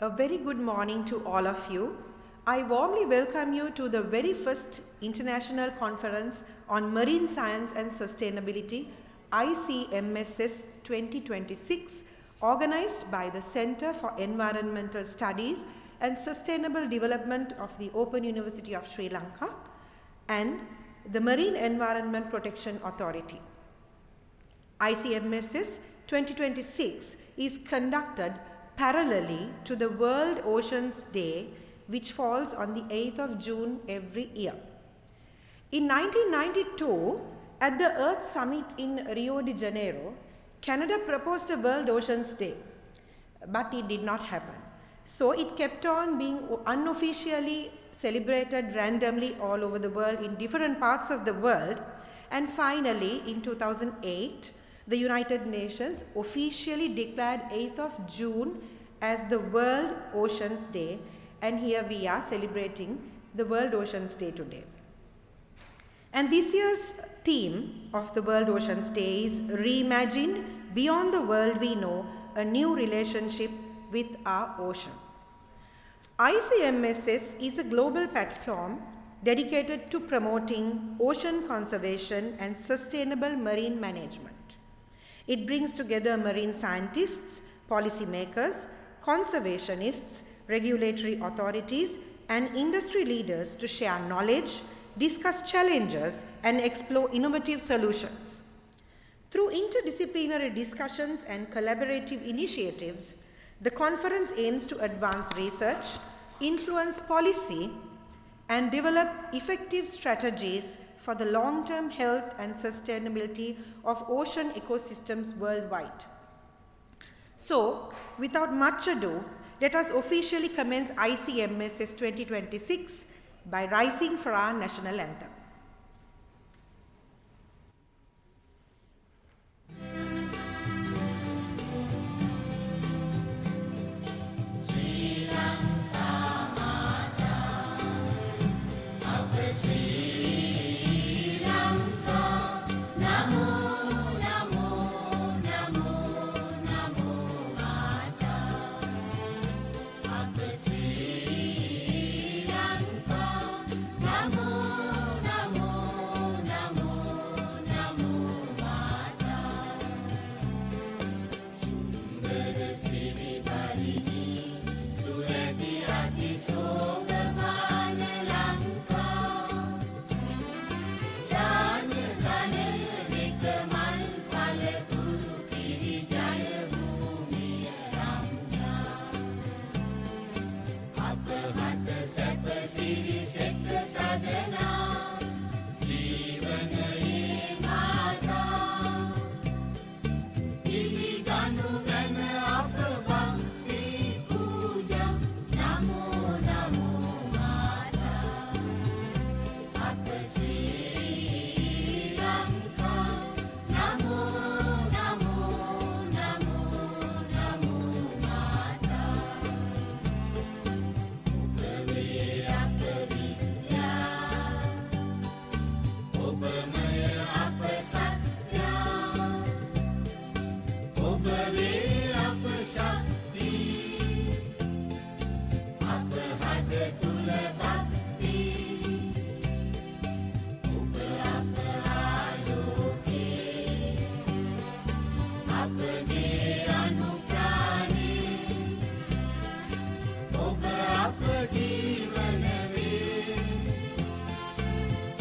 A very good morning to all of you. I warmly welcome you to the very first International Conference on Marine Science and Sustainability, ICMSS 2026, organized by the Center for Environmental Studies and Sustainable Development of the Open University of Sri Lanka and the Marine Environment Protection Authority. ICMSS 2026 is conducted parallelly to the World Oceans Day, which falls on the 8th of June every year. In 1992, at the Earth Summit in Rio de Janeiro, Canada proposed a World Oceans Day, but it did not happen. So it kept on being unofficially celebrated randomly all over the world in different parts of the world, and finally in 2008, the United Nations officially declared 8th of June as the World Oceans Day, and here we are celebrating the World Oceans Day today. And this year's theme of the World Oceans Day is Reimagine Beyond the World We Know, a New Relationship with Our Ocean. ICMSS is a global platform dedicated to promoting ocean conservation and sustainable marine management. It brings together marine scientists, policymakers, conservationists, regulatory authorities, and industry leaders to share knowledge, discuss challenges, and explore innovative solutions. Through interdisciplinary discussions and collaborative initiatives, the conference aims to advance research, influence policy, and develop effective strategies for the long-term health and sustainability of ocean ecosystems worldwide. So, without much ado, let us officially commence ICMSS 2026 by rising for our national anthem.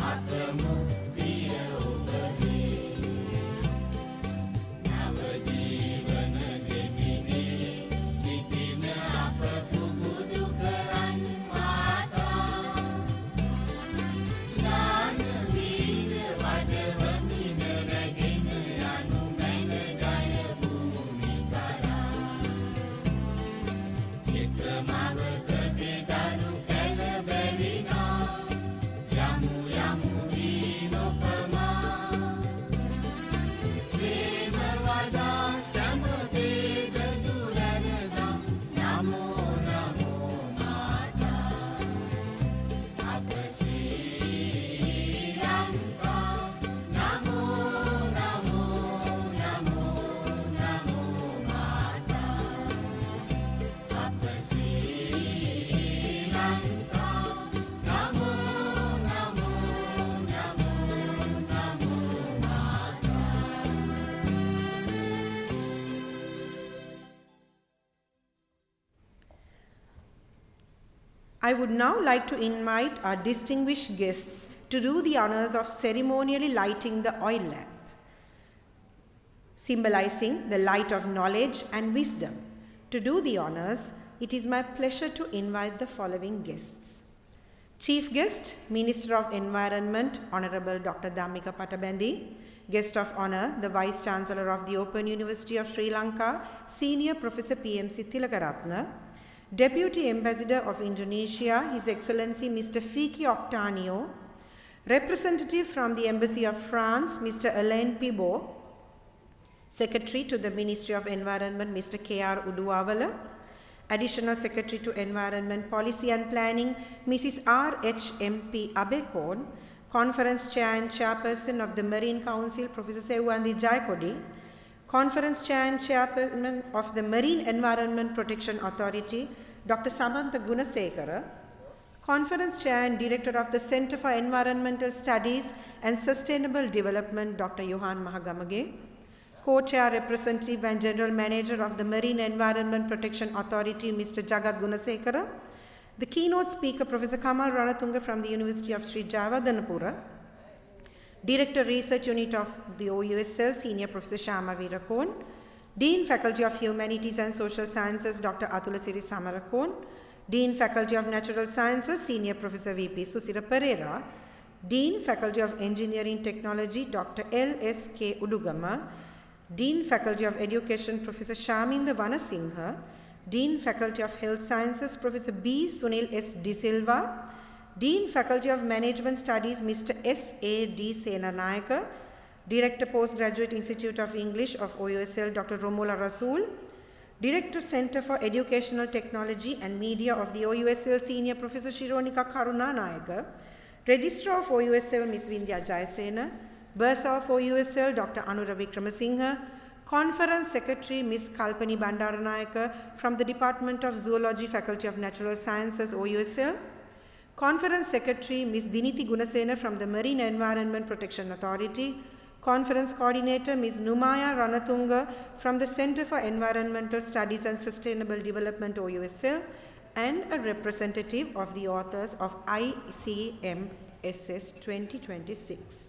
Atemu I would now like to invite our distinguished guests to do the honors of ceremonially lighting the oil lamp, symbolizing the light of knowledge and wisdom. To do the honors, it is my pleasure to invite the following guests. Chief guest, Minister of Environment, Honorable Dr. Dhammika Patabandi. Guest of honor, the Vice Chancellor of the Open University of Sri Lanka, Senior Professor PMC Tilakaratna. Deputy Ambassador of Indonesia, His Excellency Mr. Fiki Octanio. Representative from the Embassy of France, Mr. Alain Pibot. Secretary to the Ministry of Environment, Mr. K.R. Uduavala. Additional Secretary to Environment Policy and Planning, Mrs. R.H.M.P. Abekon. Conference Chair and Chairperson of the Marine Council, Professor Sewandi Jayakodi. Conference Chair and Chairperson of the Marine Environment Protection Authority, Dr. Samantha Gunasekara. Conference Chair and Director of the Center for Environmental Studies and Sustainable Development, Dr. Johan Mahagamage. Co-Chair Representative and General Manager of the Marine Environment Protection Authority, Mr. Jagat Gunasekara. The keynote speaker, Professor Kamal Ranatunga from the University of Sri Javadanapura. Director Research Unit of the OUSL, Senior Professor Shama Veerakon. Dean Faculty of Humanities and Social Sciences, Dr. Atulasiri Samarakon. Dean Faculty of Natural Sciences, Senior Professor V.P. Susira Pereira. Dean Faculty of Engineering Technology, Dr. L.S.K. Udugama. Dean Faculty of Education, Professor Shaminda Vanasinghe. Dean Faculty of Health Sciences, Professor B. Sunil S. De Silva. Dean Faculty of Management Studies, Mr. S. A. D. Senanayaka. Director Postgraduate Institute of English of OUSL, Dr. Romola Rasool. Director Center for Educational Technology and Media of the OUSL, Senior Professor Shironika Karunanayaka. Registrar of OUSL, Ms. Vindhya Jayasena. Bursar of OUSL, Dr. Anura Vikramasinghe. Conference Secretary, Ms. Kalpani Bandaranayaka from the Department of Zoology, Faculty of Natural Sciences, OUSL. Conference Secretary, Ms. Diniti Gunasena from the Marine Environment Protection Authority. Conference Coordinator, Ms. Numaya Ranatunga from the Center for Environmental Studies and Sustainable Development, OUSL, and a representative of the authors of ICMSS 2026.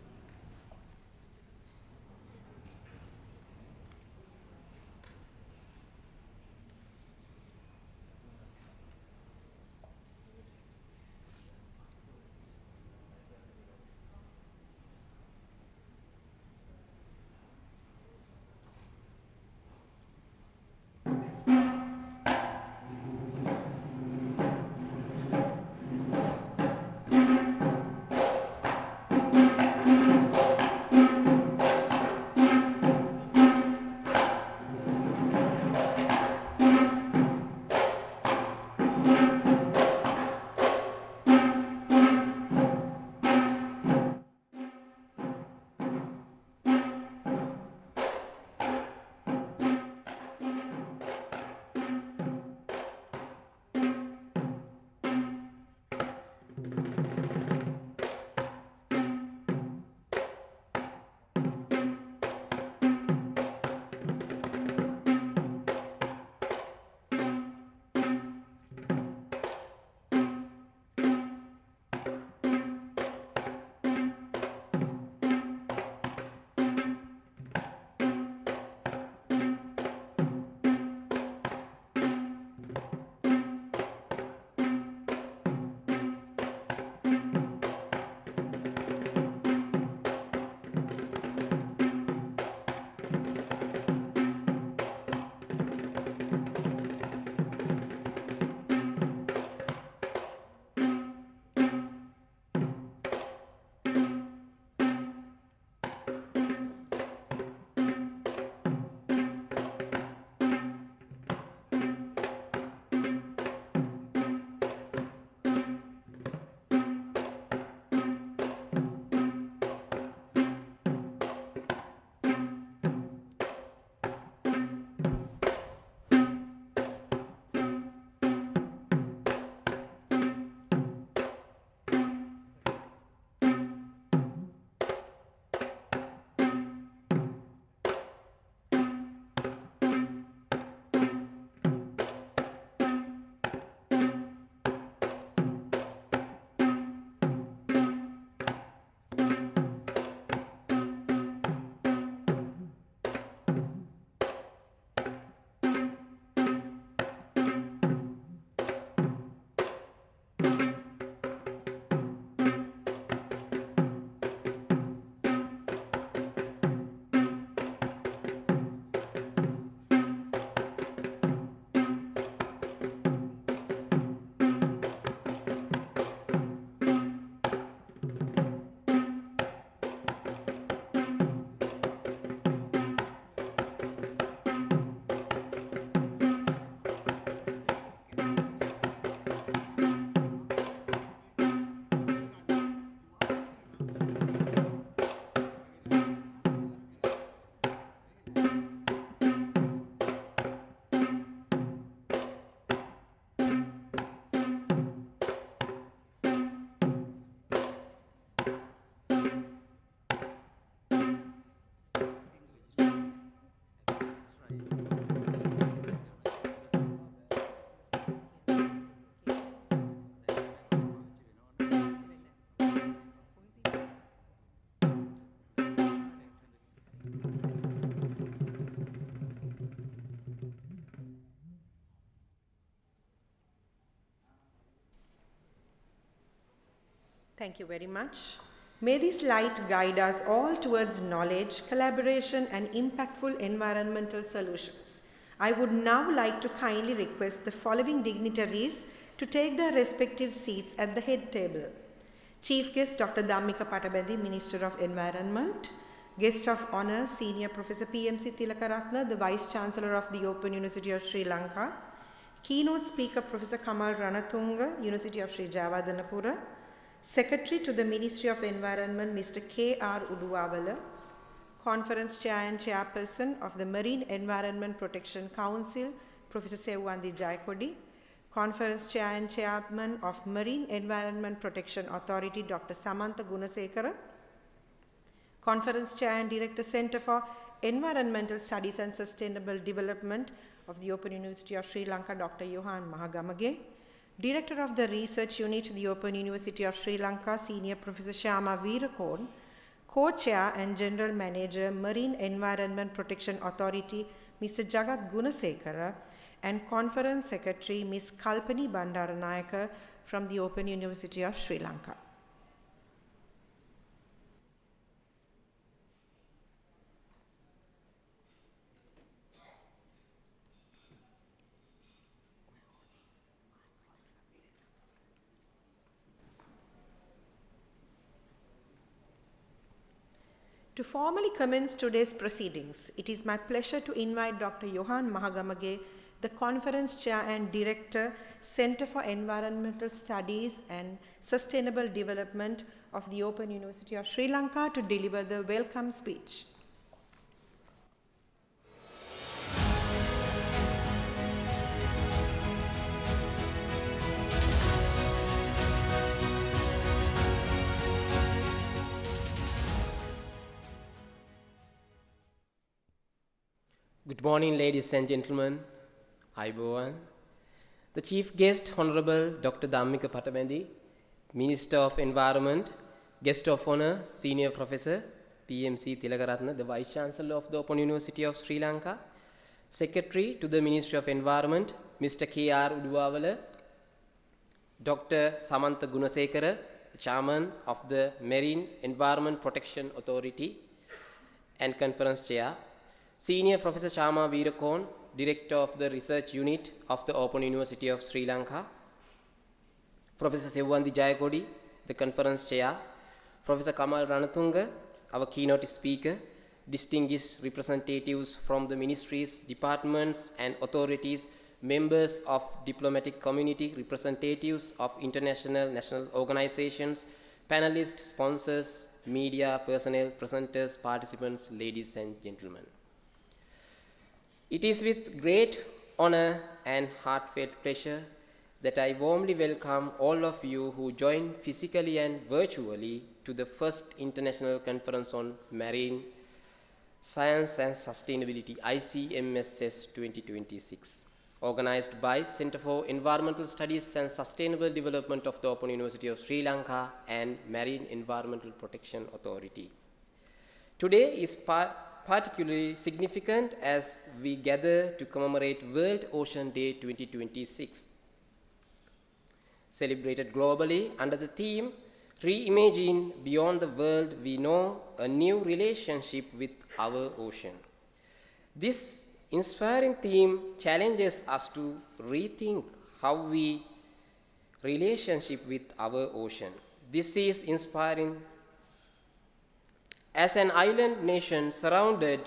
Thank you very much. May this light guide us all towards knowledge, collaboration, and impactful environmental solutions. I would now like to kindly request the following dignitaries to take their respective seats at the head table. Chief Guest Dr. Dhammika Patabendi, Minister of Environment. Guest of Honour, Senior Professor PMC Tilakaratna, the Vice Chancellor of the Open University of Sri Lanka. Keynote Speaker Professor Kamal Ranatunga, University of Sri Javadanapura. Secretary to the Ministry of Environment, Mr. K.R. Uduwawala. Conference Chair and Chairperson of the Marine Environment Protection Council, Professor Sewandi Jayakodi. Conference Chair and Chairman of Marine Environment Protection Authority, Dr. Samantha Gunasekara. Conference Chair and Director, Center for Environmental Studies and Sustainable Development of the Open University of Sri Lanka, Dr. Johan Mahagamage. Director of the Research Unit, the Open University of Sri Lanka, Senior Professor Shyama Veerakone. Co-Chair and General Manager, Marine Environment Protection Authority, Mr. Jagat Gunasekara. And Conference Secretary, Ms. Kalpani Bandaranayaka from the Open University of Sri Lanka. To formally commence today's proceedings, it is my pleasure to invite Dr. Johan Mahagamage, the Conference Chair and Director, Center for Environmental Studies and Sustainable Development of the Open University of Sri Lanka, to deliver the welcome speech. Good morning, ladies and gentlemen. Ayubowan. The Chief Guest, Honorable Dr. Dhammika Patabendi, Minister of Environment. Guest of Honour, Senior Professor PMC Tilakaratna, the Vice Chancellor of the Open University of Sri Lanka. Secretary to the Ministry of Environment, Mr. K.R. Uduwawala. Dr. Samantha Gunasekara, Chairman of the Marine Environment Protection Authority and Conference Chair. Senior Professor Shyama Veerakone, Director of the Research Unit of the Open University of Sri Lanka. Professor Sewandi Jayakodi, the Conference Chair. Professor Kamal Ranatunga, our keynote speaker. Distinguished representatives from the ministries, departments and authorities, members of diplomatic community, representatives of international national organizations, panelists, sponsors, media, personnel, presenters, participants, ladies and gentlemen. It is with great honor and heartfelt pleasure that I warmly welcome all of you who join physically and virtually to the first International Conference on Marine Science and Sustainability, ICMSS 2026, organized by Center for Environmental Studies and Sustainable Development of the Open University of Sri Lanka and Marine Environmental Protection Authority. Today is particularly significant as we gather to commemorate World Ocean Day 2026, celebrated globally under the theme Reimagine Beyond the World We Know, a New Relationship with Our Ocean. This inspiring theme challenges us to rethink how we relationship with our ocean. This is inspiring. As an island nation surrounded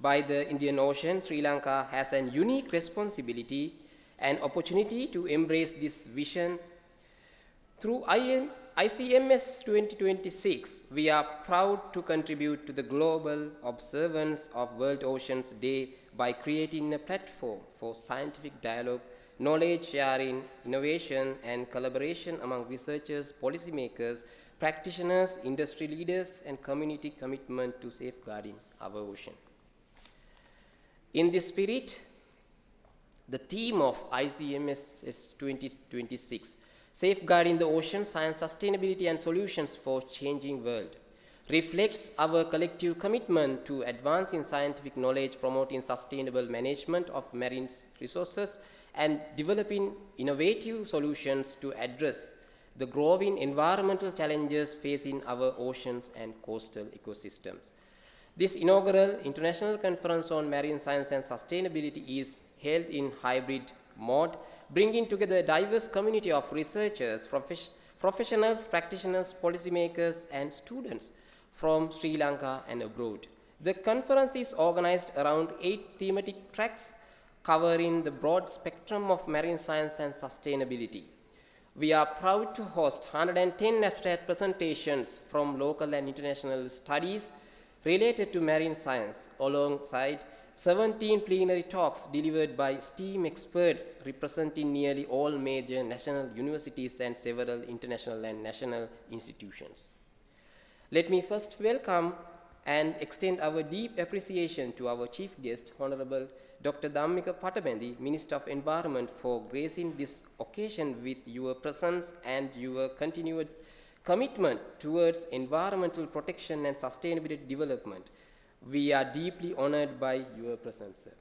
by the Indian Ocean, Sri Lanka has a unique responsibility and opportunity to embrace this vision. Through ICMS 2026, we are proud to contribute to the global observance of World Oceans Day by creating a platform for scientific dialogue, knowledge sharing, innovation, and collaboration among researchers, policymakers, practitioners, industry leaders, and community commitment to safeguarding our ocean. In this spirit, the theme of ICMSS 2026, Safeguarding the Ocean, Science, Sustainability, and Solutions for Changing World, reflects our collective commitment to advancing scientific knowledge, promoting sustainable management of marine resources, and developing innovative solutions to address the growing environmental challenges facing our oceans and coastal ecosystems. This inaugural International Conference on Marine Science and Sustainability is held in hybrid mode, bringing together a diverse community of researchers, professionals, practitioners, policymakers, and students from Sri Lanka and abroad. The conference is organized around 8 thematic tracks covering the broad spectrum of marine science and sustainability. We are proud to host 110 abstract presentations from local and international studies related to marine science, alongside 17 plenary talks delivered by STEAM experts representing nearly all major national universities and several international and national institutions. Let me first welcome and extend our deep appreciation to our chief guest, Honorable Dr. Dhammika Patabendi, Minister of Environment, for gracing this occasion with your presence and your continued commitment towards environmental protection and sustainability development. We are deeply honored by your presence, sir.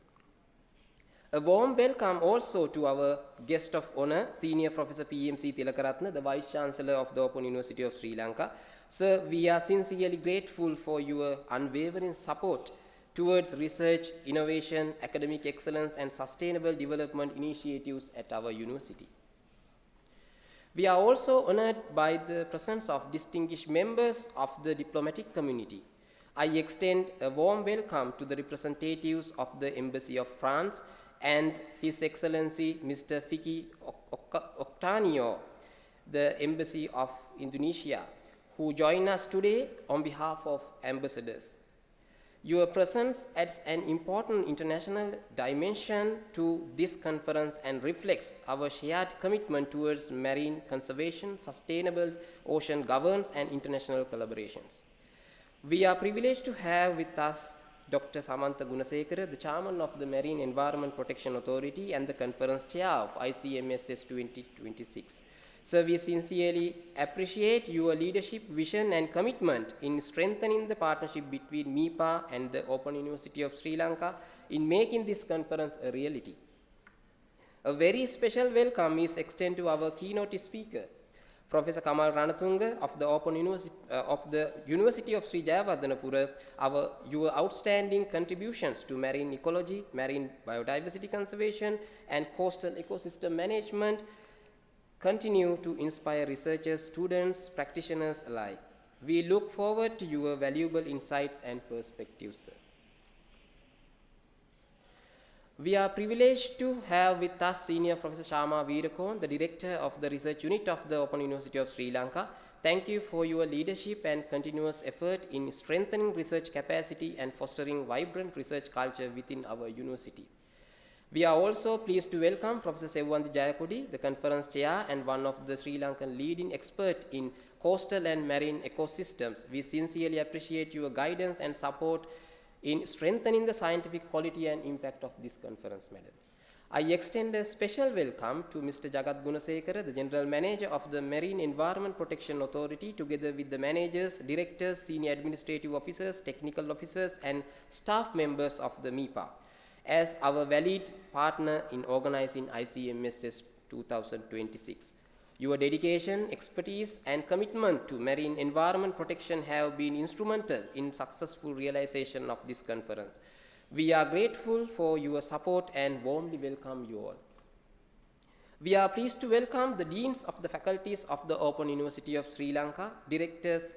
A warm welcome also to our guest of honor, Senior Professor P.M.C. Tilakaratna, the Vice Chancellor of the Open University of Sri Lanka. Sir, we are sincerely grateful for your unwavering support towards research, innovation, academic excellence, and sustainable development initiatives at our university. We are also honored by the presence of distinguished members of the diplomatic community. I extend a warm welcome to the representatives of the Embassy of France and His Excellency Mr. Fiki Octanio, the Embassy of Indonesia, who join us today on behalf of ambassadors. Your presence adds an important international dimension to this conference and reflects our shared commitment towards marine conservation, sustainable ocean governance, and international collaborations. We are privileged to have with us Dr. Samantha Gunasekara, the Chairman of the Marine Environment Protection Authority and the Conference Chair of ICMSS 2026. Sir, we sincerely appreciate your leadership, vision, and commitment in strengthening the partnership between MEPA and the Open University of Sri Lanka in making this conference a reality. A very special welcome is extended to our keynote speaker, Professor Kamal Ranatunga of the University of Sri Jayawardenapura. Your outstanding contributions to marine ecology, marine biodiversity conservation, and coastal ecosystem management continue to inspire researchers, students, practitioners alike. We look forward to your valuable insights and perspectives, sir. We are privileged to have with us Senior Professor Shama Veerakon, the Director of the Research Unit of the Open University of Sri Lanka. Thank you for your leadership and continuous effort in strengthening research capacity and fostering vibrant research culture within our university. We are also pleased to welcome Professor Sewandi Jayakudi, the conference chair and one of the Sri Lankan leading experts in coastal and marine ecosystems. We sincerely appreciate your guidance and support in strengthening the scientific quality and impact of this conference, madam. I extend a special welcome to Mr. Jagat Gunasekara, the General Manager of the Marine Environment Protection Authority, together with the managers, directors, senior administrative officers, technical officers, and staff members of the MEPA, as our valued partner in organizing ICMSS 2026. Your dedication, expertise, and commitment to marine environment protection have been instrumental in successful realization of this conference. We are grateful for your support and warmly welcome you all. We are pleased to welcome the deans of the faculties of the Open University of Sri Lanka, directors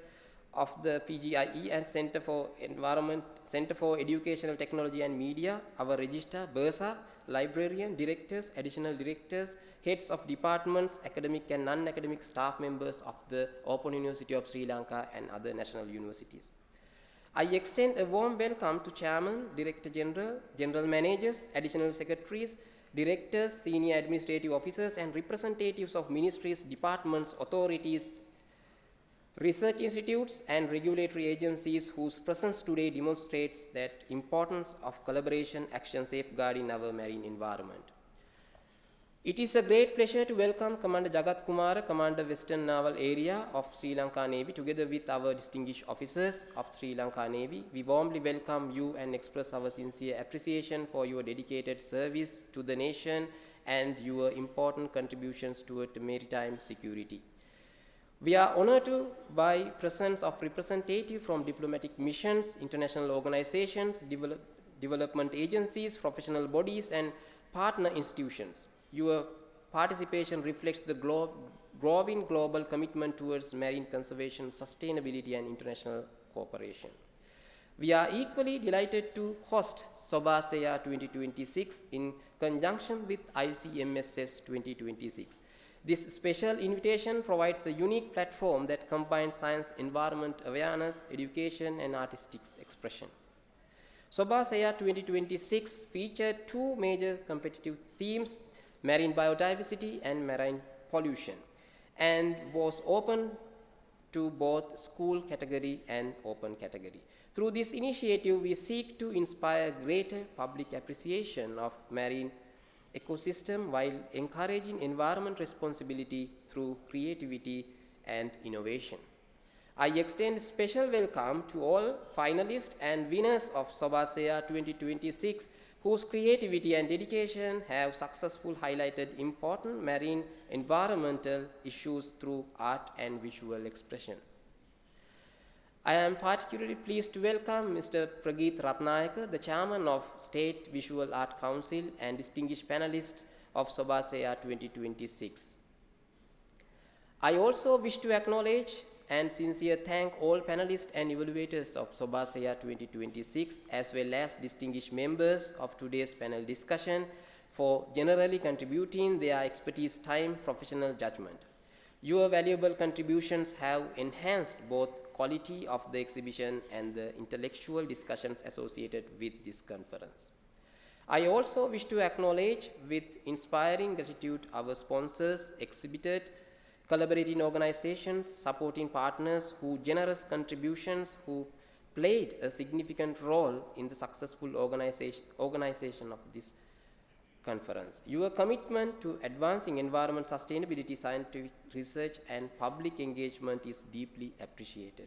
of the PGIE and Center for Educational Technology and Media, our registrar, Bursa, librarian, directors, additional directors, heads of departments, academic and non-academic staff members of the Open University of Sri Lanka and other national universities. I extend a warm welcome to Chairman, Director General, General Managers, Additional Secretaries, Directors, Senior Administrative Officers, and representatives of ministries, departments, authorities, research institutes, and regulatory agencies whose presence today demonstrates the importance of collaboration action safeguarding our marine environment. It is a great pleasure to welcome Commander Jagat Kumara, Commander Western Naval Area of Sri Lanka Navy, together with our distinguished officers of Sri Lanka Navy. We warmly welcome you and express our sincere appreciation for your dedicated service to the nation and your important contributions toward maritime security. We are honored by presence of representatives from diplomatic missions, international organizations, development agencies, professional bodies, and partner institutions. Your participation reflects the growing global commitment towards marine conservation, sustainability, and international cooperation. We are equally delighted to host SOBASEA 2026 in conjunction with ICMSS 2026. This special invitation provides a unique platform that combines science, environment, awareness, education, and artistic expression. SOBASEA 2026 featured two major competitive themes, marine biodiversity and marine pollution, and was open to both school category and open category. Through this initiative, we seek to inspire greater public appreciation of marine ecosystem while encouraging environment responsibility through creativity and innovation. I extend special welcome to all finalists and winners of SOBASEA 2026 whose creativity and dedication have successfully highlighted important marine environmental issues through art and visual expression. I am particularly pleased to welcome Mr. Prageeth Ratnayaka, the Chairman of State Visual Art Council and distinguished panelists of SOBASEA 2026. I also wish to acknowledge and sincerely thank all panelists and evaluators of SOBASEA 2026 as well as distinguished members of today's panel discussion for generally contributing their expertise, time, professional judgment. Your valuable contributions have enhanced both quality of the exhibition and the intellectual discussions associated with this conference. I also wish to acknowledge with inspiring gratitude our sponsors, exhibitors, collaborating organizations, supporting partners whose generous contributions who played a significant role in the successful organization of this conference. Your commitment to advancing environment sustainability, scientific research, and public engagement is deeply appreciated.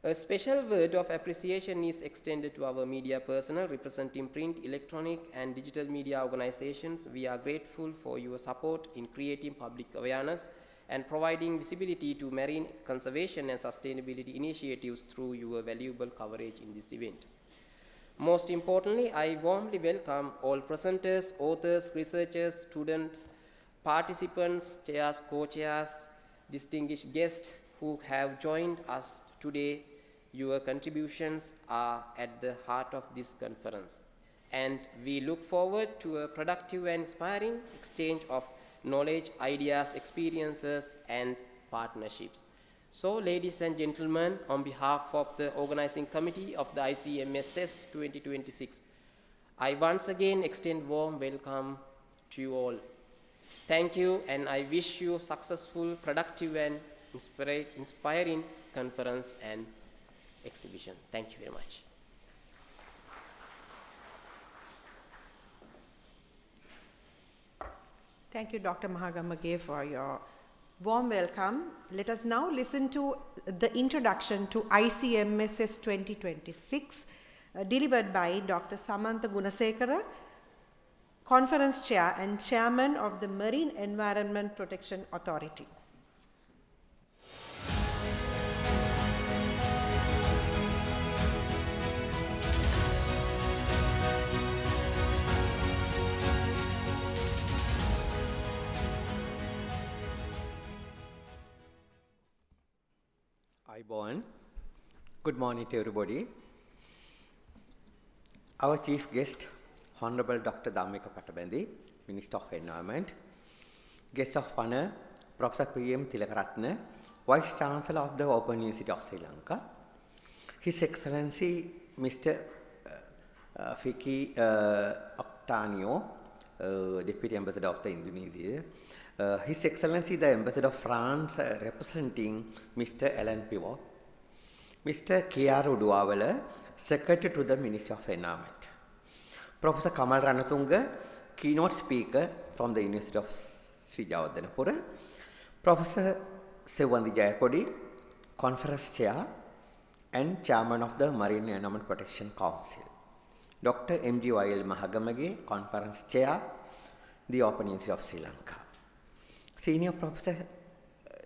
A special word of appreciation is extended to our media personnel representing print, electronic, and digital media organizations. We are grateful for your support in creating public awareness and providing visibility to marine conservation and sustainability initiatives through your valuable coverage in this event. Most importantly, I warmly welcome all presenters, authors, researchers, students, participants, chairs, co-chairs, distinguished guests who have joined us today. Your contributions are at the heart of this conference, and we look forward to a productive and inspiring exchange of knowledge, ideas, experiences, and partnerships. So, ladies and gentlemen, on behalf of the organizing committee of the ICMSS 2026, I once again extend warm welcome to you all. Thank you, and I wish you successful, productive, and inspiring conference and exhibition. Thank you very much. Thank you, Dr. Mahagamage, for your warm welcome. Let us now listen to the introduction to ICMSS 2026, delivered by Dr. Samantha Gunasekara, Conference Chair and Chairman of the Marine Environment Protection Authority. Born. Good morning to everybody. Our chief guest, Honorable Dr. Dhammika Pattabandi, Minister of Environment. Guest of honor, Professor P.M. Tilakaratne, Vice Chancellor of the Open University of Sri Lanka. His Excellency Mr. Fiki Octanio, Deputy Ambassador of the Indonesia. His Excellency the Ambassador of France representing Mr. Alan Pivot, Mr. K.R. Uduawala, Secretary to the Ministry of Environment, Professor Kamal Ranatunga, keynote speaker from the University of Sri Jawadanapura, Professor Sevandi Jayakodi, Conference Chair and Chairman of the Marine Environment Protection Council, Dr. M.G.Y.L. Mahagamage, Conference Chair, the Open University of Sri Lanka. Senior Professor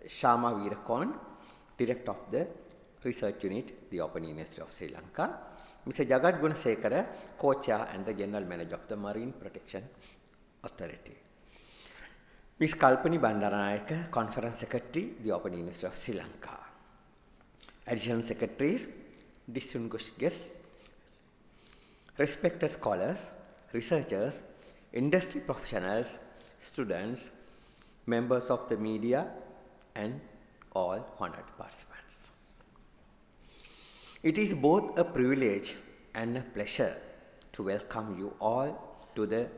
Shama Veerakorn, Director of the Research Unit, the Open University of Sri Lanka. Mr. Jagat Gunasekara, Co-Chair and the General Manager of the Marine Protection Authority. Ms. Kalpani Bandaranayake, Conference Secretary, the Open University of Sri Lanka. Additional Secretaries, distinguished guests, respected scholars, researchers, industry professionals, students, members of the media, and all honored participants. It is both a privilege and a pleasure to welcome you all to the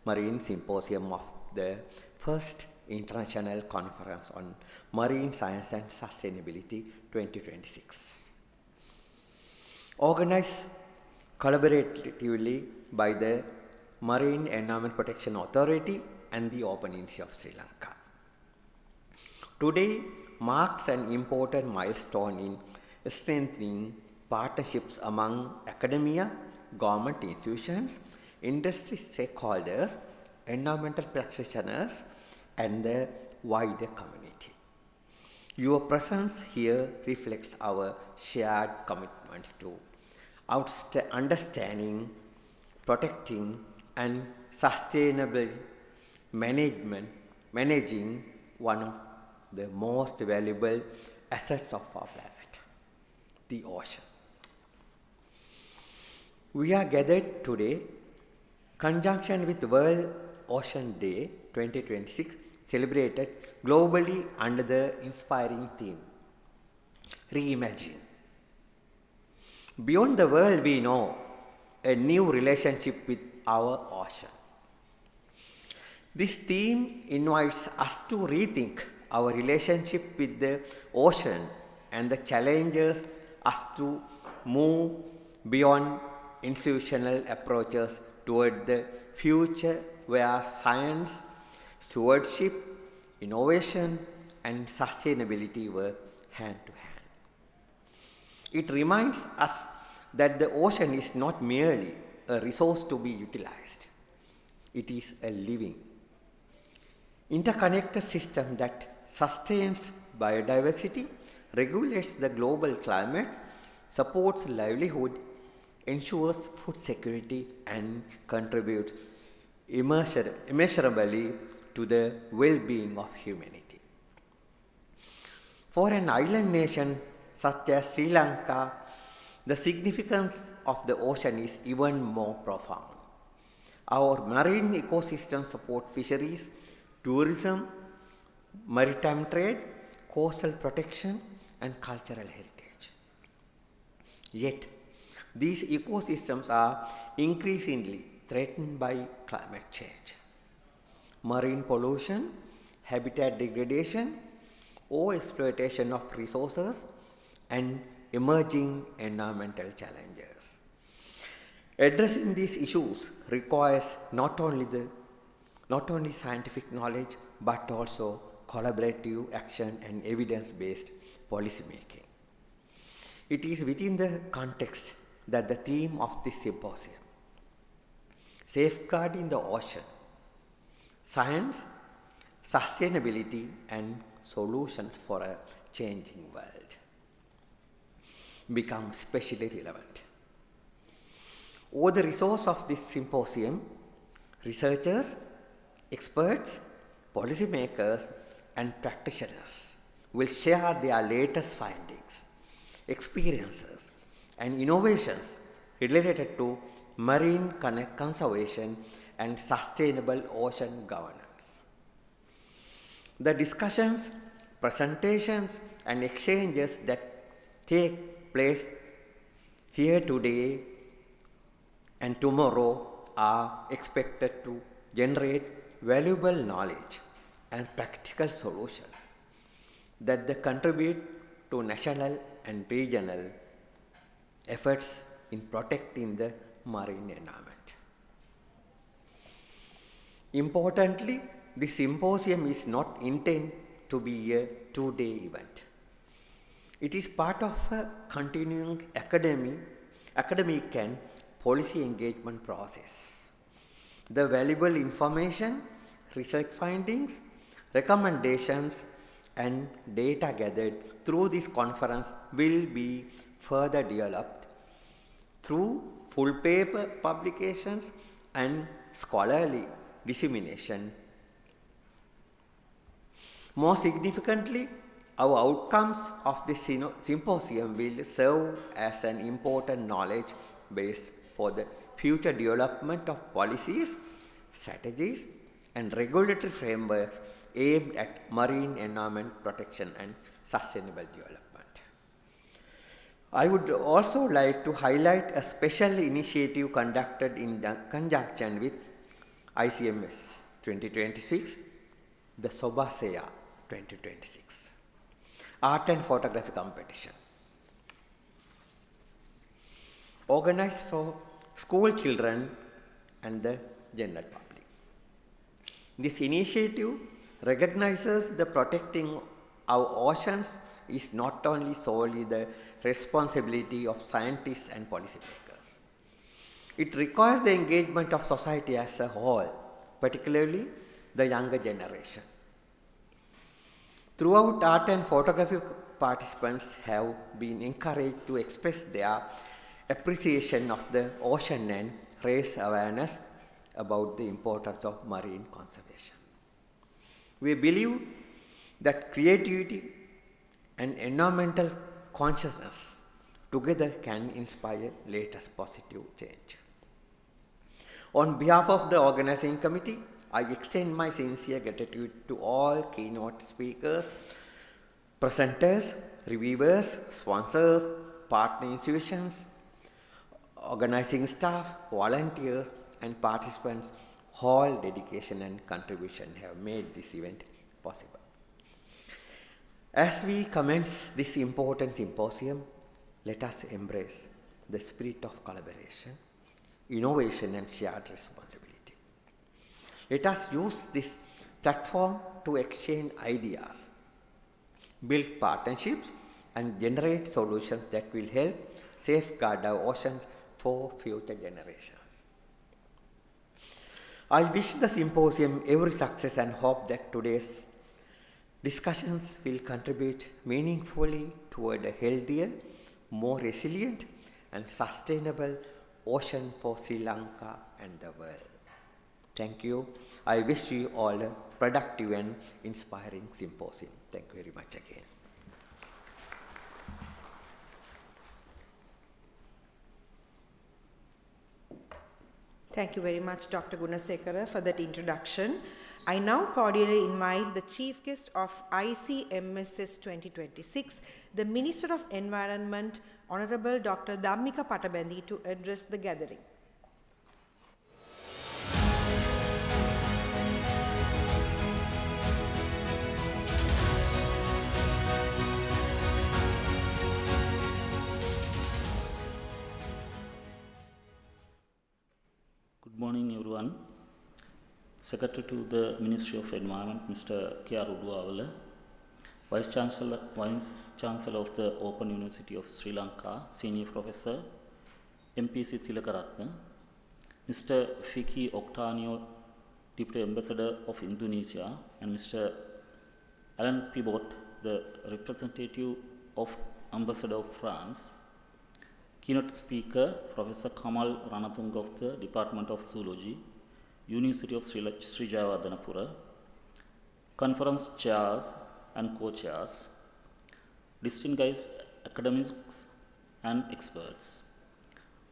Marine Symposium of the first International Conference on Marine Science and Sustainability 2026. Organized collaboratively by the Marine Environment Protection Authority and the Open University of Sri Lanka. Today marks an important milestone in strengthening partnerships among academia, government institutions, industry stakeholders, environmental practitioners, and the wider community. Your presence here reflects our shared commitments to understanding, protecting, and sustainably managing one of the most valuable assets of our planet, the ocean. We are gathered today conjunction with World Ocean Day 2026, celebrated globally under the inspiring theme, Reimagine. Beyond the world we know, a new relationship with our ocean. This theme invites us to rethink our relationship with the ocean and the challenges us to move beyond institutional approaches toward the future where science, stewardship, innovation, and sustainability work hand to hand. It reminds us that the ocean is not merely a resource to be utilized. It is a living, interconnected system that sustains biodiversity, regulates the global climate, supports livelihood, ensures food security, and contributes immeasurably to the well-being of humanity. For an island nation such as Sri Lanka, the significance of the ocean is even more profound. Our marine ecosystem support fisheries, tourism, maritime trade, coastal protection, and cultural heritage. Yet, these ecosystems are increasingly threatened by climate change, marine pollution, habitat degradation, overexploitation of resources, and emerging environmental challenges. Addressing these issues requires not only scientific knowledge but also collaborative action and evidence-based policymaking. It is within the context that the theme of this symposium, Safeguarding the Ocean, Science, Sustainability, and Solutions for a Changing World, becomes especially relevant. Over the resource of this symposium, researchers, experts, policymakers, and practitioners will share their latest findings, experiences, and innovations related to marine conservation and sustainable ocean governance. The discussions, presentations, and exchanges that take place here today and tomorrow are expected to generate valuable knowledge and practical solutions that contribute to national and regional efforts in protecting the marine environment. Importantly, the symposium is not intended to be a two-day event. It is part of a continuing academic and policy engagement process. The valuable information, research findings, recommendations, and data gathered through this conference will be further developed through full paper publications and scholarly dissemination. More significantly, our outcomes of this symposium will serve as an important knowledge base for the future development of policies, strategies, and regulatory frameworks aimed at marine environment protection and sustainable development. I would also like to highlight a special initiative conducted in conjunction with ICMSS 2026, the Sobaseya 2026, Art and Photography Competition, organized for school children and the general public. This initiative recognizes that protecting our oceans is not only solely the responsibility of scientists and policymakers. It requires the engagement of society as a whole, particularly the younger generation. Throughout, art and photography participants have been encouraged to express their appreciation of the ocean and raise awareness about the importance of marine conservation. We believe that creativity and environmental consciousness together can inspire latest positive change. On behalf of the organizing committee, I extend my sincere gratitude to all keynote speakers, presenters, reviewers, sponsors, partner institutions, organizing staff, volunteers, and participants. All dedication and contribution have made this event possible. As we commence this important symposium, let us embrace the spirit of collaboration, innovation, and shared responsibility. Let us use this platform to exchange ideas, build partnerships, and generate solutions that will help safeguard our oceans for future generations. I wish the symposium every success and hope that today's discussions will contribute meaningfully toward a healthier, more resilient, and sustainable ocean for Sri Lanka and the world. Thank you. I wish you all a productive and inspiring symposium. Thank you very much again. Thank you very much, Dr. Gunasekara, for that introduction. I now cordially invite the Chief Guest of ICMSS 2026, the Minister of Environment, Honorable Dr. Dhammika Patabendi, to address the gathering. Good morning, everyone. Secretary to the Ministry of Environment, Mr. K.R. Uduawala, Vice Chancellor of the Open University of Sri Lanka, Senior Professor, MPC Tilakaratne, Mr. Fiki Octanio, Deputy Ambassador of Indonesia, and Mr. Alan Pibot, the representative of Ambassador of France. Keynote speaker, Professor Kamal Ranatung of the Department of Zoology, University of Sri Jayawardhanapura, conference chairs and co-chairs, distinguished academics and experts,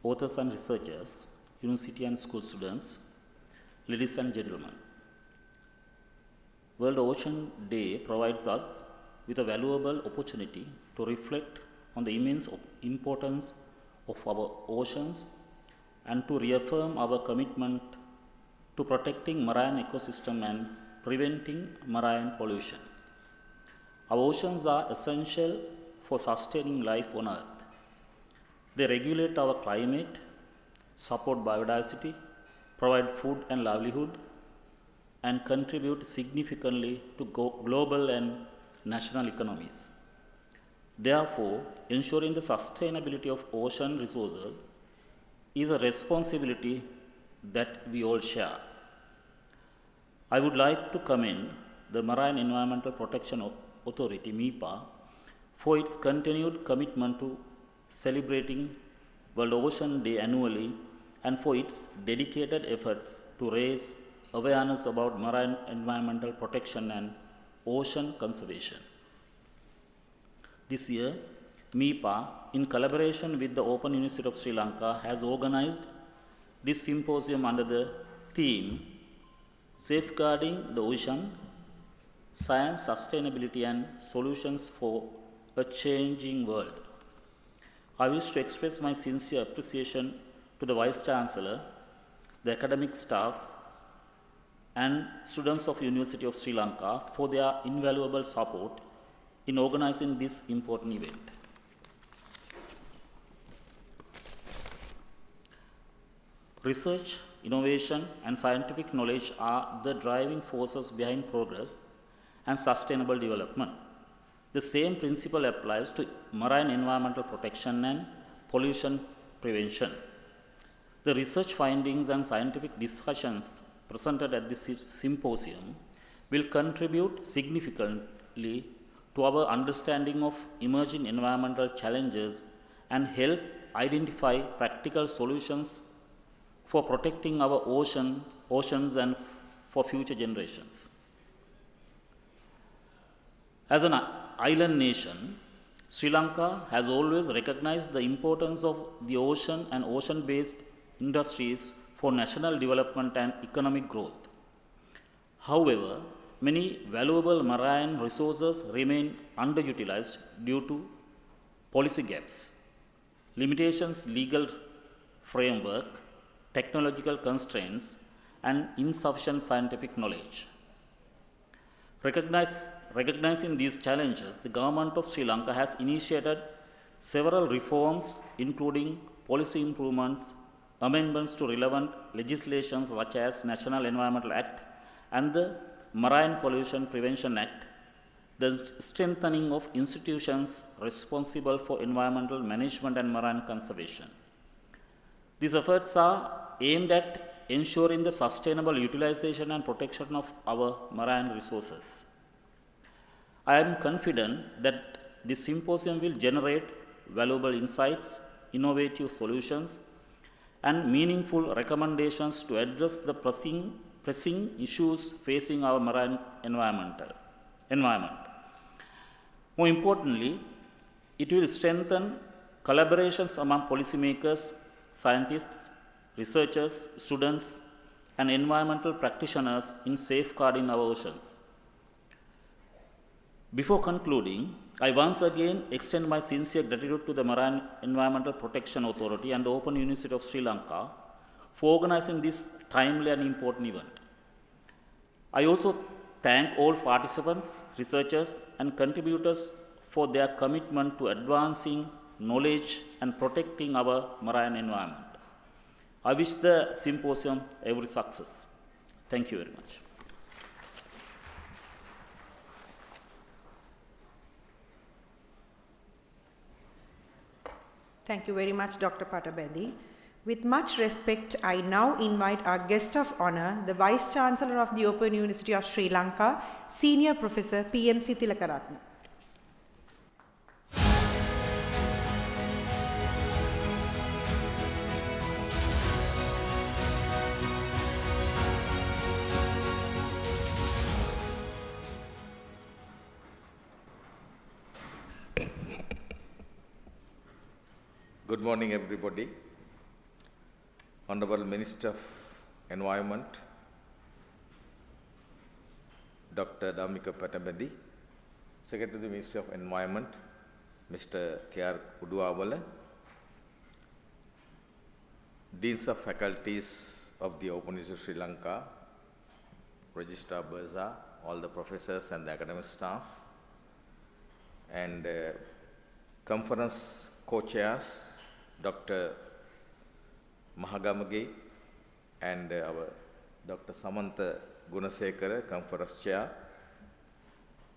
authors and researchers, university and school students, ladies and gentlemen. World Ocean Day provides us with a valuable opportunity to reflect on the immense importance of our oceans and to reaffirm our commitment to protecting marine ecosystem and preventing marine pollution. Our oceans are essential for sustaining life on Earth. They regulate our climate, support biodiversity, provide food and livelihood, and contribute significantly to global and national economies. Therefore, ensuring the sustainability of ocean resources is a responsibility that we all share. I would like to commend the Marine Environmental Protection Authority (MEPA) for its continued commitment to celebrating World Ocean Day annually and for its dedicated efforts to raise awareness about marine environmental protection and ocean conservation. This year, MEPA, in collaboration with the Open University of Sri Lanka, has organized this symposium under the theme Safeguarding the Ocean, Science, Sustainability and Solutions for a Changing World. I wish to express my sincere appreciation to the Vice Chancellor, the academic staffs and students of University of Sri Lanka for their invaluable support in organizing this important event. Research, innovation and scientific knowledge are the driving forces behind progress and sustainable development. The same principle applies to marine environmental protection and pollution prevention. The research findings and scientific discussions presented at this symposium will contribute significantly to our understanding of emerging environmental challenges and help identify practical solutions for protecting our oceans and for future generations. As an island nation, Sri Lanka has always recognized the importance of the ocean and ocean-based industries for national development and economic growth. However, many valuable marine resources remain underutilized due to policy gaps, limitations, legal framework, technological constraints, and insufficient scientific knowledge. Recognizing these challenges, the government of Sri Lanka has initiated several reforms, including policy improvements, amendments to relevant legislations such as National Environmental Act and the Marine Pollution Prevention Act, the strengthening of institutions responsible for environmental management and marine conservation. These efforts are aimed at ensuring the sustainable utilization and protection of our marine resources. I am confident that this symposium will generate valuable insights, innovative solutions, and meaningful recommendations to address the pressing issues facing our marine environment. More importantly, it will strengthen collaborations among policymakers, scientists, researchers, students, and environmental practitioners in safeguarding our oceans. Before concluding, I once again extend my sincere gratitude to the Marine Environmental Protection Authority and the Open University of Sri Lanka for organizing this timely and important event. I also thank all participants, researchers, and contributors for their commitment to advancing knowledge and protecting our marine environment. I wish the symposium every success. Thank you very much. Thank you very much, Dr. Patabandi. With much respect, I now invite our guest of honor, the Vice Chancellor of the Open University of Sri Lanka, Senior Professor PMC Tilakaratne. Good morning, everybody. Honorable Minister of Environment, Dr. Dhammika Patabandi, Secretary of the Ministry of Environment, Mr. K.R. Uduawala, Deans of Faculties of the Open University of Sri Lanka, Registrar Berza, all the professors and the academic staff, and conference co-chairs, Dr. Mahagamage and our Dr. Samantha Gunasekara, conference chair,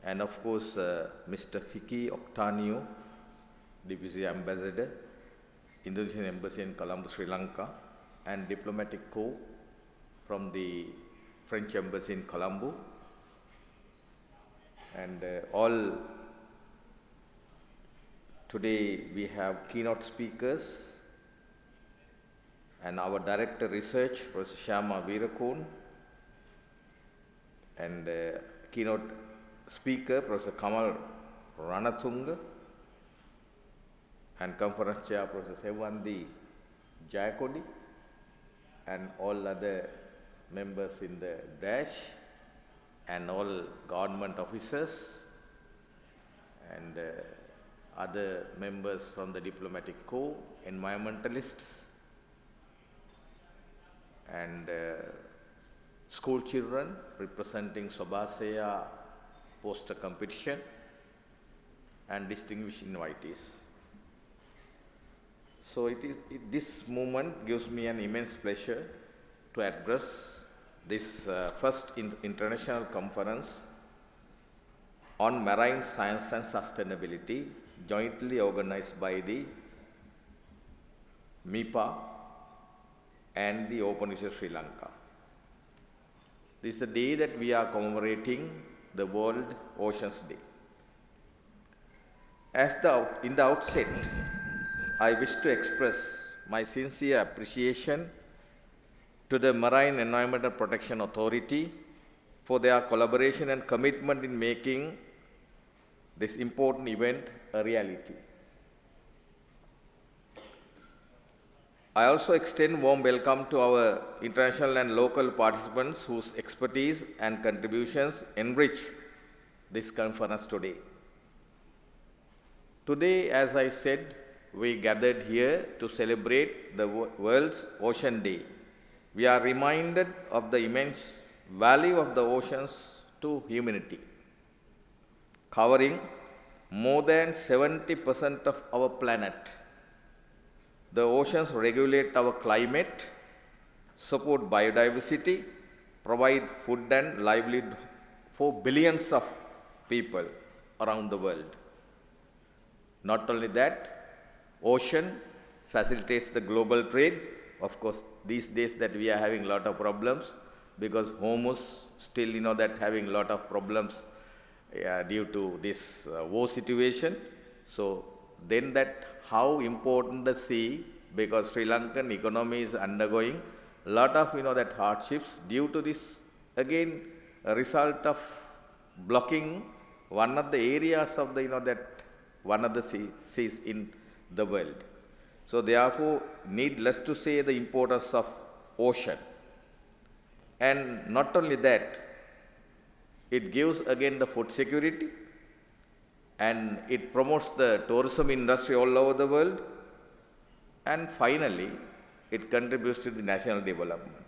and of course Mr. Fiki Octanio, Deputy Ambassador, Indonesian Embassy in Colombo, Sri Lanka, and diplomatic corps from the French Embassy in Colombo, and all today we have keynote speakers and our Director Research, Professor Shyama Veerakun, and keynote speaker, Professor Kamal Ranatunga, and conference chair, Professor Sevandi Jayakodi, and all other members in the dash, and all government officers, and other members from the diplomatic corps, environmentalists, and school children representing Sobhasaya poster competition, and distinguished invitees. So this moment gives me an immense pleasure to address this first international conference on marine science and sustainability, jointly organized by the MEPA and the Open University of Sri Lanka. This is the day that we are commemorating the World Oceans Day. In the outset, I wish to express my sincere appreciation to the Marine Environmental Protection Authority for their collaboration and commitment in making this important event a reality. I also extend warm welcome to our international and local participants whose expertise and contributions enrich this conference today. Today, as I said, we gathered here to celebrate the World's Ocean Day. We are reminded of the immense value of the oceans to humanity, covering more than 70% of our planet. The oceans regulate our climate, support biodiversity, provide food and livelihood for billions of people around the world. Not only that, ocean facilitates the global trade. Of course, these days that we are having a lot of problems because Hormuz still that having a lot of problems due to this war situation. So then that how important the sea, because Sri Lankan economy is undergoing a lot of that hardships due to this, again a result of blocking one of the areas of the that one of the seas in the world. So therefore, needless to say the importance of ocean. And not only that, it gives again the food security, and it promotes the tourism industry all over the world, and finally, it contributes to the national development.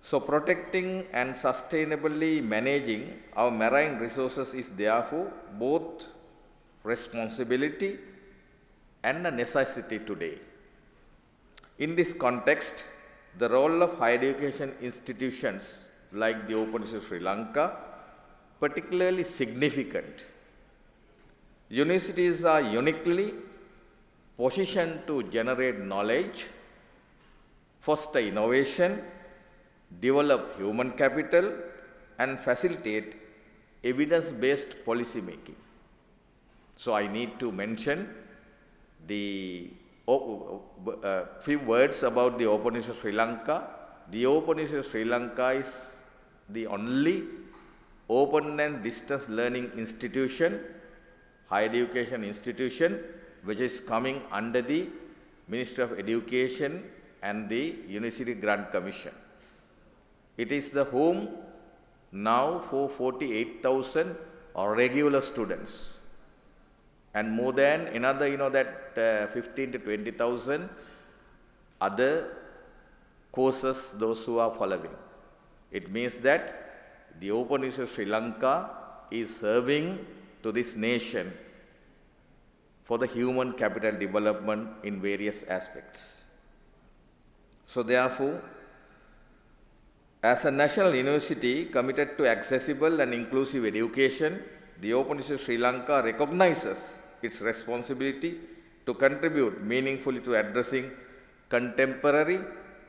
So protecting and sustainably managing our marine resources is therefore both responsibility and a necessity today. In this context, the role of higher education institutions like the Open University of Sri Lanka particularly significant. Universities are uniquely positioned to generate knowledge, foster innovation, develop human capital, and facilitate evidence-based policy making. So I need to mention the few words about the Open University of Sri Lanka. The Open University of Sri Lanka is the only open and distance learning institution, higher education institution, which is coming under the Ministry of Education and the University Grant Commission. It is the home now for 48,000 regular students, and more than another 15 to 20,000 other courses those who are following. It means that the Open University of Sri Lanka is serving to this nation for the human capital development in various aspects. So therefore, as a national university committed to accessible and inclusive education, the Open University of Sri Lanka recognizes its responsibility to contribute meaningfully to addressing contemporary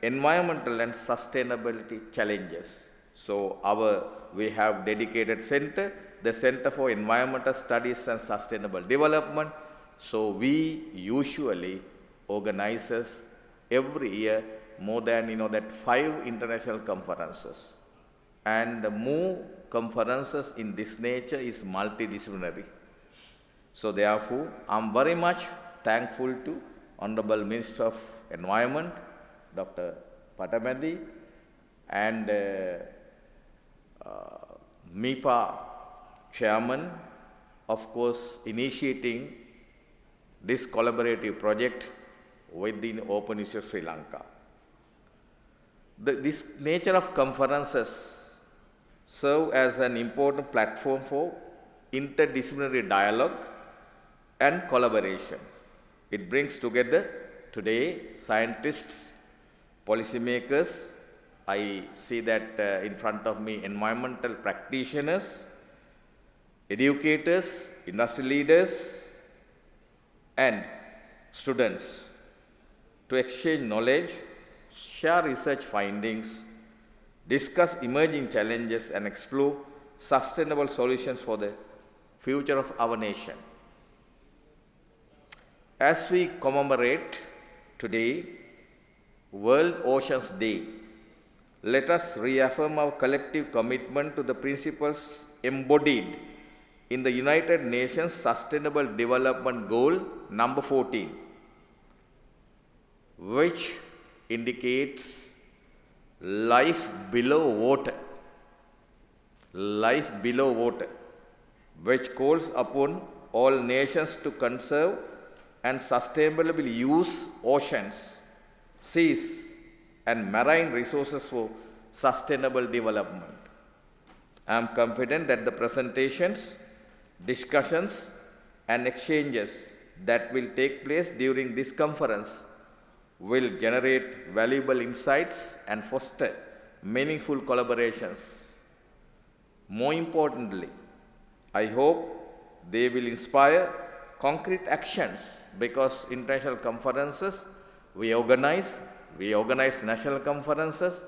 environmental and sustainability challenges. So our we have dedicated center, the Center for Environmental Studies and Sustainable Development. So we usually organizes every year more than 5 international conferences, and more conferences in this nature is multidisciplinary. So therefore, I'm very much thankful to Honorable Minister of Environment, Dr. Patamandi, and MEPA Chairman, of course, initiating this collaborative project within Open University of Sri Lanka. This nature of conferences serve as an important platform for interdisciplinary dialogue and collaboration. It brings together today scientists, policymakers, I see that in front of me, environmental practitioners, educators, industry leaders, and students to exchange knowledge, share research findings, discuss emerging challenges, and explore sustainable solutions for the future of our nation. As we commemorate today, World Oceans Day, let us reaffirm our collective commitment to the principles embodied in the United Nations Sustainable Development Goal number 14, which indicates life below water, which calls upon all nations to conserve and sustainably use oceans, seas, and marine resources for sustainable development. I am confident that the presentations, discussions, and exchanges that will take place during this conference will generate valuable insights and foster meaningful collaborations. More importantly, I hope they will inspire concrete actions, because international conferences we organize national conferences,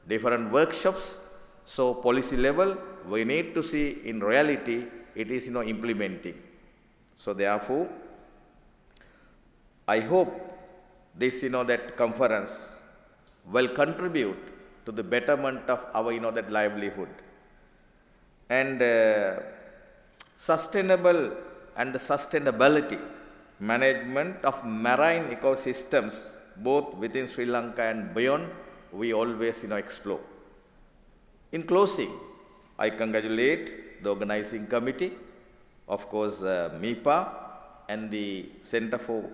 different workshops. So policy level, we need to see in reality it is implementing. So therefore, I hope this that conference will contribute to the betterment of our that livelihood. And sustainable and sustainability management of marine ecosystems, both within Sri Lanka and beyond, we always explore. In closing, I congratulate the organizing committee, of course MEPA, and the Center for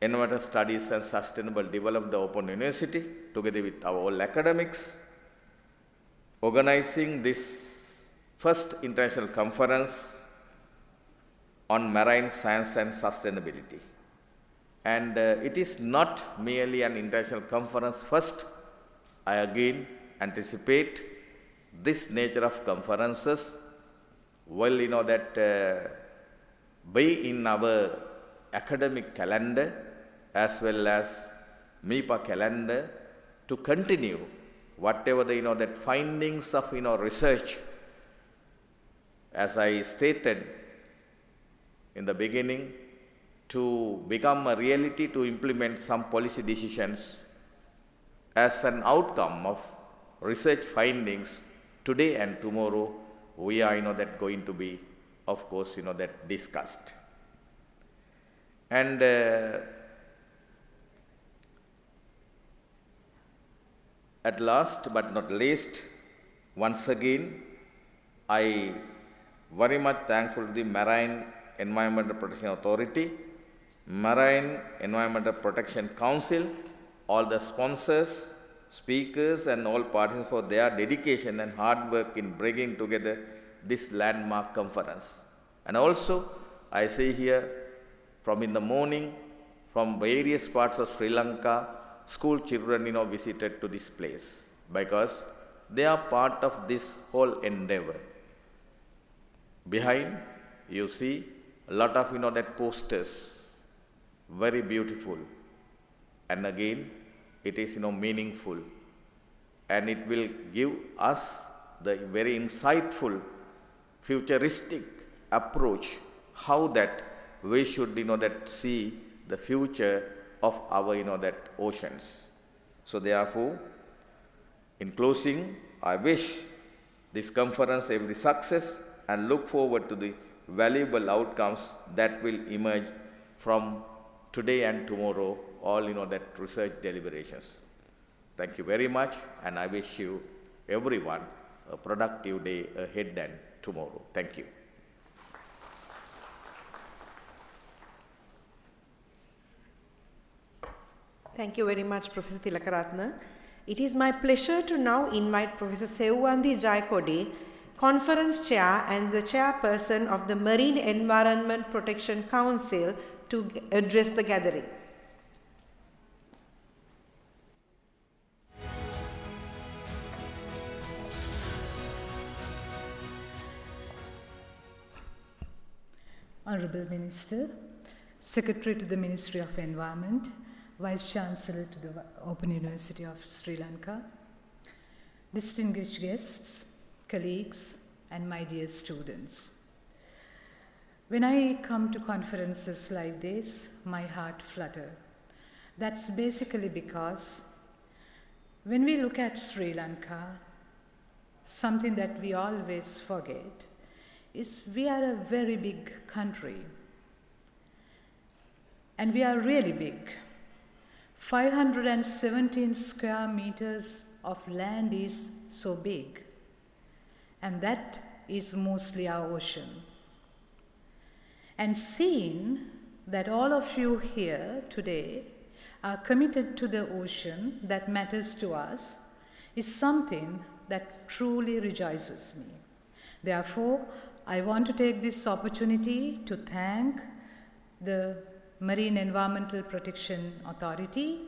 Environmental Studies and Sustainable Development, the Open University, together with our all academics, organizing this first international conference on marine science and sustainability. And it is not merely an international conference. First, I again anticipate this nature of conferences will be in our academic calendar as well as MEPA calendar to continue whatever the that findings of research, as I stated in the beginning, to become a reality, to implement some policy decisions as an outcome of research findings today and tomorrow. We are that going to be, of course, that discussed. And at last but not least, once again, I very much thankful to the Marine Environmental Protection Authority, Marine Environmental Protection Council, all the sponsors, speakers, and all participants for their dedication and hard work in bringing together this landmark conference. And also, I see here from in the morning, from various parts of Sri Lanka, school children visited to this place, because they are part of this whole endeavor. Behind, you see a lot of that posters, very beautiful, and again it is meaningful, and it will give us the very insightful, futuristic approach, how that we should, that see the future of our, that oceans. So therefore, in closing, I wish this conference every success and look forward to the valuable outcomes that will emerge from today and tomorrow, all, that research deliberations. Thank you very much, and I wish you, everyone, a productive day ahead and tomorrow. Thank you. Thank you very much, Professor Tilakaratne. It is my pleasure to now invite Professor Sewandi Jayakodi, Conference Chair and the Chairperson of the Marine Environment Protection Council, to address the gathering. Honourable Minister, Secretary to the Ministry of Environment, Vice Chancellor to the Open University of Sri Lanka, distinguished guests, colleagues, and my dear students. When I come to conferences like this, my heart flutters. That's basically because when we look at Sri Lanka, something that we always forget is we are a very big country. And we are really big. 517 square meters of land is so big. And that is mostly our ocean. And seeing that all of you here today are committed to the ocean that matters to us is something that truly rejoices me. Therefore, I want to take this opportunity to thank the Marine Environmental Protection Authority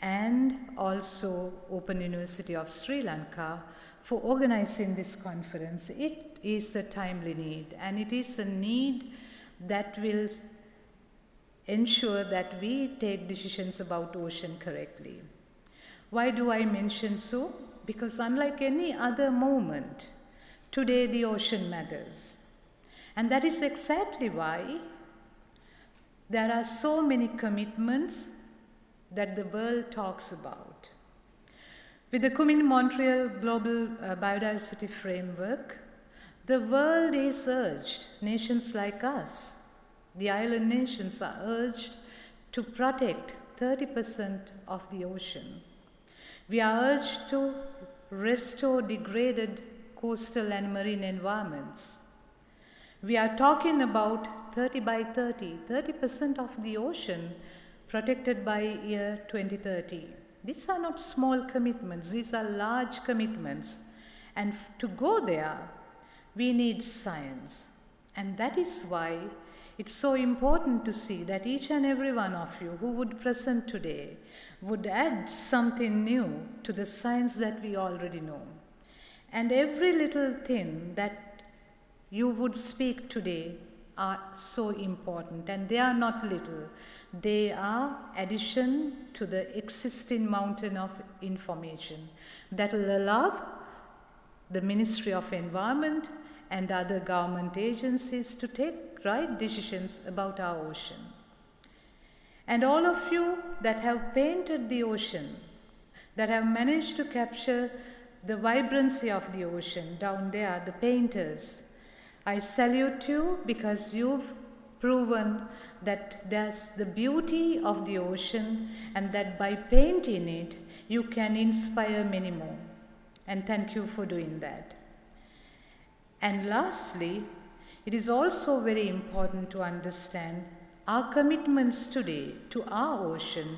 and also Open University of Sri Lanka for organizing this conference. It is a timely need, and it is a need that will ensure that we take decisions about ocean correctly. Why do I mention so? Because unlike any other moment, today the ocean matters. And that is exactly why there are so many commitments that the world talks about. With the Kunming-Montreal Global Biodiversity Framework, the world is urged, nations like us, the island nations are urged to protect 30% of the ocean. We are urged to restore degraded coastal and marine environments. We are talking about 30 by 30, 30% of the ocean protected by year 2030. These are not small commitments, these are large commitments. And to go there, we need science. And that is why it's so important to see that each and every one of you who would present today would add something new to the science that we already know. And every little thing that you would speak today are so important, and they are not little. They are addition to the existing mountain of information that will allow the Ministry of Environment and other government agencies to take right decisions about our ocean. And all of you that have painted the ocean, that have managed to capture the vibrancy of the ocean down there, the painters, I salute you because you've proven that there's the beauty of the ocean and that by painting it, you can inspire many more. And thank you for doing that. And lastly, it is also very important to understand our commitments today to our ocean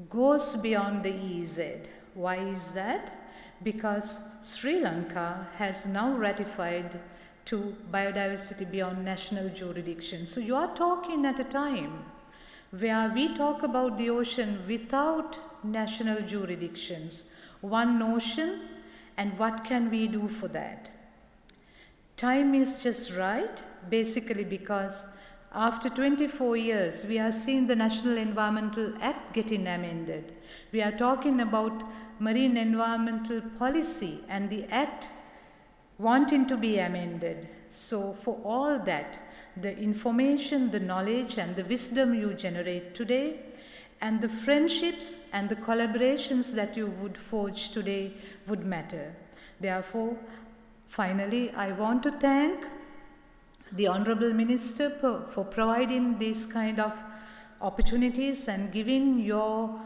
goes beyond the EEZ. Why is that? Because Sri Lanka has now ratified to biodiversity beyond national jurisdiction. So you are talking at a time where we talk about the ocean without national jurisdictions. One ocean, and what can we do for that? Time is just right, basically because After 24 years, we are seeing the National Environmental Act getting amended. We are talking about marine environmental policy and the Act wanting to be amended. So for all that, the information, the knowledge and the wisdom you generate today, and the friendships and the collaborations that you would forge today would matter. Therefore, finally, I want to thank the Honorable Minister for providing these kind of opportunities and giving your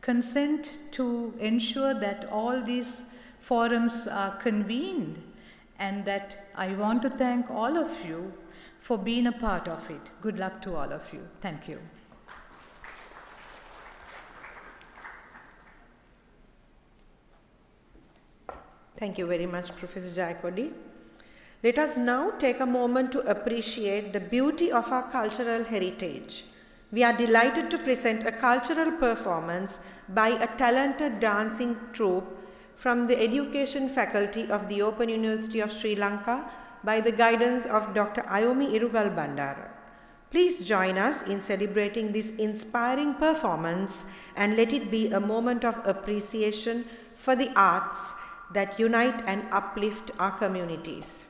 consent to ensure that all these forums are convened, and that I want to thank all of you for being a part of it. Good luck to all of you. Thank you. Thank you very much, Professor Jayakodi. Let us now take a moment to appreciate the beauty of our cultural heritage. We are delighted to present a cultural performance by a talented dancing troupe from the Education Faculty of the Open University of Sri Lanka by the guidance of Dr. Ayomi Irugal Bandara. Please join us in celebrating this inspiring performance and let it be a moment of appreciation for the arts that unite and uplift our communities.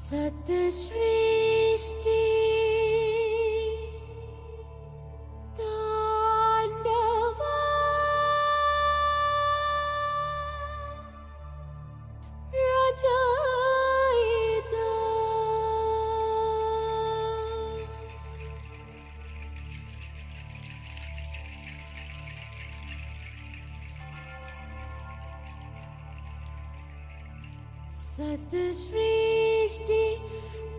Satashrishti Tandava Rajayita Satashrishti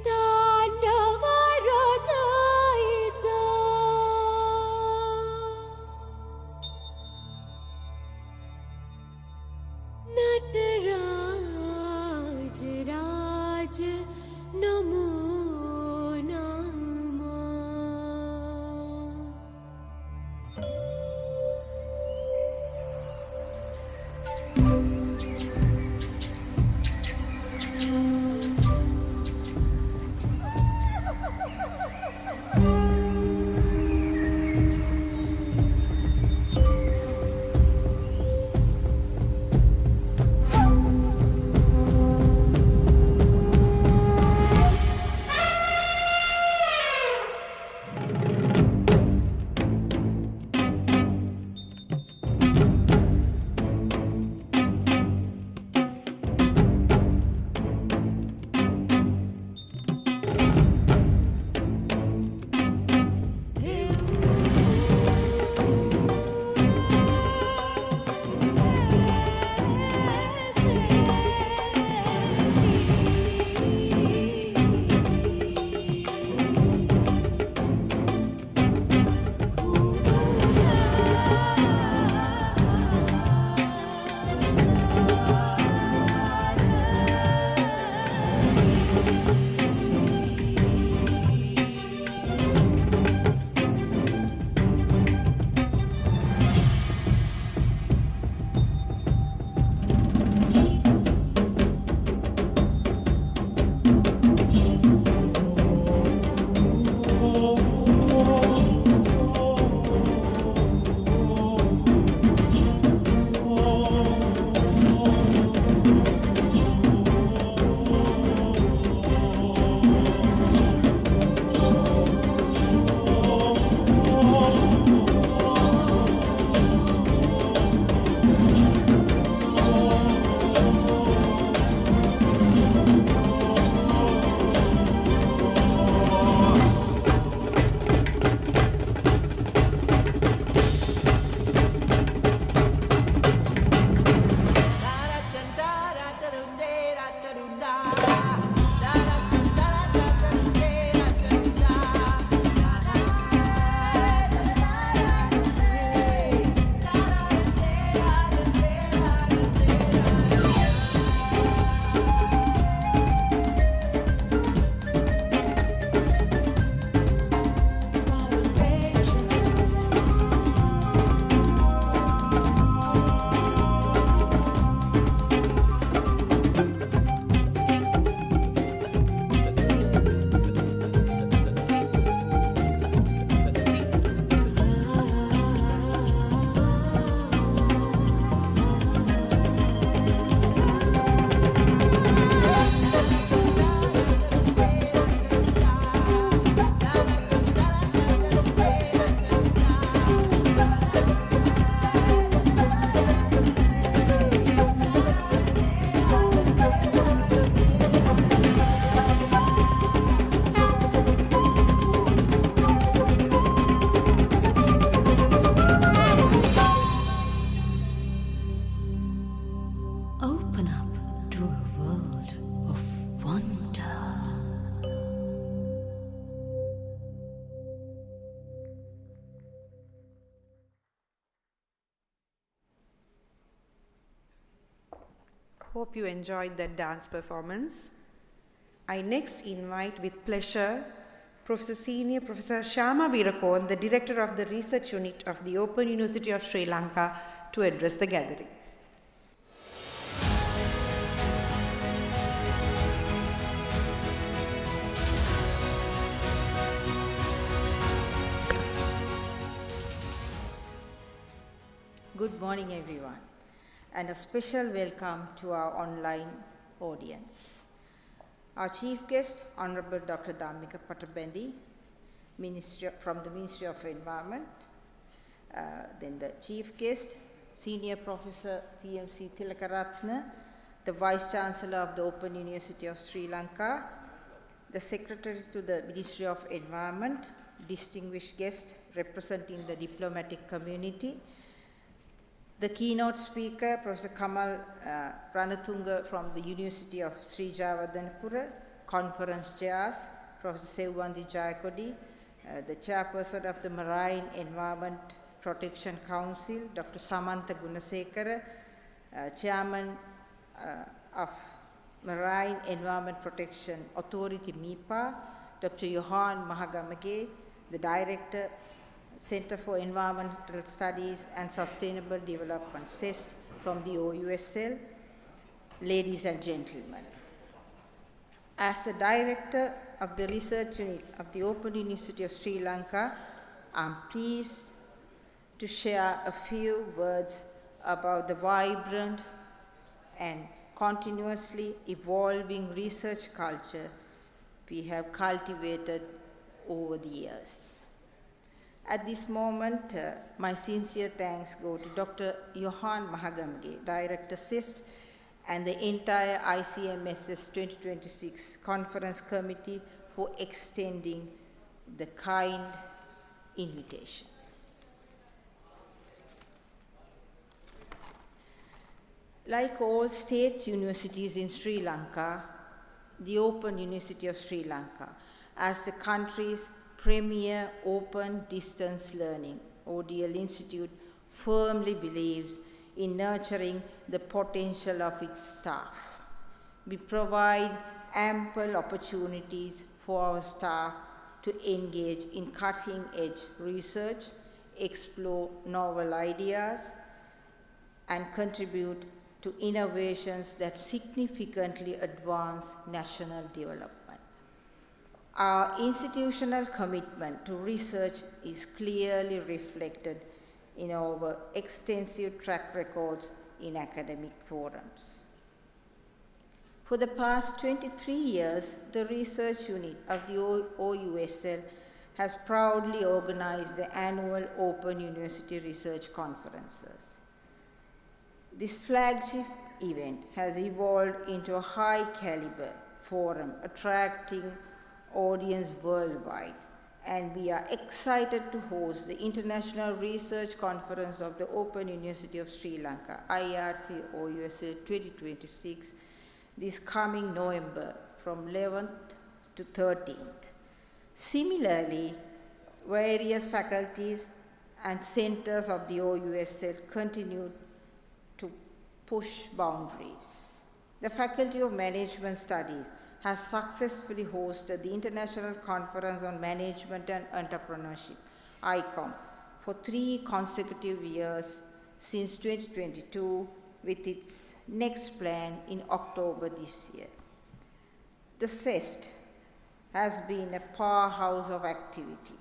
Tandava Rajayita Nataraj Raj Namo Nama. Hope you enjoyed that dance performance. I next invite with pleasure Senior Professor Shyama Veerakon, the Director of the Research Unit of the Open University of Sri Lanka, to address the gathering. Good morning, everyone, and a special welcome to our online audience. Our chief guest, Honorable Dr. Dhammika Pattabendi, from the Ministry of Environment. Then the chief guest, Senior Professor PMC Tilakaratne, the Vice Chancellor of the Open University of Sri Lanka, the Secretary to the Ministry of Environment, distinguished guest representing the diplomatic community, the keynote speaker, Professor Kamal Ranatunga from the University of Sri Javadanapura, conference chairs, Professor Sewandi Jayakodi, the chairperson of the Marine Environment Protection Council, Dr. Samantha Gunasekara, chairman of Marine Environment Protection Authority, MEPA, Dr. Johan Mahagamage, the director, Center for Environmental Studies and Sustainable Development, CESSD, from the OUSL, ladies and gentlemen. As the Director of the Research Unit of the Open University of Sri Lanka, I'm pleased to share a few words about the vibrant and continuously evolving research culture we have cultivated over the years. At this moment, my sincere thanks go to Dr. Johan Mahagamage, Director CESSD, and the entire ICMSS 2026 Conference Committee for extending the kind invitation. Like all state universities in Sri Lanka, the Open University of Sri Lanka, as the country's premier open distance learning ODL institute, firmly believes in nurturing the potential of its staff. We provide ample opportunities for our staff to engage in cutting-edge research, explore novel ideas, and contribute to innovations that significantly advance national development. Our institutional commitment to research is clearly reflected in our extensive track records in academic forums. For the past 23 years, the research unit of the OUSL has proudly organized the annual Open University Research Conferences. This flagship event has evolved into a high-caliber forum attracting audience worldwide, and we are excited to host the International Research Conference of the Open University of Sri Lanka, IRC OUSL 2026, this coming November from 11th to 13th. Similarly, various faculties and centers of the OUSL continue to push boundaries. The Faculty of Management Studies has successfully hosted the International Conference on Management and Entrepreneurship, ICOM, for 3 consecutive years since 2022, with its next plan in October this year. The CESSD has been a powerhouse of activity.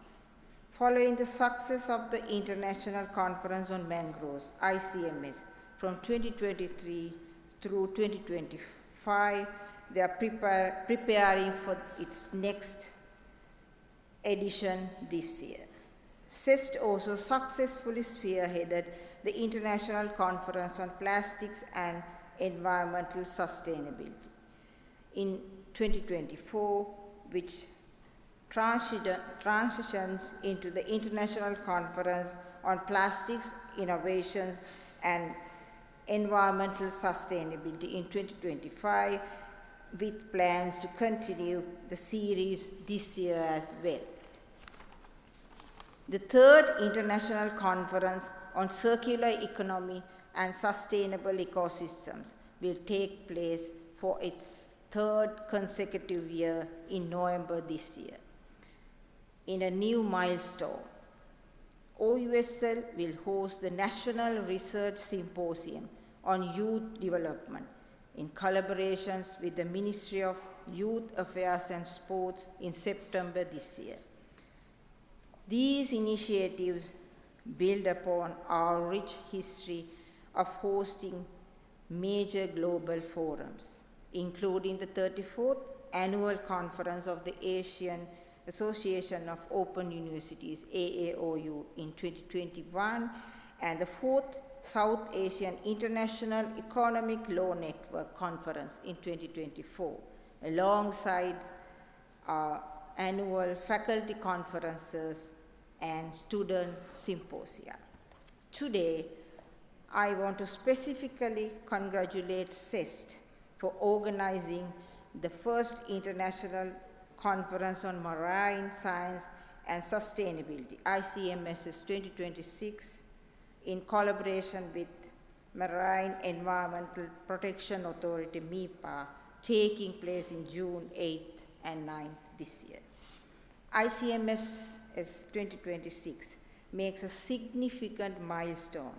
Following the success of the International Conference on Mangroves, ICMSS, from 2023 through 2025, they are preparing for its next edition this year. CESSD also successfully spearheaded the International Conference on Plastics and Environmental Sustainability in 2024, which transitions into the International Conference on Plastics, Innovations and Environmental Sustainability in 2025, with plans to continue the series this year as well. The 3rd International Conference on Circular Economy and Sustainable Ecosystems, will take place for its third consecutive year in November this year. In a new milestone, OUSL will host the National Research Symposium on Youth Development in collaborations with the Ministry of Youth Affairs and Sports in September this year. These initiatives build upon our rich history of hosting major global forums, including the 34th Annual Conference of the Asian Association of Open Universities, AAOU, in 2021, and the 4th South Asian International Economic Law Network Conference in 2024, alongside our annual faculty conferences and student symposia. Today, I want to specifically congratulate CESSD for organizing the first international conference on marine science and sustainability, ICMSS 2026, in collaboration with Marine Environmental Protection Authority, MEPA, taking place in June 8th and 9th this year. ICMSS 2026 makes a significant milestone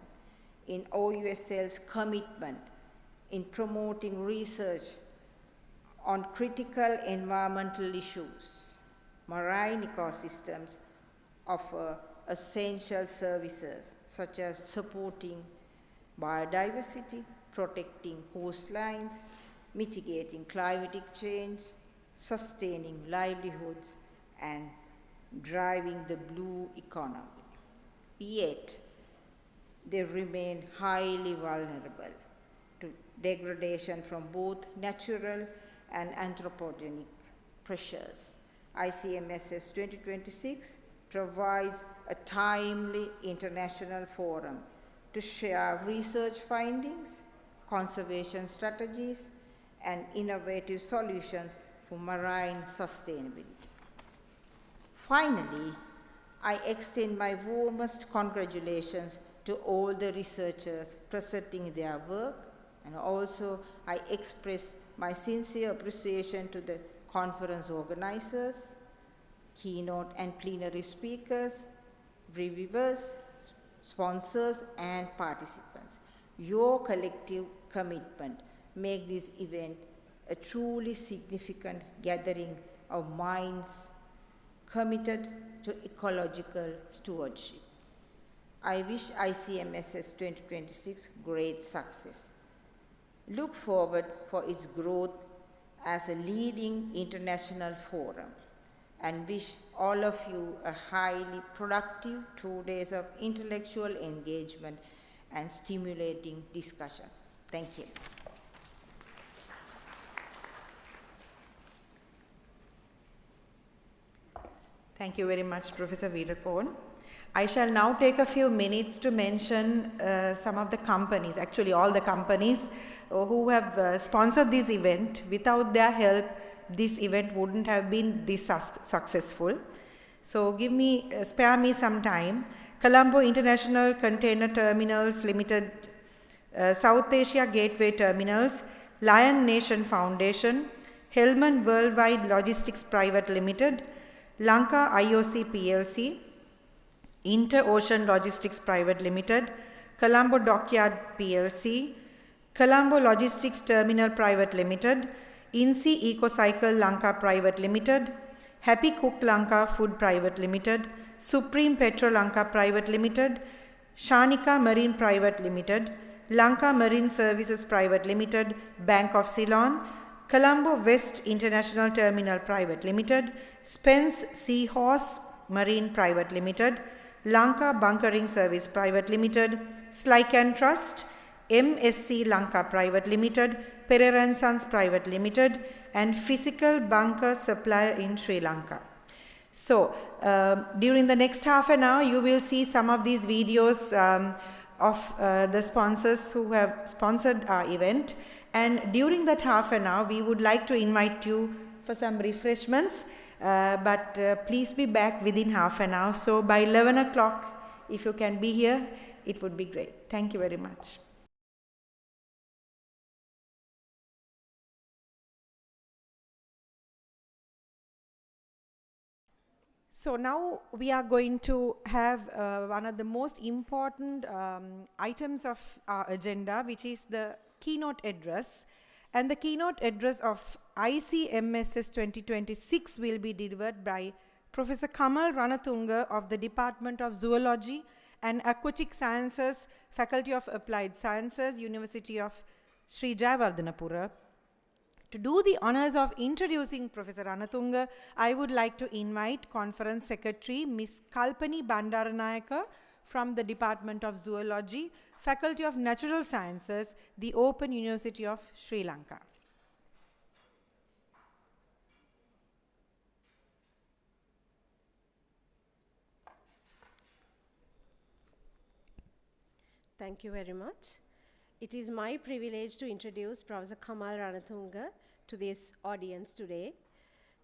in OUSL's commitment in promoting research on critical environmental issues. Marine ecosystems offer essential services such as supporting biodiversity, protecting coastlines, mitigating climatic change, sustaining livelihoods, and driving the blue economy. Yet, they remain highly vulnerable to degradation from both natural and anthropogenic pressures. ICMSS 2026 provides a timely international forum to share research findings, conservation strategies, and innovative solutions for marine sustainability. Finally, I extend my warmest congratulations to all the researchers presenting their work, and also I express my sincere appreciation to the conference organizers, keynote and plenary speakers, reviewers, sponsors, and participants. Your collective commitment makes this event a truly significant gathering of minds committed to ecological stewardship. I wish ICMSS 2026 great success. Look forward for its growth as a leading international forum, and wish all of you a highly productive 2 days of intellectual engagement and stimulating discussions. Thank you. Thank you very much, Professor Veerakorn. I shall now take a few minutes to mention some of the companies, actually all the companies who have sponsored this event. Without their help, this event wouldn't have been this successful. So spare me some time. Colombo International Container Terminals Limited, South Asia Gateway Terminals, Lion Nation Foundation, Hellman Worldwide Logistics Private Limited, Lanka IOC PLC, Inter-Ocean Logistics Private Limited, Colombo Dockyard PLC, Colombo Logistics Terminal Private Limited, INSEE EcoCycle Lanka Private Limited, Happy Cook Lanka Food Private Limited, Supreme Petro Lanka Private Limited, Shanika Marine Private Limited, Lanka Marine Services Private Limited, Bank of Ceylon, Colombo West International Terminal Private Limited, Spence Seahorse Marine Private Limited, Lanka Bunkering Service Private Limited, Slycan Trust, MSC Lanka Private Limited, Pereira & Sons Private Limited, and Physical Bunker Supplier in Sri Lanka. So, during the next half an hour, you will see some of these videos of the sponsors who have sponsored our event. And during that half an hour, we would like to invite you for some refreshments. But please be back within half an hour. So by 11 o'clock, if you can be here, it would be great. Thank you very much. So now we are going to have one of the most important items of our agenda, which is the keynote address. And the keynote address of ICMSS 2026 will be delivered by Professor Kamal Ranatunga of the Department of Zoology and Aquatic Sciences, Faculty of Applied Sciences, University of Sri Jayawardhanapura. To do the honors of introducing Professor Ranatunga, I would like to invite Conference Secretary Ms. Kalpani Bandaranayaka from the Department of Zoology, Faculty of Natural Sciences, the Open University of Sri Lanka. Thank you very much. It is my privilege to introduce Professor Kamal Ranatunga to this audience today.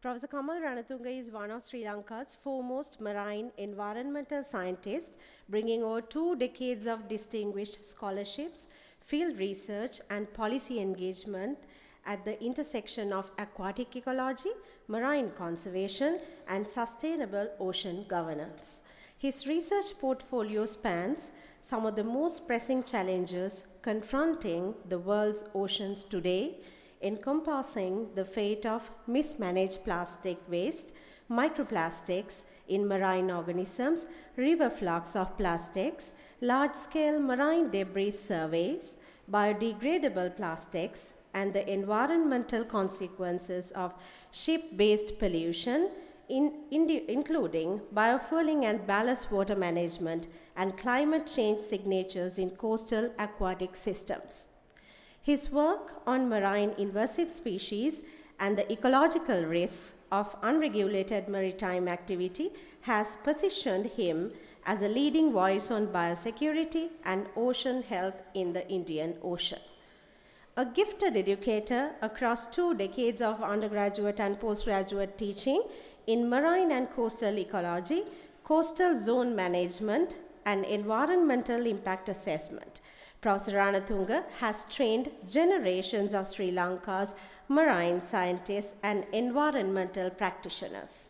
Professor Kamal Ranatunga is one of Sri Lanka's foremost marine environmental scientists, bringing over 2 decades of distinguished scholarships, field research, and policy engagement at the intersection of aquatic ecology, marine conservation, and sustainable ocean governance. His research portfolio spans some of the most pressing challenges confronting the world's oceans today, encompassing the fate of mismanaged plastic waste, microplastics in marine organisms, river flux of plastics, large-scale marine debris surveys, biodegradable plastics, and the environmental consequences of ship-based pollution, including biofueling and ballast water management and climate change signatures in coastal aquatic systems. His work on marine invasive species and the ecological risks of unregulated maritime activity has positioned him as a leading voice on biosecurity and ocean health in the Indian Ocean. A gifted educator across 2 decades of undergraduate and postgraduate teaching in marine and coastal ecology, coastal zone management, and environmental impact assessment, Professor Ranatunga has trained generations of Sri Lanka's marine scientists and environmental practitioners.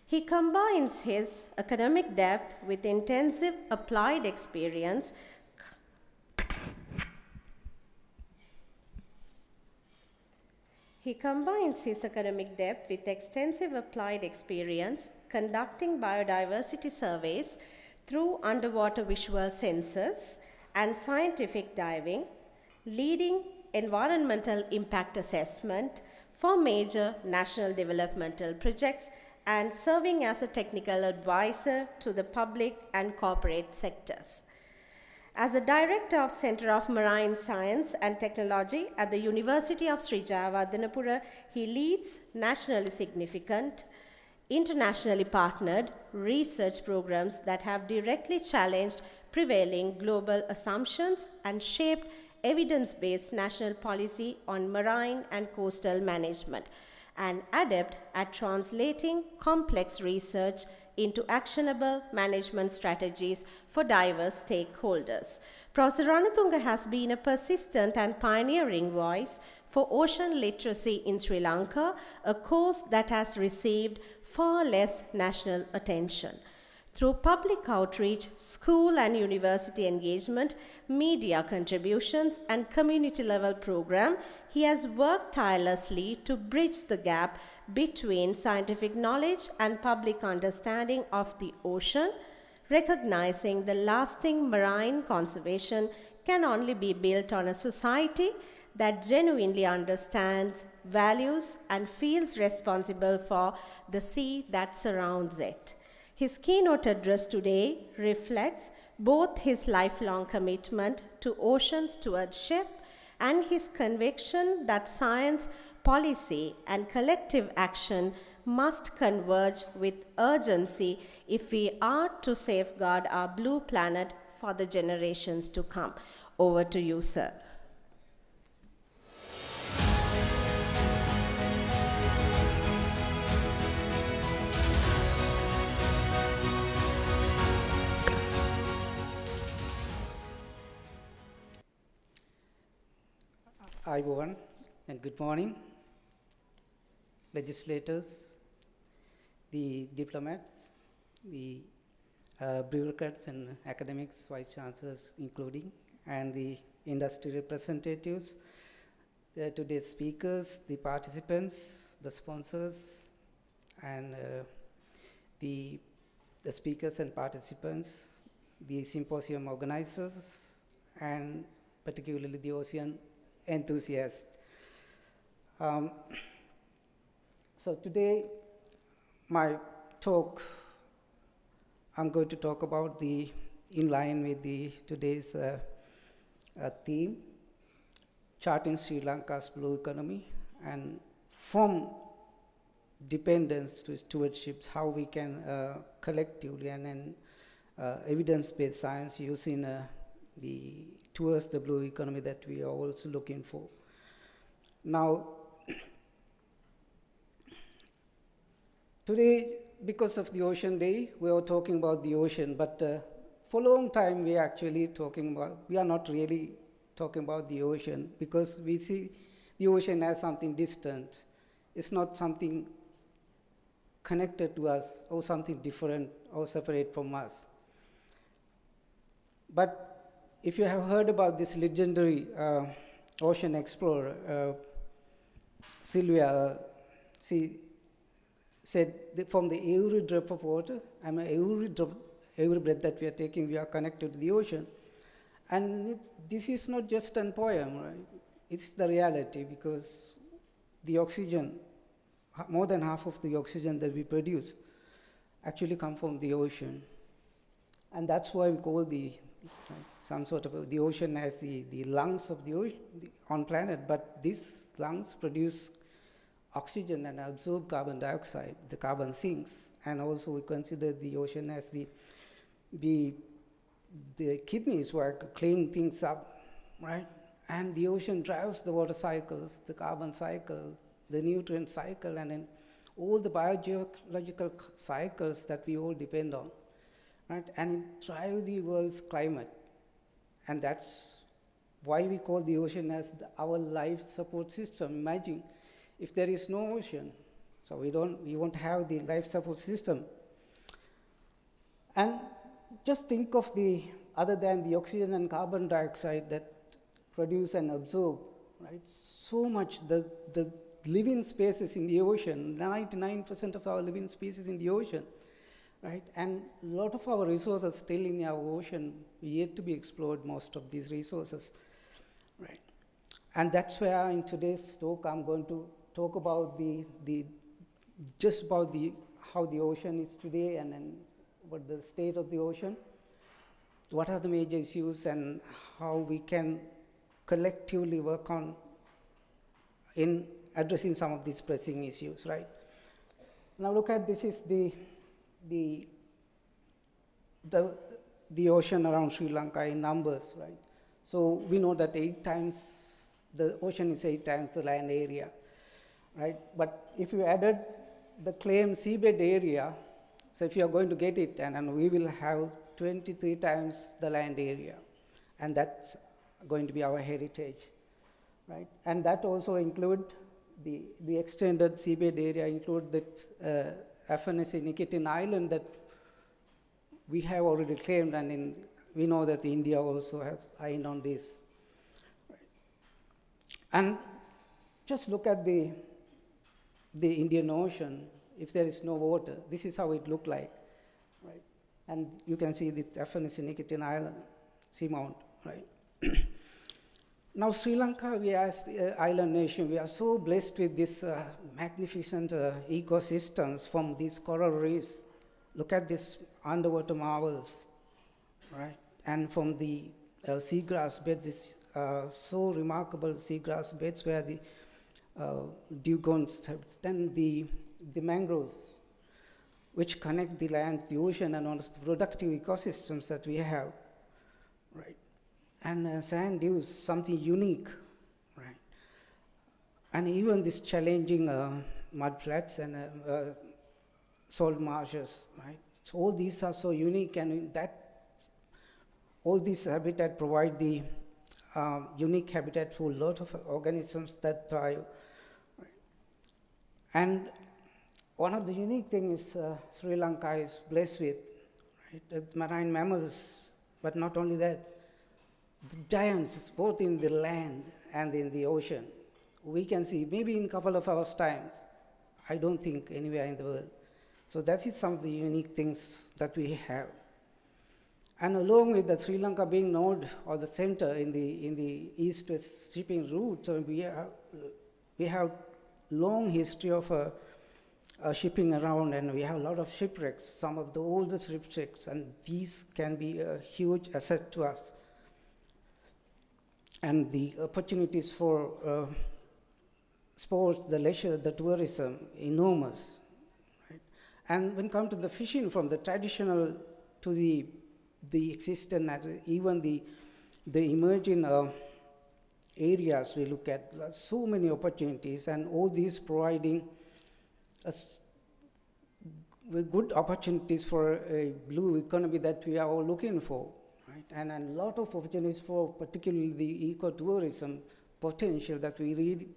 He combines his academic depth with intensive applied experience extensive applied experience conducting biodiversity surveys through underwater visual sensors and scientific diving, leading environmental impact assessment for major national developmental projects, and serving as a technical advisor to the public and corporate sectors. As a director of Center of Marine Science and Technology at the University of Sri Jayawardhanapura, he leads nationally significant, internationally partnered research programs that have directly challenged prevailing global assumptions and shaped evidence-based national policy on marine and coastal management, and adept at translating complex research into actionable management strategies for diverse stakeholders. Professor Ranatunga has been a persistent and pioneering voice for ocean literacy in Sri Lanka, a cause that has received far less national attention. Through public outreach, school and university engagement, media contributions, and community-level program, he has worked tirelessly to bridge the gap between scientific knowledge and public understanding of the ocean, recognizing the lasting marine conservation can only be built on a society that genuinely understands, values, and feels responsible for the sea that surrounds it. His keynote address today reflects both his lifelong commitment to ocean stewardship and his conviction that science, policy, and collective action must converge with urgency if we are to safeguard our blue planet for the generations to come. Over to you, sir. Hi, everyone, and good morning, legislators, the diplomats, the bureaucrats and academics, vice chancellors including, and the industry representatives, today's speakers, the participants, the sponsors, and the speakers and participants, the symposium organizers, and particularly the ocean enthusiasts. So today, my talk, I'm going to talk about in line with today's theme, charting Sri Lanka's blue economy, and from dependence to stewardship, how we can collectively and evidence-based science using towards the blue economy that we are also looking for. Now, today, because of the Ocean Day, we are talking about the ocean, but for a long time we are not really talking about the ocean, because we see the ocean as something distant. It's not something connected to us or something different or separate from us. But if you have heard about this legendary ocean explorer, Sylvia, she said that from every drop of water, every breath that we are taking, we are connected to the ocean. And this is not just a poem, right? It's the reality, because the oxygen, more than half of the oxygen that we produce actually come from the ocean. And that's why we call some sort of the ocean as the lungs of the ocean on planet, but these lungs produce oxygen and absorb carbon dioxide. The carbon sinks, and also we consider the ocean as the kidneys work, clean things up, right? And the ocean drives the water cycles, the carbon cycle, the nutrient cycle, and then all the biogeological cycles that we all depend on, right? And it drives the world's climate. And that's why we call the ocean as our life support system. Imagine if there is no ocean, so we won't have the life support system. And just think of other than the oxygen and carbon dioxide that produce and absorb, right? So much the living spaces in the ocean, 99% of our living species in the ocean, right? And a lot of our resources still in our ocean, yet to be explored, most of these resources, right? And that's where in today's talk, I'm going to talk about how the ocean is today, and then what the state of the ocean, what are the major issues, and how we can collectively work on in addressing some of these pressing issues, right? Now look at this is the ocean around Sri Lanka in numbers, right? So we know that the ocean is 8 times the land area, right? But if you added the claimed seabed area, so if you are going to get it, and we will have 23 times the land area, and that's going to be our heritage, right? And that also include the extended seabed area, include the FNSC Nikitin Island that we have already claimed, and we know that India also has signed on this. Right. And just look at the Indian Ocean. If there is no water, this is how it looked like, right? And you can see the FNSC Nikitin Island, seamount, right? Now Sri Lanka, we as the island nation, we are so blessed with this magnificent ecosystems from these coral reefs. Look at these underwater marvels, right? And from the seagrass beds, this so remarkable seagrass beds where the dugongs have, then the mangroves, which connect the land, the ocean, and all the productive ecosystems that we have, right? And sand dunes, something unique, right? And even this challenging mud flats and salt marshes, right? So all these are so unique, and all these habitat provide the unique habitat for a lot of organisms that thrive. Right? And one of the unique things Sri Lanka is blessed with, right, marine mammals, but not only that, the giants, both in the land and in the ocean. We can see maybe in a couple of hours' times. I don't think anywhere in the world. So that is some of the unique things that we have. And along with the Sri Lanka being node or the center in the east-west shipping route, so we have long history of shipping around, and we have a lot of shipwrecks, some of the oldest shipwrecks, and these can be a huge asset to us. And the opportunities for sports, the leisure, the tourism, enormous. Right? And when it comes to the fishing, from the traditional to the existing, even the emerging areas, we look at so many opportunities, and all these providing us with good opportunities for a blue economy that we are all looking for, right? And a lot of opportunities for particularly the ecotourism potential that we read.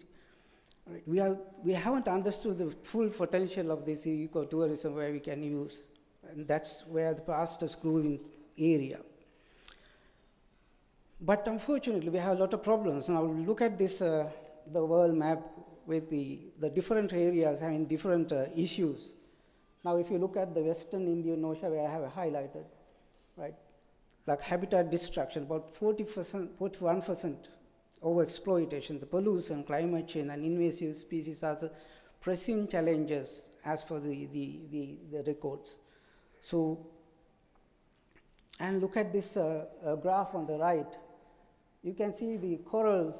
Right? We haven't understood the full potential of this ecotourism where we can use, and that's where the fastest growing area. But unfortunately, we have a lot of problems. Now look at this, the world map with the different areas having different issues. Now if you look at the Western Indian Ocean, where I have highlighted, right, like habitat destruction, about 40%, 41% overexploitation, the pollution, climate change, and invasive species are the pressing challenges as for the records. So, and look at this graph on the right. You can see the corals,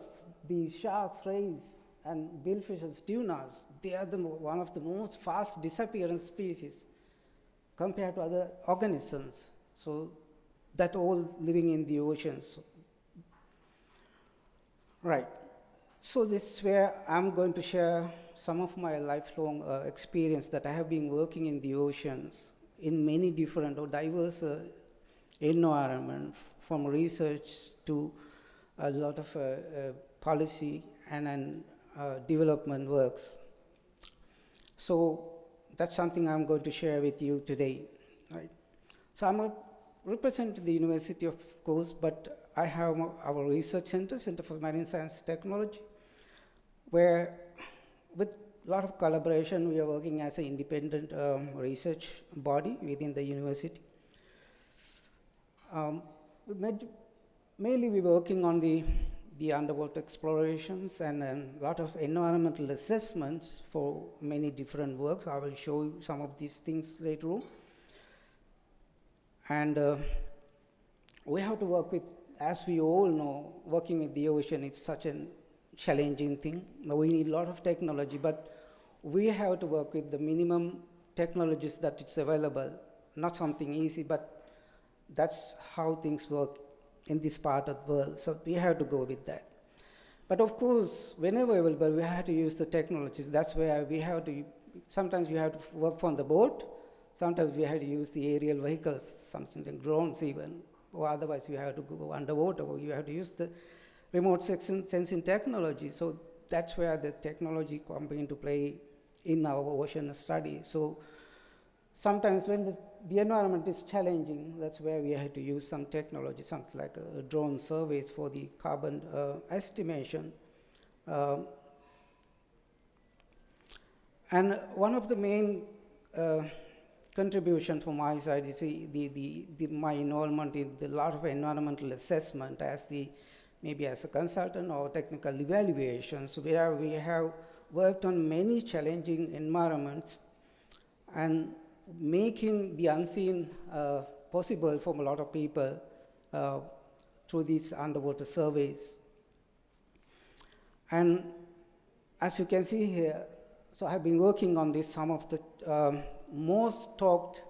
the sharks, rays, and billfishes, tunas. They are one of the most fast disappearance species compared to other organisms. So that all living in the oceans. Right. So this is where I'm going to share some of my lifelong experience that I have been working in the oceans in many different or diverse environments, from research to a lot of policy and development works. So that's something I'm going to share with you today. Right. So I'm represent the university, of course, but I have our research center, Center for Marine Science Technology, where with a lot of collaboration, we are working as an independent research body within the university. Mainly we're working on the underwater explorations and a lot of environmental assessments for many different works. I will show you some of these things later on. And we have to work with, as we all know, working with the ocean is such a challenging thing. We need a lot of technology, but we have to work with the minimum technologies that it's available. Not something easy, but that's how things work in this part of the world. So we have to go with that. But of course, whenever available, we have to use the technologies. That's where we have to, sometimes we have to work on the boat, sometimes we have to use the aerial vehicles, something like drones even, or otherwise we have to go underwater, or you have to use the remote sensing technology. So that's where the technology comes into play in our ocean study. So sometimes when the environment is challenging, that's where we have to use some technology, something like a drone surveys for the carbon estimation. And one of the main contribution from my side is my involvement in a lot of environmental assessment maybe as a consultant or technical evaluations, where we have worked on many challenging environments and making the unseen possible for a lot of people through these underwater surveys. And as you can see here, so I've been working on this, some of the most talked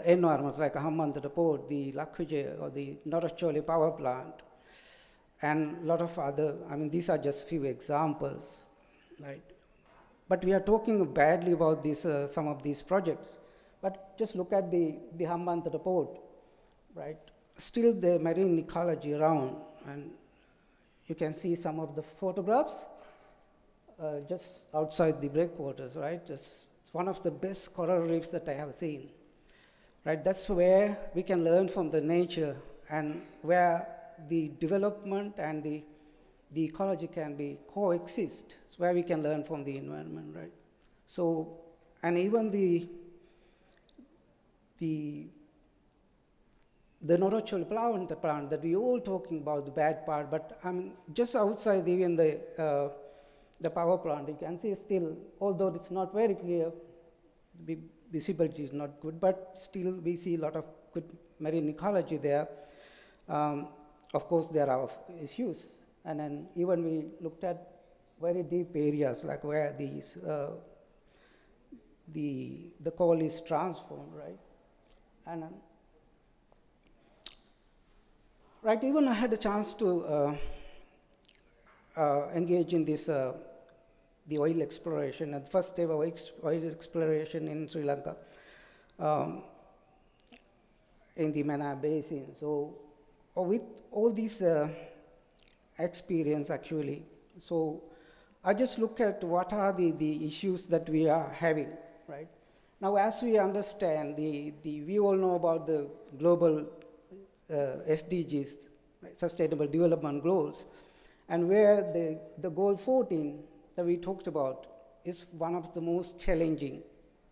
environments like Hambantota Port, the Lakvijaya or the Noracholi power plant, and a lot of other, I mean, these are just few examples, right? But we are talking badly about this, some of these projects. But just look at the Hambantota Port, right? Still the marine ecology around, and you can see some of the photographs just outside the breakwaters, right? Just one of the best coral reefs that I have seen. Right? That's where we can learn from the nature and where the development and the ecology can be coexist. It's where we can learn from the environment, right? So, and even the Norochol plant that we all talking about, the bad part, but I mean, just outside even the power plant, you can see still, although it's not very clear, visibility is not good, but still we see a lot of good marine ecology there. Of course, there are issues, and then even we looked at very deep areas like where these the coal is transformed, right? And right, even I had a chance to engage in this the oil exploration, and first ever oil exploration in Sri Lanka in the Mana Basin. So with all these experience actually, so I just look at what are the issues that we are having, right? Now, as we understand, we all know about the global SDGs, right, Sustainable Development Goals, and where the goal 14 that we talked about is one of the most challenging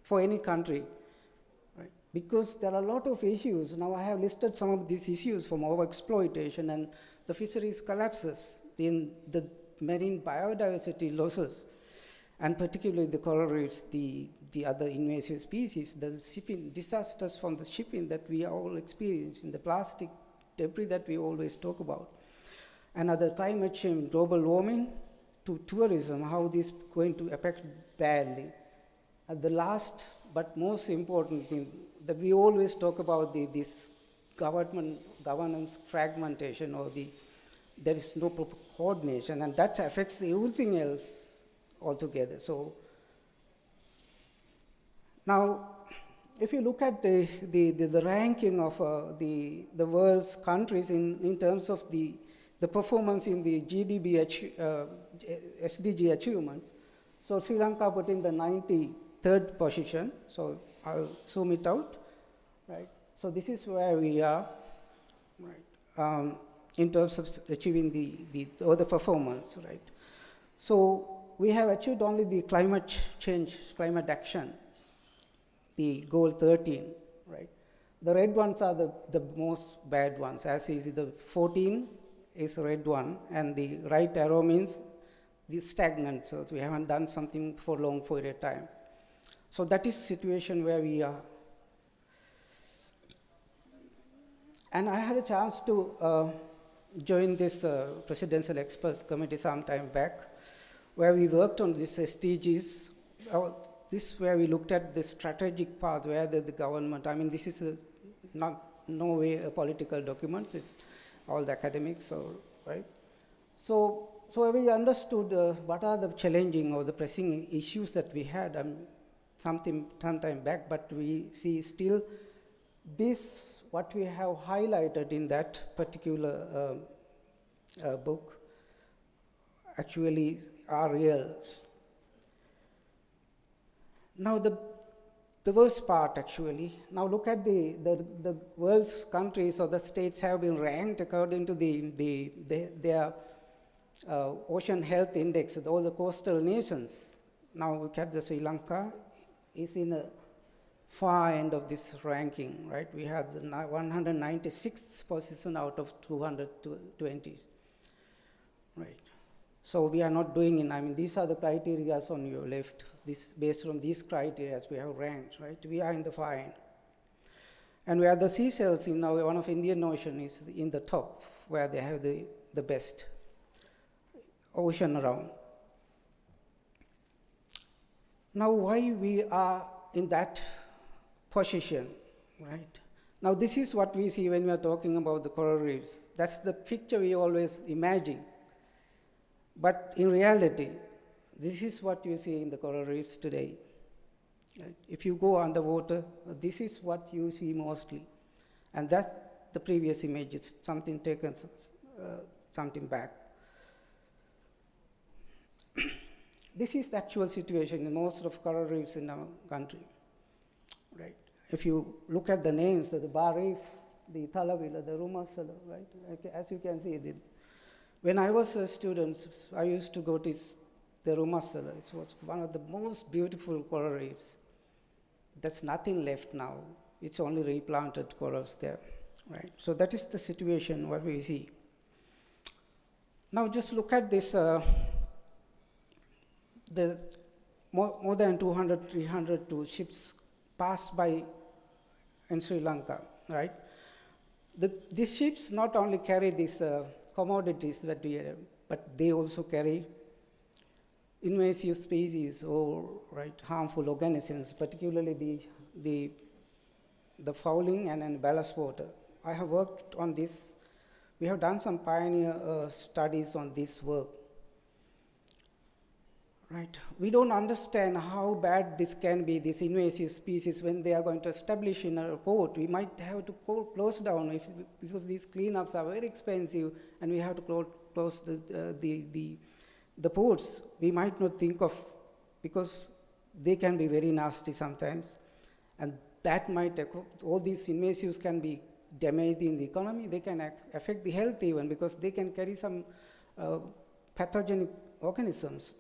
for any country, right? Because there are a lot of issues. Now I have listed some of these issues from overexploitation and the fisheries collapses, in the marine biodiversity losses, and particularly the coral reefs, the other invasive species, the shipping disasters from the shipping that we are all experiencing, the plastic debris that we always talk about, and other climate change, global warming, to tourism, how this is going to affect badly. And the last but most important thing that we always talk about, this governance fragmentation, or there is no proper coordination, and that affects everything else altogether. So now, if you look at the ranking of the world's countries in terms of the performance in the SDG achievements, so Sri Lanka put in the 93rd position. So I'll zoom it out, right? So this is where we are, right, in terms of achieving the performance, right? So we have achieved only the climate change, climate action, the goal 13, right? The red ones are the most bad ones, as is the 14 is the red one, and the right arrow means the stagnant, so we haven't done something for a long period of time. So that is situation where we are. And I had a chance to join this presidential experts committee some time back, where we worked on this SDGs. This where we looked at the strategic path where the government, I mean, this is no way a political document, it's all the academics, right? So we understood what are the challenging or the pressing issues that we had some time back, but we see still this, what we have highlighted in that particular book actually are real. Now the worst part actually, now look at the world's countries or the states have been ranked according to their ocean health index, all the coastal nations. Now look at the Sri Lanka is in a far end of this ranking, right? We have the 196th position out of 220, right? So we are not doing it. I mean, these are the criteria on your left. This, based on these criteria, we have ranked, right? We are in the far end. And where the Seychelles in one of Indian Ocean is in the top, where they have the best ocean around. Now, why we are in that position, right? Now, this is what we see when we are talking about the coral reefs. That's the picture we always imagine. But in reality, this is what you see in the coral reefs today. Right? If you go underwater, this is what you see mostly. And that, the previous image, is something taken something back. this is the actual situation in most of coral reefs in our country, right? If you look at the names, the Bar Reef, the Thalawila, the Rumasala, right? As you can see, when I was a student, I used to go to the Rumasala. It was one of the most beautiful coral reefs. There's nothing left now. It's only replanted corals there, right? So that is the situation what we see. Now just look at this, the more than 200, 300 ships passed by in Sri Lanka, right? These ships not only carry these commodities that we have, but they also carry invasive species or harmful organisms, particularly the fouling and ballast water. I have worked on this. We have done some pioneer studies on this work. Right. We don't understand how bad this can be, these invasive species, when they are going to establish in a port. We might have to close down because these cleanups are very expensive, and we have to close the ports. We might not think of, because they can be very nasty sometimes, and that might, all these invasives can be damaged in the economy. They can affect the health even, because they can carry some pathogenic organisms.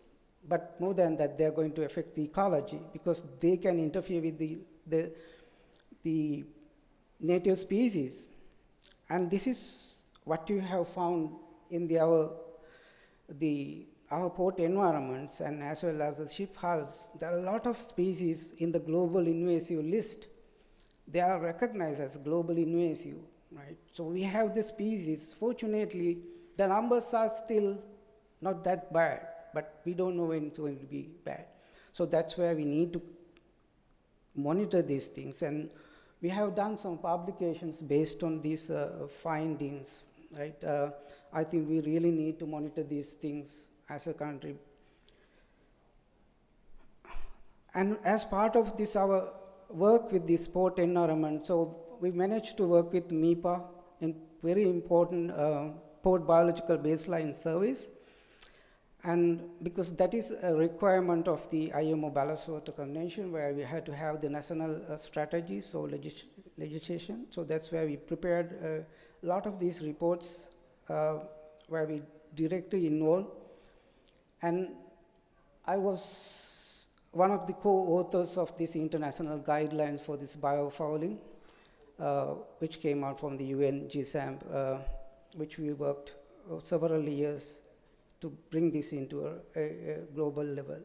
But more than that, they are going to affect the ecology, because they can interfere with the native species. And this is what you have found in our port environments, and as well as the ship hulls. There are a lot of species in the global invasive list. They are recognized as global invasive, right? So we have the species. Fortunately, the numbers are still not that bad, but we don't know when it's going to be bad. So that's where we need to monitor these things. And we have done some publications based on these findings, right? I think we really need to monitor these things as a country. And as part of this, our work with the port environment, so we managed to work with MEPA in very important port biological baseline surveys. And because that is a requirement of the IMO Ballast Water Convention, where we had to have the national strategies or legislation. So that's where we prepared a lot of these reports where we directly involved. And I was one of the co-authors of these international guidelines for this biofouling, which came out from the UN GSAMP, which we worked several years to bring this into a global level.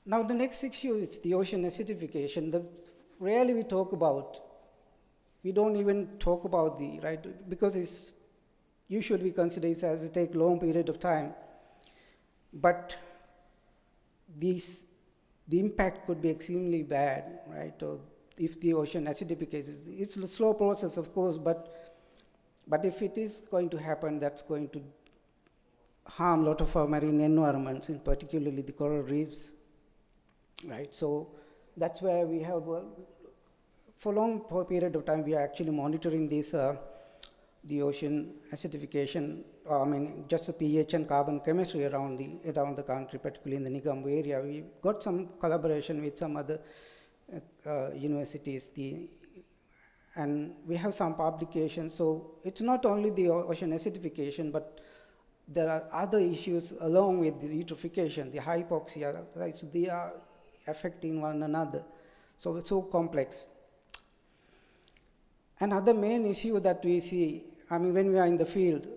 Now the next issue is the ocean acidification. Rarely we talk about, we don't even talk about because it's usually we consider it as it take long period of time, but the impact could be extremely bad, right? Or if the ocean acidifies, it's a slow process, of course, but if it is going to happen, that's going to harm a lot of our marine environments, in particularly the coral reefs, right? So that's where we have, for a long period of time, we are actually monitoring this, the ocean acidification, just the pH and carbon chemistry around the country, particularly in the Negombo area. We got some collaboration with some other universities, and we have some publications. So it's not only the ocean acidification, but there are other issues along with the eutrophication, the hypoxia, right? So they are affecting one another. So it's so complex. Another main issue that we see, when we are in the field,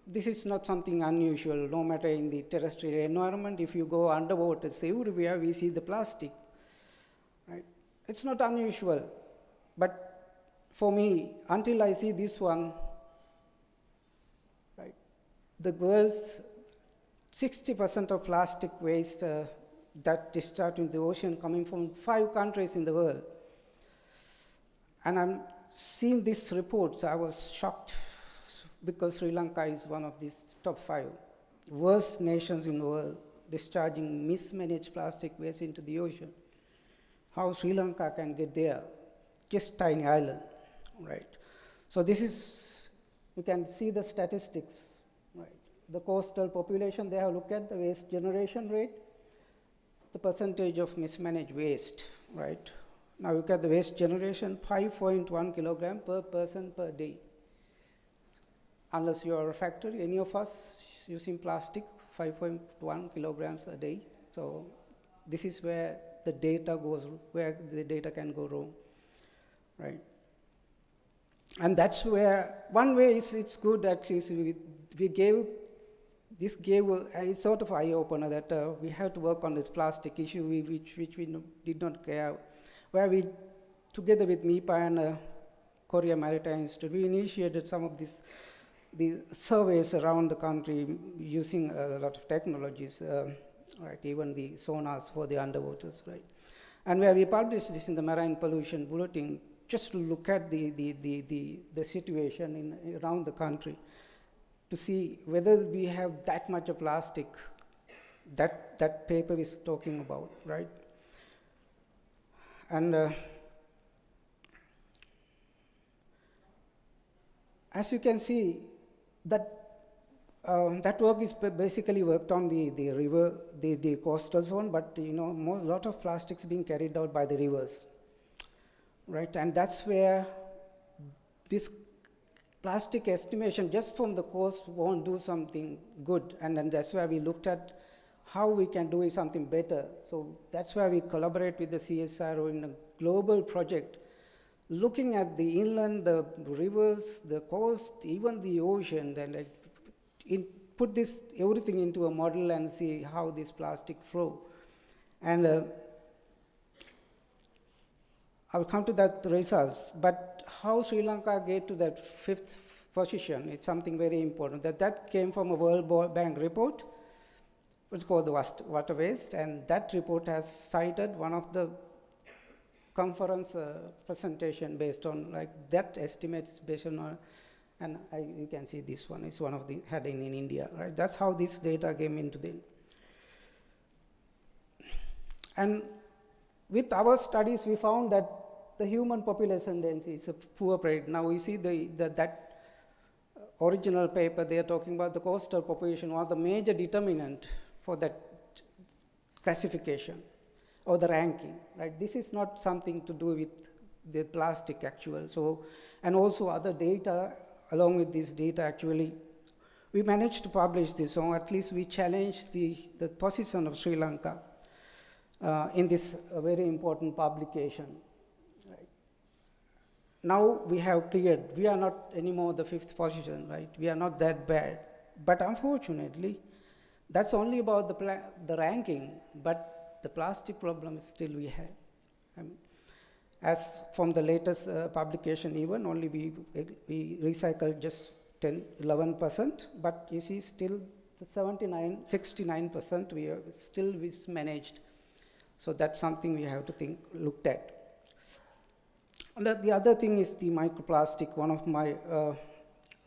this is not something unusual, no matter in the terrestrial environment. If you go underwater, everywhere we see the plastic, right? It's not unusual, but for me, until I see this one, right, the world's 60% of plastic waste that discharged in the ocean coming from 5 countries in the world. And I'm seeing these reports, I was shocked, because Sri Lanka is one of these top 5 worst nations in the world discharging mismanaged plastic waste into the ocean. How Sri Lanka can get there? Just tiny island, right? So this is, you can see the statistics, right? the coastal population, they have looked at the waste generation rate, the percentage of mismanaged waste, right? Now look at the waste generation, 5.1 kilogram per person per day. Unless you are a factory, any of us using plastic, 5.1 kilograms a day. So this is where the data goes, where the data can go wrong, right? And that's where, one way is it's good at least this gave a sort of eye-opener that we have to work on this plastic issue which we did not care, where we, together with MEPA and Korea Maritime Institute, we initiated some of these surveys around the country using a lot of technologies, right, even the sonars for the underwaters, right? And where we published this in the Marine Pollution Bulletin, just to look at the situation around the country, to see whether we have that much of plastic that paper is talking about, right? And as you can see, that work is basically worked on the river, the coastal zone, but a lot of plastics being carried out by the rivers, right? And that's where this plastic estimation just from the coast won't do something good, and then that's where we looked at how we can do something better. So that's why we collaborate with the CSIRO in a global project, looking at the inland, the rivers, the coast, even the ocean, then put this everything into a model and see how this plastic flow. And I'll come to that results, but how Sri Lanka get to that 5th position, it's something very important. That came from a World Bank report, which is called the water waste, and that report has cited one of the conference presentation based on that estimates based on, and you can see this one is one of the heading in India, right? That's how this data came into the. And with our studies, we found that the human population density is a poor predictor. Now we see that original paper, they are talking about the coastal population was the major determinant for that classification or the ranking, right? This is not something to do with the plastic actual. So, and also other data, along with this data actually, we managed to publish this, or at least we challenged the position of Sri Lanka in this very important publication. Right. Now we have cleared, we are not anymore the 5th position, right? We are not that bad. But unfortunately, that's only about the ranking, but the plastic problem still we have. As from the latest publication even, only we recycled just 11%, but you see still the 69% we are still mismanaged. So that's something we have to looked at. And the other thing is the microplastic, one of my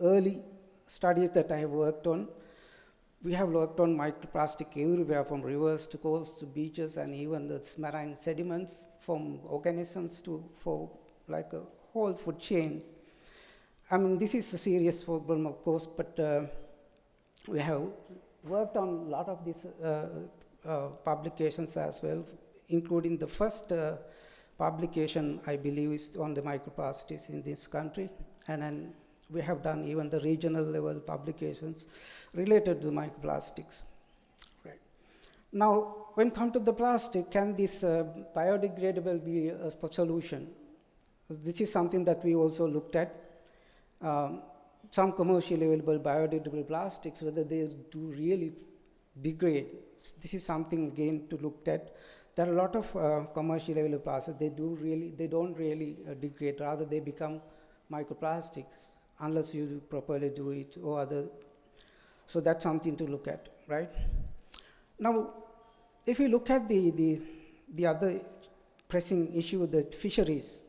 early studies that I have worked on. We have worked on microplastic everywhere, from rivers to coasts to beaches, and even the marine sediments, from organisms for like a whole food chains. I mean, this is a serious problem, of course, but we have worked on a lot of these publications as well, including the first publication, I believe, is on the microplastics in this country, and then we have done even the regional level publications related to the microplastics. Right. Now, when come to the plastic, can this biodegradable be a solution? This is something that we also looked at. Some commercially available biodegradable plastics, whether they do really degrade. This is something again to look at. There are a lot of commercially available plastics. They don't really degrade. Rather, they become microplastics unless you properly do it or other. So that's something to look at, right? Now, if you look at the other pressing issue, the fisheries.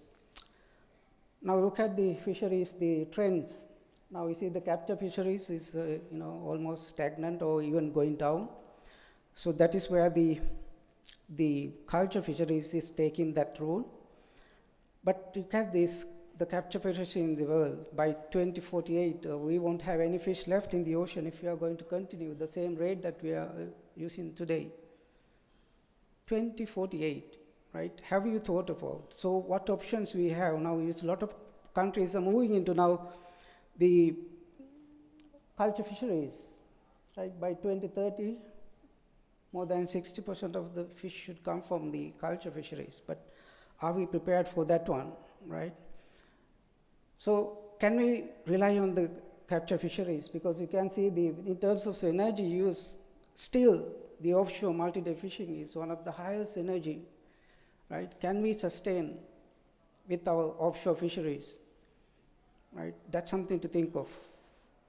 Now look at the fisheries, the trends. Now you see the capture fisheries is almost stagnant or even going down. So that is where the culture fisheries is taking that role. But look at this, the capture fisheries in the world. By 2048, we won't have any fish left in the ocean if we are going to continue with the same rate that we are using today. 2048, right? Have you thought about? So what options we have now is a lot of countries are moving into now the culture fisheries, right? By 2030, more than 60% of the fish should come from the culture fisheries. But are we prepared for that one, right? So can we rely on the capture fisheries? Because you can see in terms of energy use, still the offshore multi-day fishing is one of the highest energy, right? Can we sustain with our offshore fisheries, right? That's something to think of,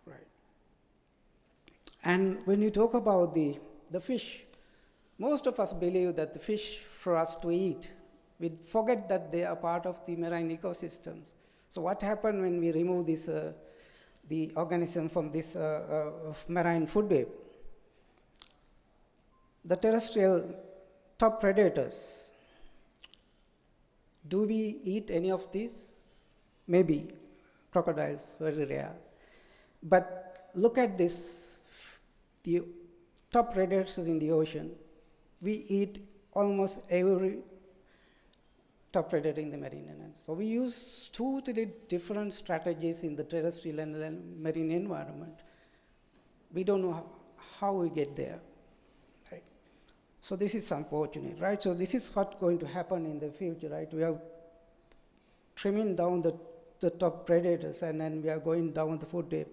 right? And when you talk about the fish, most of us believe that the fish for us to eat, we forget that they are part of the marine ecosystems. So what happened when we remove this, the organism from this marine food web? The terrestrial top predators, do we eat any of these? Maybe, crocodiles, very rare. But look at this, the top predators in the ocean. We eat almost every top predator in the marine environment. So we use totally different strategies in the terrestrial and the marine environment. We don't know how we get there. Right? So this is unfortunate, right? So this is what's going to happen in the future, right? We are trimming down the top predators, and then we are going down the food web,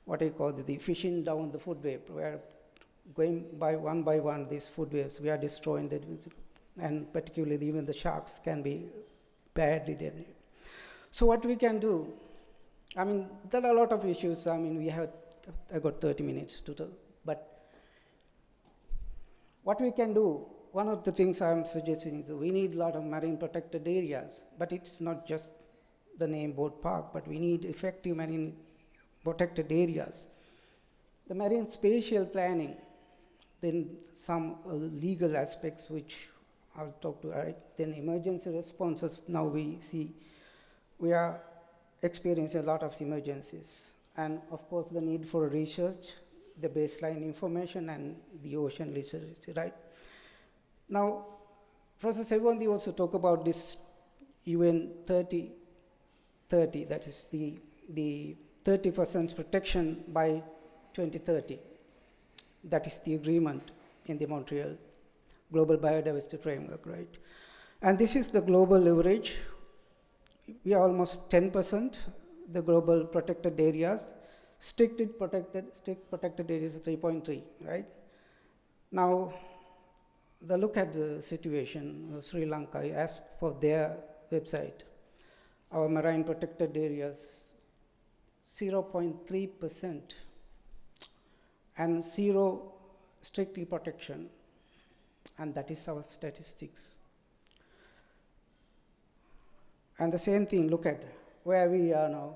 what I call the fishing down the food web. We are going by one these food webs. We are destroying them, and particularly even the sharks can be badly damaged. So what we can do, I mean, there are a lot of issues. I mean, I got 30 minutes to talk, but what we can do, one of the things I'm suggesting is we need a lot of marine protected areas, but it's not just the name boat park, but we need effective marine protected areas. The marine spatial planning, then some legal aspects which I'll talk to, right? Then emergency responses. Now we see we are experiencing a lot of emergencies, and of course the need for research, the baseline information, and the ocean literacy, right? Now, Professor Sevandi also talked about this UN 30, that is the 30% protection by 2030. That is the agreement in the Montreal Global Biodiversity Framework, right? And this is the global leverage. We are almost 10%, the global protected areas. Strict protected areas 3.3, right? Now, the look at the situation of Sri Lanka, as for their website, our marine protected areas, 0.3%, and 0 strictly protection, and that is our statistics. And the same thing, look at where we are now,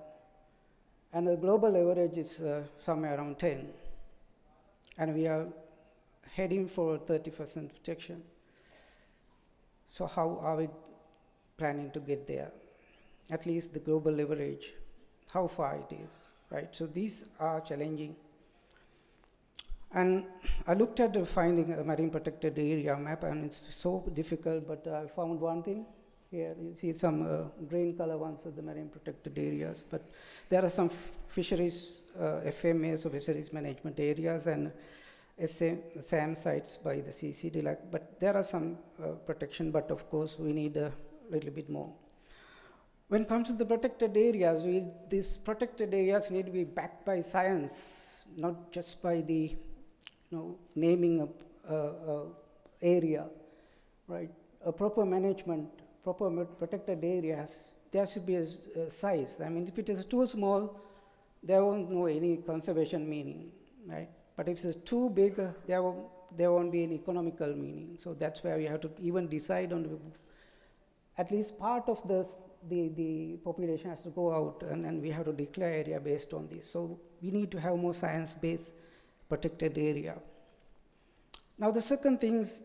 and the global average is somewhere around 10, and we are heading for 30% protection. So how are we planning to get there? At least the global average, how far it is, right? So these are challenging. And I looked at finding a marine protected area map, and it's so difficult, but I found one thing. Here you see some green color ones are the marine protected areas, but there are some fisheries, FMAs, or fisheries management areas, and SAM sites by the CESSD, but there are some protection, but of course we need a little bit more. When it comes to the protected areas, these protected areas need to be backed by science, not just by the naming a area, right? A proper management, proper protected areas, there should be a size. I mean, if it is too small, there won't know any conservation meaning, right? But if it's too big, there won't be any economical meaning. So that's where we have to even decide on at least part of the population has to go out, and then we have to declare area based on this. So we need to have more science-based protected area. Now the second thing is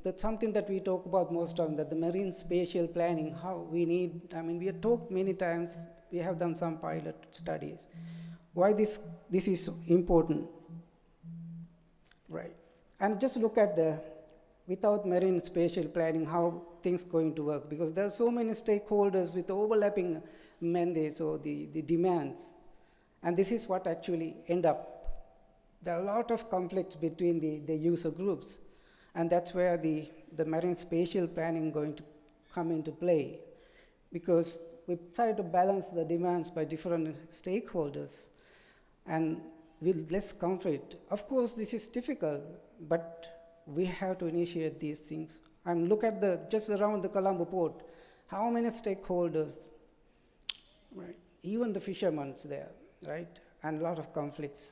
that's something that we talk about most often, that the marine spatial planning, how we need, I mean, we have talked many times, we have done some pilot studies. Why this is important, right? And just look at without marine spatial planning, how things going to work, because there are so many stakeholders with overlapping mandates or the demands, and this is what actually end up. There are a lot of conflicts between the user groups, and that's where the marine spatial planning going to come into play, because we try to balance the demands by different stakeholders and with less conflict. Of course, this is difficult, but we have to initiate these things. And look at just around the Colombo port, how many stakeholders, right? Even the fishermen's there, right? And a lot of conflicts.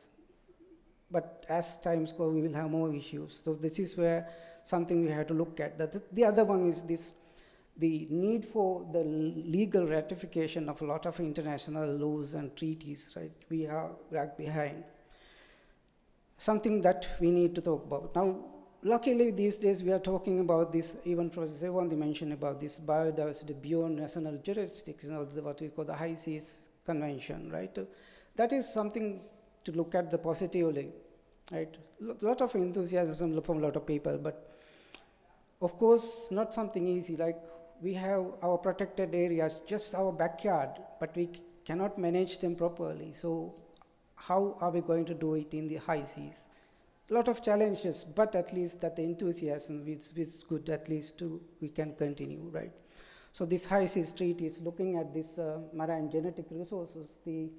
But as times go, we will have more issues. So this is where something we have to look at. The other one is the need for the legal ratification of a lot of international laws and treaties, right? We are lag behind. Something that we need to talk about. Now, luckily these days we are talking about this, even Professor Sevandi mentioned about this biodiversity beyond national jurisdiction, or what we call the High Seas Convention, right? That is something to look at the positively, right? A lot of enthusiasm from a lot of people, but of course not something easy. Like we have our protected areas, just our backyard, but we cannot manage them properly. So how are we going to do it in the high seas? A lot of challenges, but at least that the enthusiasm is good, at least we can continue, right? So this high seas treaty is looking at this marine genetic resources, the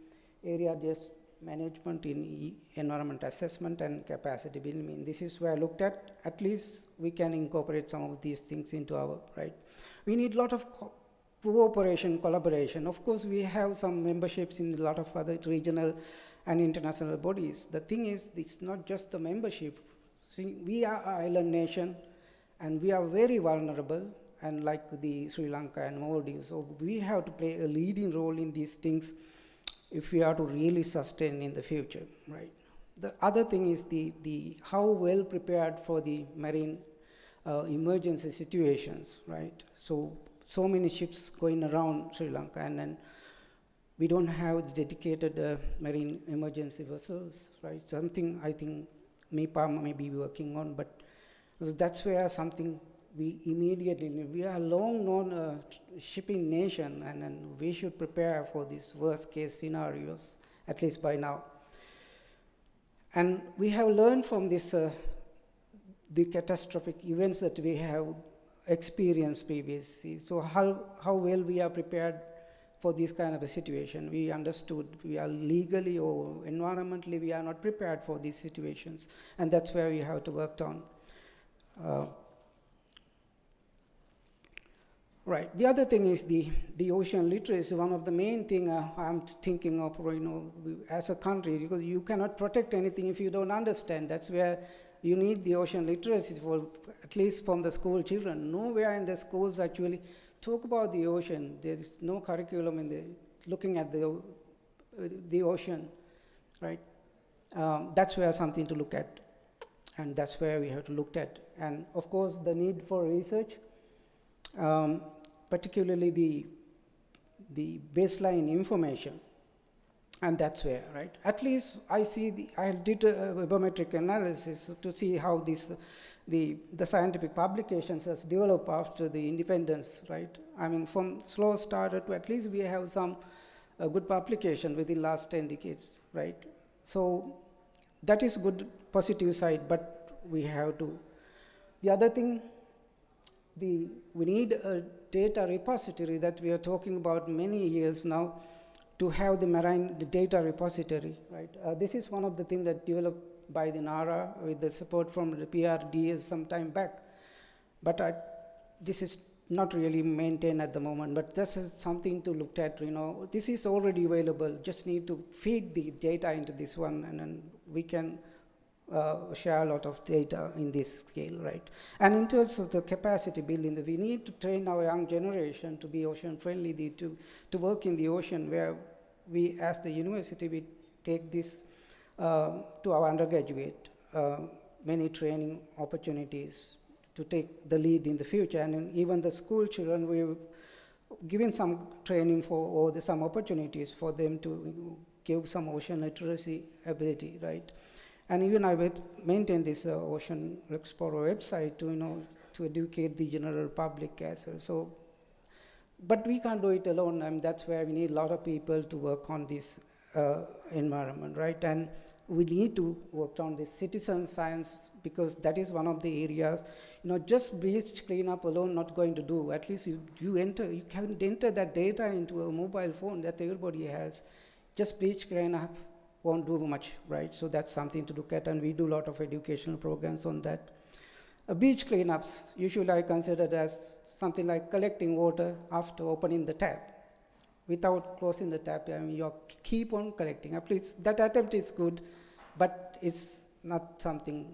area just management in environment assessment and capacity building. This is where I looked at least we can incorporate some of these things into our, right? We need a lot of cooperation, collaboration. Of course, we have some memberships in a lot of other regional and international bodies. The thing is, it's not just the membership. See, we are an island nation, and we are very vulnerable, and like the Sri Lanka and Maldives. So we have to play a leading role in these things if we are to really sustain in the future, right? The other thing is the how well prepared for the marine emergency situations, right? So many ships going around Sri Lanka, and then we don't have dedicated marine emergency vessels, right? Something I think MEPA may be working on, but that's where something we immediately need. We are a long known shipping nation, and then we should prepare for these worst case scenarios, at least by now. And we have learned from this, the catastrophic events that we have experienced previously. So how well we are prepared for this kind of a situation. We understood we are legally or environmentally we are not prepared for these situations, and that's where we have to work on. Right. The other thing is the ocean literacy. One of the main thing I'm thinking of, as a country, because you cannot protect anything if you don't understand. That's where you need the ocean literacy, for at least from the school children. Nowhere in the schools actually talk about the ocean. There is no curriculum in looking at the ocean, right? That's where something to look at, and that's where we have to look at. And of course, the need for research. Particularly the baseline information, and that's where, right? At least I did a webometric analysis to see how the scientific publications has developed after the independence, right? I mean, from slow starter to at least we have some good publication within last 10 decades, right? So that is good positive side, but we have to. The other thing, we need a data repository that we are talking about many years now, to have the marine data repository, right? This is one of the things that developed by the NARA with the support from the PRDS some time back. But this is not really maintained at the moment, but this is something to look at, This is already available, just need to feed the data into this one, and then we can share a lot of data in this scale, right? And in terms of the capacity building, we need to train our young generation to be ocean friendly, to work in the ocean, where we, as the university, we take this to our undergraduate. many training opportunities to take the lead in the future. And even the school children, we've given some training or some opportunities for them to give some ocean literacy ability, right? And even I will maintain this Ocean Explorer website to, to educate the general public as well. So, but we can't do it alone. I mean, that's where we need a lot of people to work on this environment, right? And we need to work on this citizen science, because that is one of the areas, just beach cleanup alone not going to do. At least you can enter that data into a mobile phone that everybody has. Just beach cleanup won't do much, right? So that's something to look at, and we do a lot of educational programs on that. Beach cleanups, usually I consider it as something like collecting water after opening the tap. Without closing the tap, I mean, you keep on collecting. At least that attempt is good, but it's not something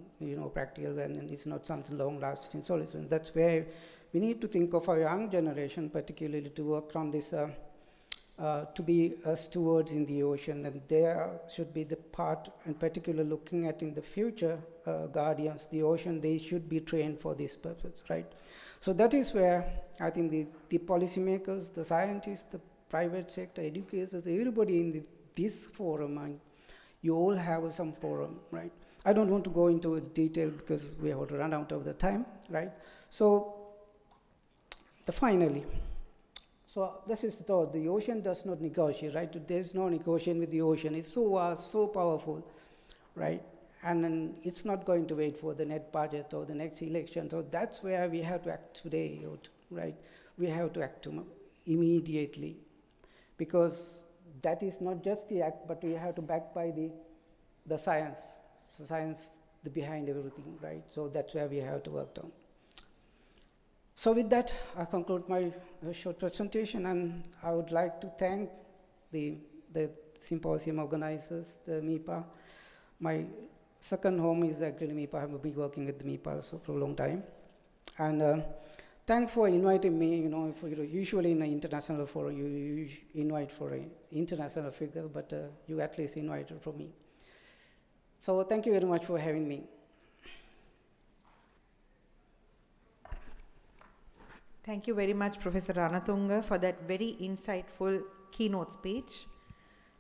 practical, and it's not something long-lasting solution. That's where we need to think of our young generation, particularly to work on this, to be stewards in the ocean, and there should be the part, in particular, looking at in the future guardians, the ocean. They should be trained for this purpose, right? So that is where I think the policymakers, the scientists, the private sector, educators, everybody in this forum, and you all have some forum, right? I don't want to go into detail because we have run out of the time, right? So, finally, so this is the thought. The ocean does not negotiate, right? There's no negotiation with the ocean. It's so vast, so powerful, right? And then it's not going to wait for the net budget or the next election. So that's where we have to act today, right? We have to act immediately, because that is not just the act, but we have to back by the science. So science behind everything, right? So that's where we have to work on. So with that, I conclude my short presentation, and I would like to thank the symposium organizers, the MEPA. My second home is actually MEPA. I have been working with the MEPA for a long time. And thanks for inviting me. Usually in an international forum, you invite for an international figure, but you at least invited for me. So thank you very much for having me. Thank you very much, Professor Ranatunga, for that very insightful keynote speech.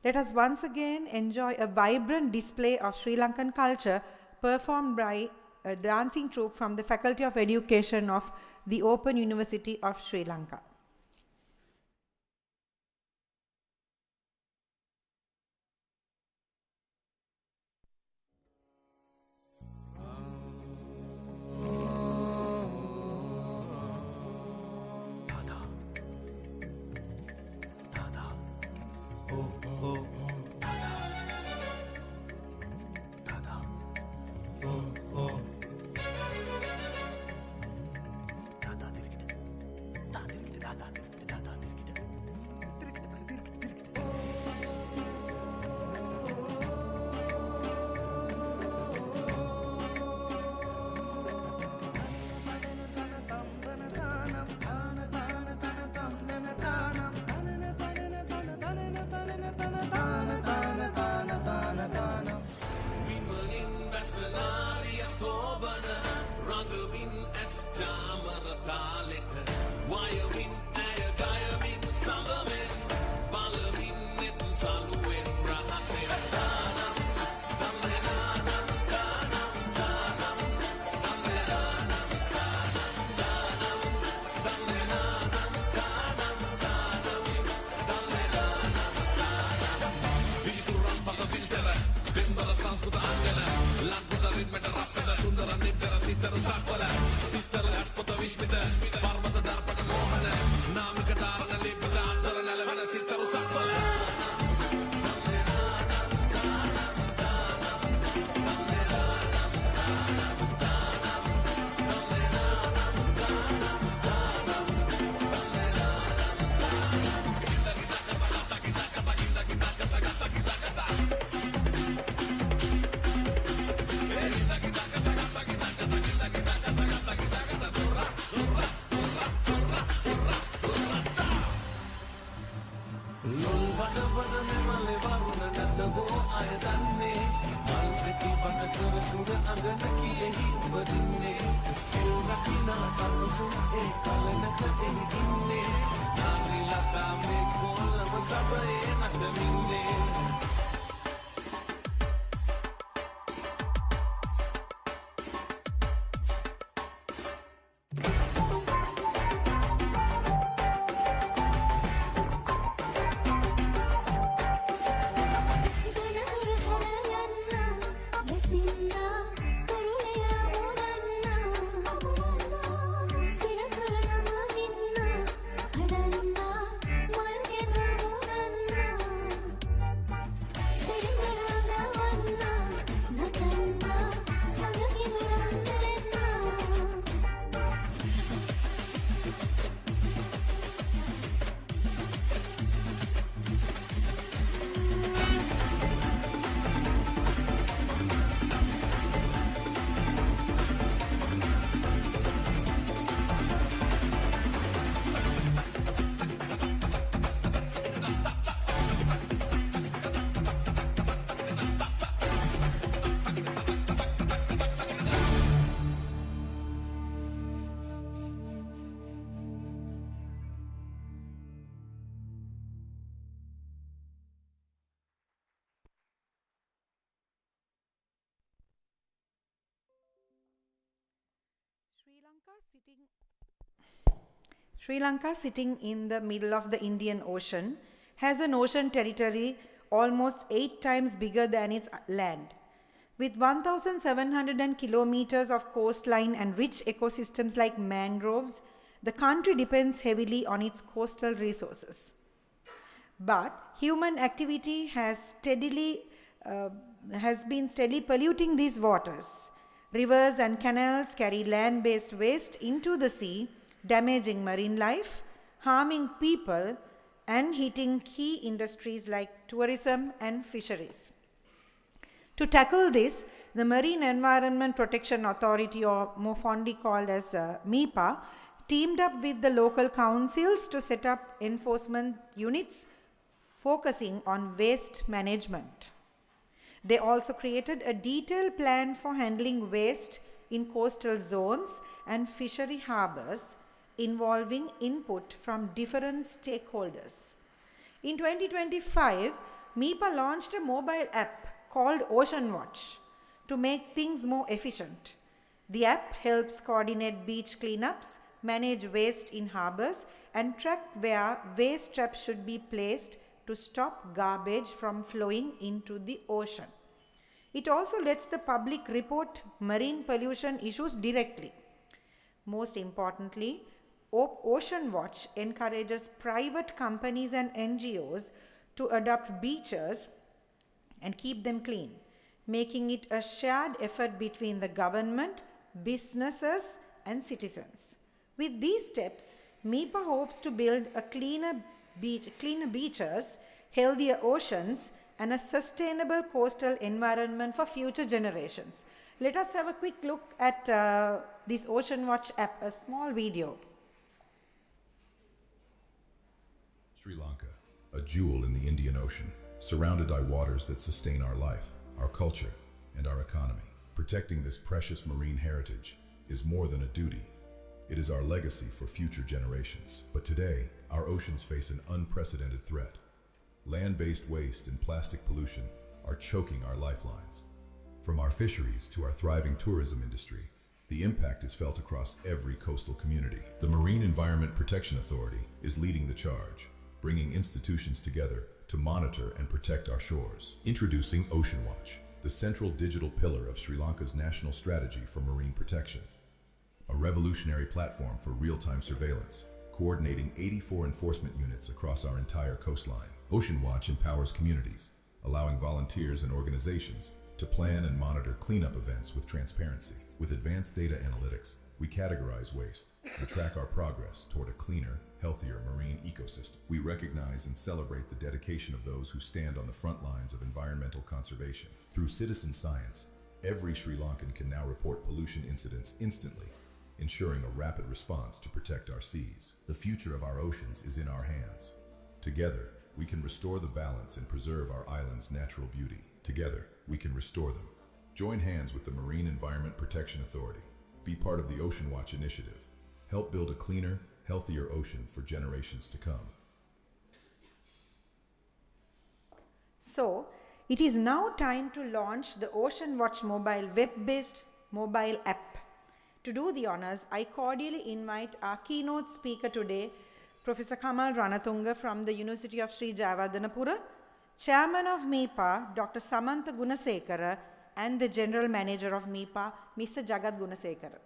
Let us once again enjoy a vibrant display of Sri Lankan culture performed by a dancing troupe from the Faculty of Education of the Open University of Sri Lanka. Lol vada vada me male varuna nadda go ayadanne mal Sri Lanka, sitting in the middle of the Indian Ocean, has an ocean territory almost 8 times bigger than its land. With 1,700 kilometers of coastline and rich ecosystems like mangroves, the country depends heavily on its coastal resources. But human activity has been steadily polluting these waters. Rivers and canals carry land-based waste into the sea, damaging marine life, harming people, and hitting key industries like tourism and fisheries. To tackle this, the Marine Environment Protection Authority, or more fondly called as MEPA, teamed up with the local councils to set up enforcement units focusing on waste management. They also created a detailed plan for handling waste in coastal zones and fishery harbors, involving input from different stakeholders. In 2025, MEPA launched a mobile app called Ocean Watch to make things more efficient. The app helps coordinate beach cleanups, manage waste in harbors, and track where waste traps should be placed to stop garbage from flowing into the ocean. It also lets the public report marine pollution issues directly. Most importantly, Ocean Watch encourages private companies and NGOs to adopt beaches and keep them clean, making it a shared effort between the government, businesses, and citizens. With these steps, MEPA hopes to build a cleaner beaches, healthier oceans, and a sustainable coastal environment for future generations. Let us have a quick look at this Ocean Watch app, a small video. Sri Lanka, a jewel in the Indian Ocean, surrounded by waters that sustain our life, our culture, and our economy. Protecting this precious marine heritage is more than a duty. It is our legacy for future generations. But today, our oceans face an unprecedented threat. Land-based waste and plastic pollution are choking our lifelines. From our fisheries to our thriving tourism industry, the impact is felt across every coastal community. The Marine Environment Protection Authority is leading the charge, bringing institutions together to monitor and protect our shores. Introducing Ocean Watch, the central digital pillar of Sri Lanka's national strategy for marine protection. A revolutionary platform for real-time surveillance, coordinating 84 enforcement units across our entire coastline. Ocean Watch empowers communities, allowing volunteers and organizations to plan and monitor cleanup events with transparency. With advanced data analytics, we categorize waste and track our progress toward a cleaner, healthier marine ecosystem. We recognize and celebrate the dedication of those who stand on the front lines of environmental conservation. Through citizen science, every Sri Lankan can now report pollution incidents instantly, ensuring a rapid response to protect our seas. The future of our oceans is in our hands. Together, we can restore the balance and preserve our island's natural beauty. Together, we can restore them. Join hands with the Marine Environment Protection Authority. Be part of the Ocean Watch initiative. Help build a cleaner, healthier ocean for generations to come. So, it is now time to launch the Ocean Watch mobile web-based mobile app. To do the honors, I cordially invite our keynote speaker today, Professor Kamal Ranatunga from the University of Sri Jayawardenapura, Chairman of MEPA, Dr. Samantha Gunasekara, and the General Manager of MEPA, Mr. Jagat Gunasekara.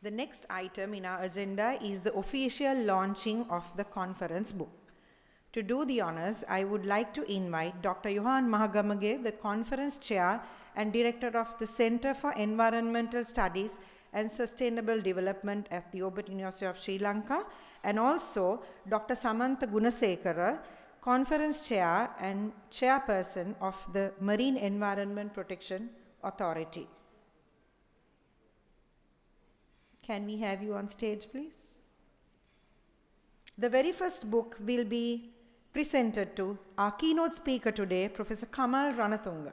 The next item in our agenda is the official launching of the conference book. To do the honors, I would like to invite Dr. Johan Mahagamage, the conference chair and director of the Center for Environmental Studies and Sustainable Development at the Open University of Sri Lanka, and also Dr. Samantha Gunasekara, conference chair and chairperson of the Marine Environment Protection Authority. Can we have you on stage, please? The very first book will be presented to our keynote speaker today, Professor Kamal Ranatunga.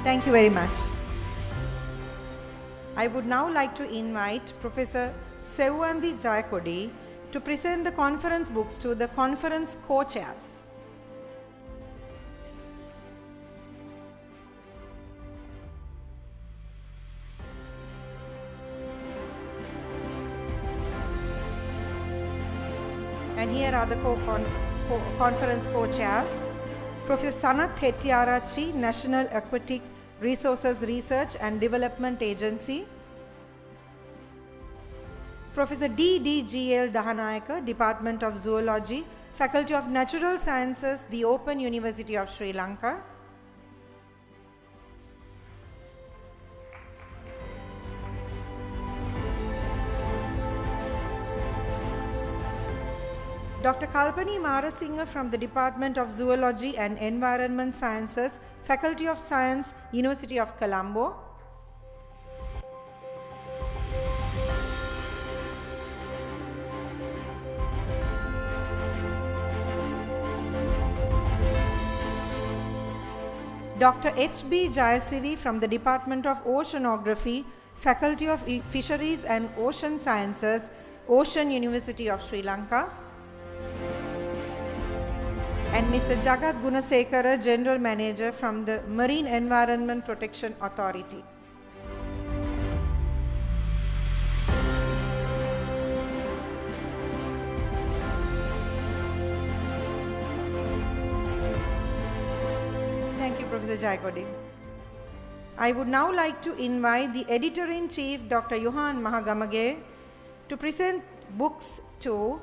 Thank you very much. I would now like to invite Professor Sewandi Jayakodi to present the conference books to the conference co-chairs. And here are the conference co-chairs. Professor Sanath Hettiarachchi, National Aquatic Resources Research and Development Agency. Professor D.D.G.L. Dahanayaka, Department of Zoology, Faculty of Natural Sciences, The Open University of Sri Lanka. Dr. Kalpani Marasinghe from the Department of Zoology and Environment Sciences, Faculty of Science, University of Colombo. Dr. H.B. Jayasiri from the Department of Oceanography, Faculty of Fisheries and Ocean Sciences, Ocean University of Sri Lanka. And Mr. Jagat Gunasekara, General Manager from the Marine Environment Protection Authority. Thank you, Professor Jayakodi. I would now like to invite the Editor-in-Chief, Dr. Johan Mahagamage, to present books to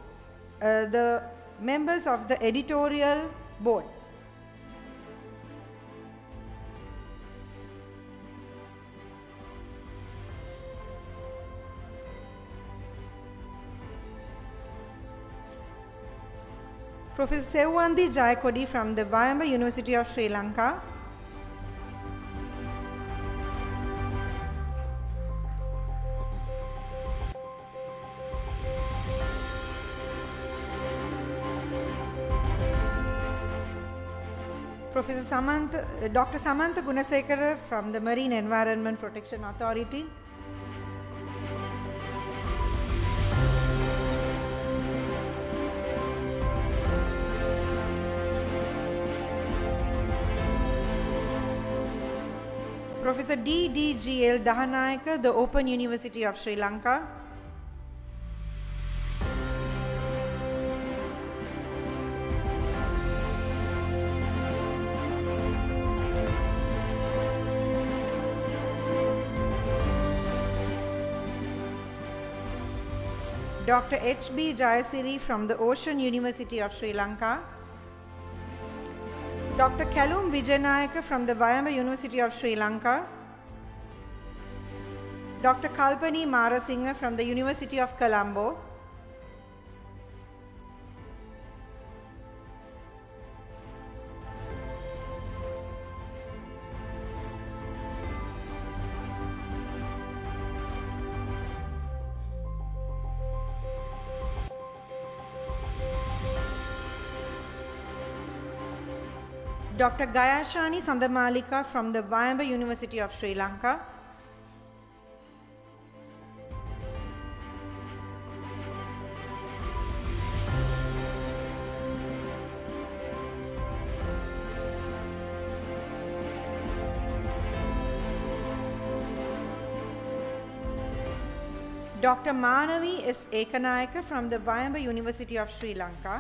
the members of the editorial board. Professor Sewandi Jayakodi from the Vayamba University of Sri Lanka. Dr. Samantha Gunasekara from the Marine Environment Protection Authority. Professor D.D.G.L. Dahanayaka, the Open University of Sri Lanka. Dr. H.B. Jayasiri from the Ocean University of Sri Lanka. Dr. Kalum Vijayanayaka from the Vayamba University of Sri Lanka. Dr. Kalpani Marasinghe from the University of Colombo. Dr. Gayashani Sandamalika from the Vayamba University of Sri Lanka. Dr. Manavi S. Ekanayaka from the Vayamba University of Sri Lanka.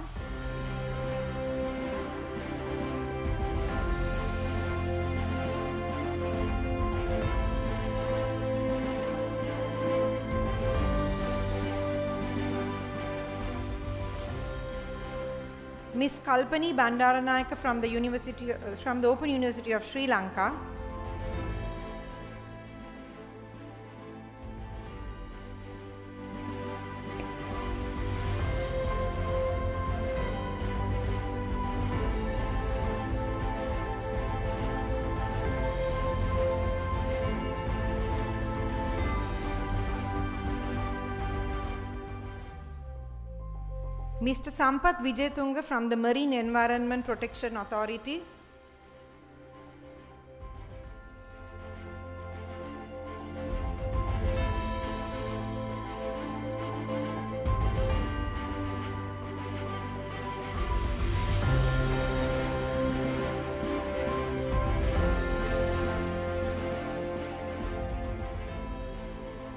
Miss Kalpani Bandaranayaka from the Open University of Sri Lanka. Mr. Sampath Vijayatunga from the Marine Environment Protection Authority.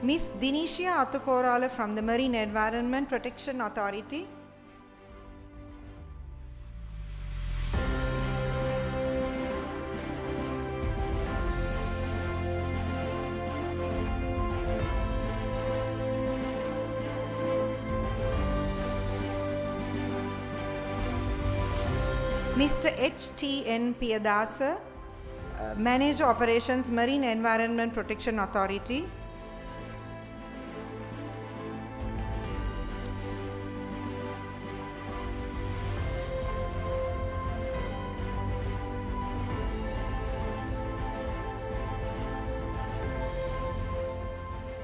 Miss Dinisha Attukorala from the Marine Environment Protection Authority. Mr. H.T.N. Piyadasa, Manager Operations, Marine Environment Protection Authority.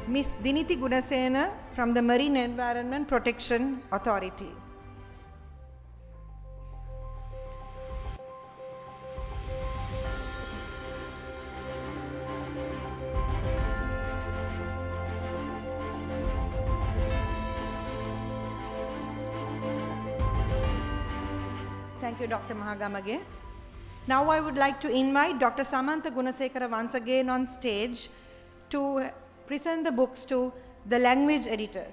Miss Diniti Gunasena from the Marine Environment Protection Authority. Thank you, Dr. Mahagamage. Now I would like to invite Dr. Samantha Gunasekara once again on stage to present the books to the language editors.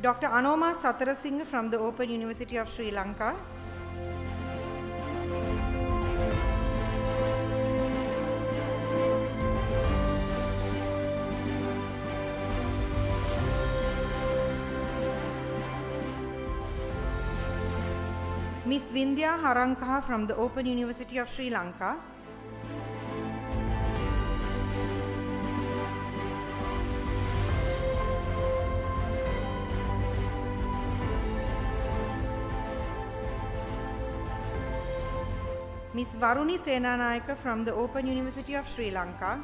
Dr. Anoma Satarasinghe from the Open University of Sri Lanka. Miss Vindhya Harankaha from the Open University of Sri Lanka. Miss Varuni Senanayaka from the Open University of Sri Lanka.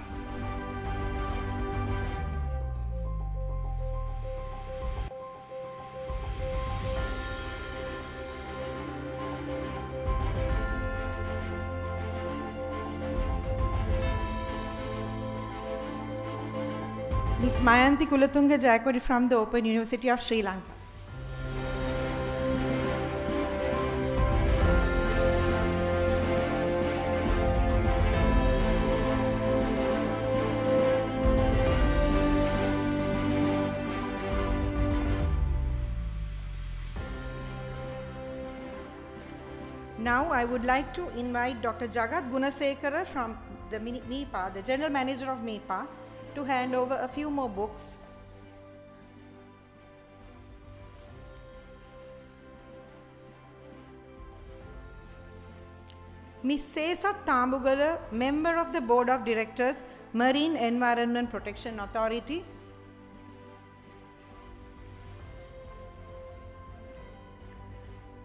Miss Mayanti Kulatunga Jayakodi from the Open University of Sri Lanka. Now I would like to invite Dr. Jagat Gunasekara from the MEPA, the General Manager of MEPA, to hand over a few more books. Ms. Sesat Tambugala, Member of the Board of Directors, Marine Environment Protection Authority.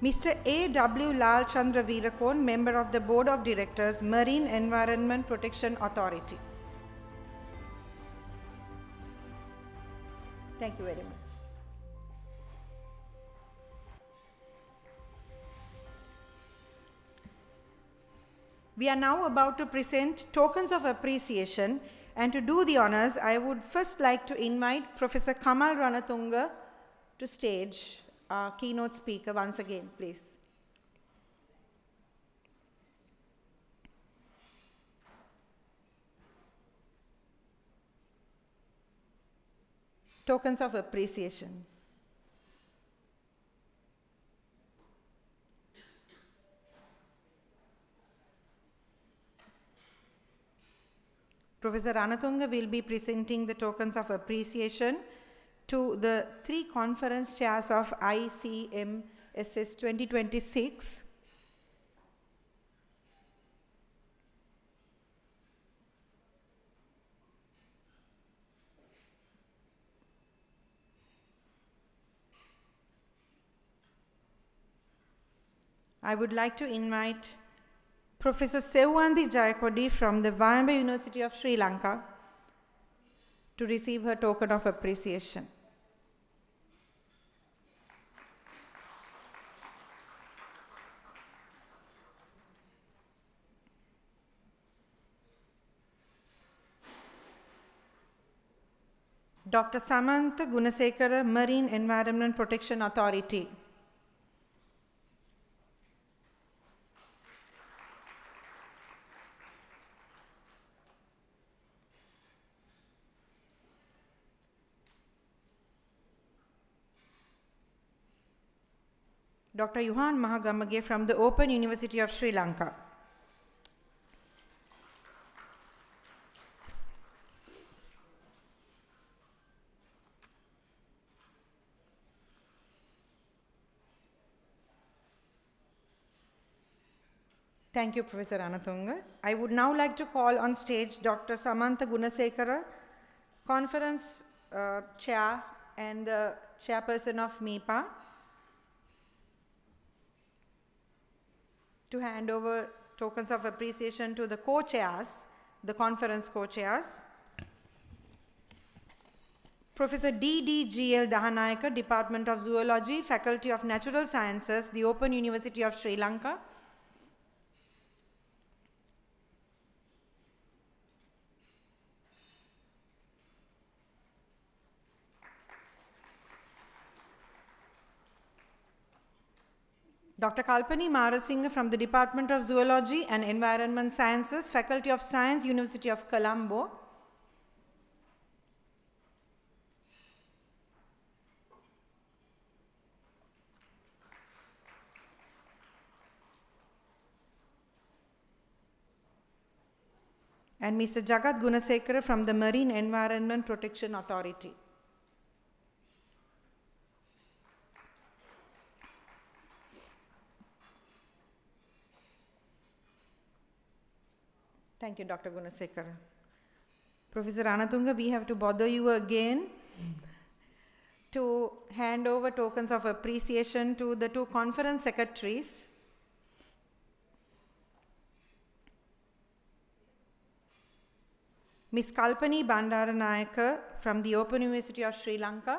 Mr. A. W. Lal Chandra Veerakon, Member of the Board of Directors, Marine Environment Protection Authority. Thank you very much. We are now about to present tokens of appreciation, and to do the honors, I would first like to invite Professor Kamal Ranatunga to stage, our keynote speaker once again, please. Tokens of appreciation. Professor Ranatunga will be presenting the tokens of appreciation to the 3 conference chairs of ICMSS 2026. I would like to invite Professor Sewandi Jayakodi from the Vayamba University of Sri Lanka to receive her token of appreciation. Dr. Samantha Gunasekara, Marine Environment Protection Authority. Dr. Yuhan Mahagamage from the Open University of Sri Lanka. Thank you, Professor Ranatunga. I would now like to call on stage Dr. Samantha Gunasekara, Conference Chair and the Chairperson of MEPA, to hand over tokens of appreciation to the co-chairs, the conference co-chairs. Professor D.D.G.L. Dahanayaka, Department of Zoology, Faculty of Natural Sciences, the Open University of Sri Lanka. Dr. Kalpani Marasinghe from the Department of Zoology and Environment Sciences, Faculty of Science, University of Colombo. And Mr. Jagat Gunasekara from the Marine Environment Protection Authority. Thank you, Dr. Gunasekara. Professor Ranatunga, we have to bother you again to hand over tokens of appreciation to the 2 conference secretaries. Ms. Kalpani Bandaranayaka from the Open University of Sri Lanka.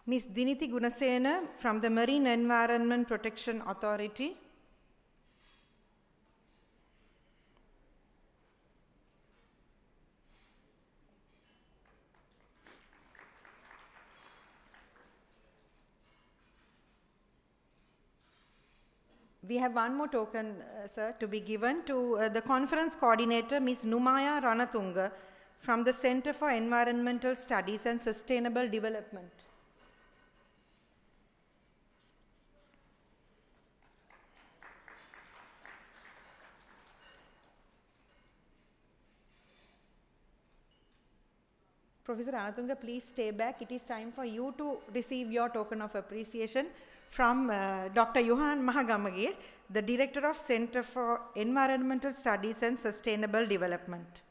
Ms. Diniti Gunasena from the Marine Environment Protection Authority. We have one more token, sir, to be given to the conference coordinator, Ms. Numaya Ranatunga, from the Center for Environmental Studies and Sustainable Development. Professor Ranatunga, please stay back. It is time for you to receive your token of appreciation from Dr. Johan Mahagamage, the Director of Center for Environmental Studies and Sustainable Development.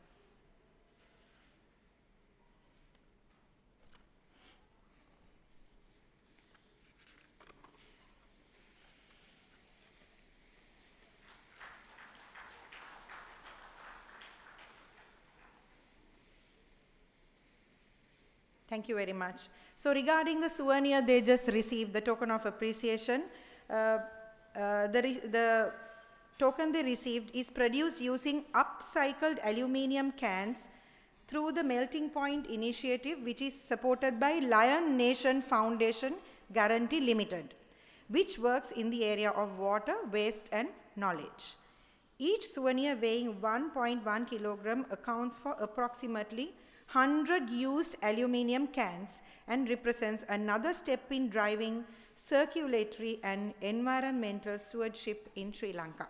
Thank you very much. So regarding the souvenir they just received, the token of appreciation, the token they received is produced using upcycled aluminium cans through the Melting Point initiative, which is supported by Lion Nation Foundation Guarantee Limited, which works in the area of water, waste and knowledge. Each souvenir weighing 1.1 kilogram accounts for approximately 100 used aluminium cans and represents another step in driving circulatory and environmental stewardship in Sri Lanka.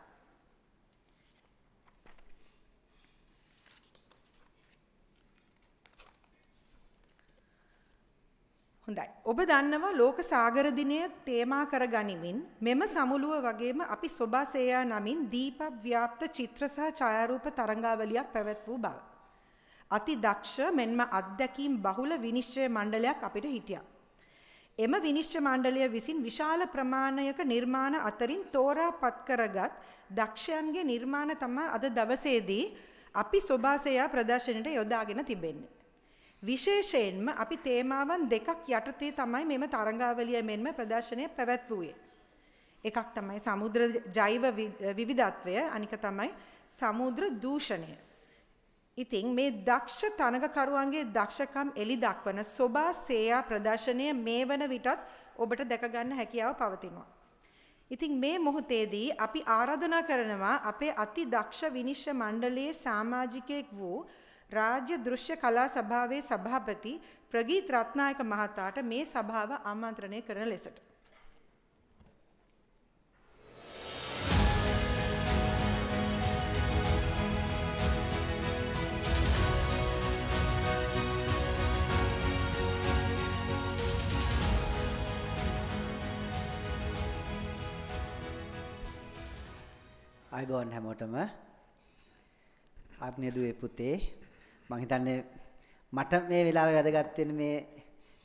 හොඳයි. ඔබ දන්නවා ලෝක සාගර දිනය තේමා කර ගනිමින් මෙම සමුළුව වගේම අපි සොබාසේයා නමින් දීප ව්‍යාප්ත චිත්‍ර සහ ඡායාරූප තරංගාවලියක් පැවැත්වූ බව. අති දක්ෂ මෙන්ම අත්දැකීම් බහුල විනිශ්චය මණ්ඩලයක් අපිට හිටියා. එම විනිශ්චය මණ්ඩලය විසින් විශාල ප්‍රමාණයක නිර්මාණ අතරින් තෝරා පත් කරගත් දක්ෂයන්ගේ නිර්මාණ තමයි අද දවසේදී අපි සොබාසේයා ප්‍රදර්ශනයට යොදාගෙන තිබෙන්නේ. විශේෂයෙන්ම අපි තේමාවන් දෙකක් යටතේ තමයි මෙම තරංගාවලිය මෙන්ම ප්‍රදර්ශනය පැවැත්වුවේ. එකක් තමයි සමුද්‍ර ජෛව විවිධත්වය, අනික තමයි සමුද්‍ර දූෂණය. ඉතින් මේ දක්ෂ තනගකරුවන්ගේ දක්ෂකම් එලි දක්වන සොබාසේයා ප්‍රදර්ශනය මේ වන විටත් ඔබට දැක ගන්න හැකියාව පවතිනවා. ඉතින් මේ මොහොතේදී අපි ආරාධනා කරනවා අපේ අති දක්ෂ විනිශ්චය මණ්ඩලයේ සමාජිකයෙක් වූ राज्य दृश्य कला सभावे सभापति प्रगीत रत्नायक महताට මේ සභාව ආමන්ත්‍රණය කරන ලෙසට. ආයුබෝවන් හැමෝටම. ආත්මීය දුවේ පුතේ, මම හිතන්නේ මට මේ වෙලාවේ වැදගත් වෙන්නේ මේ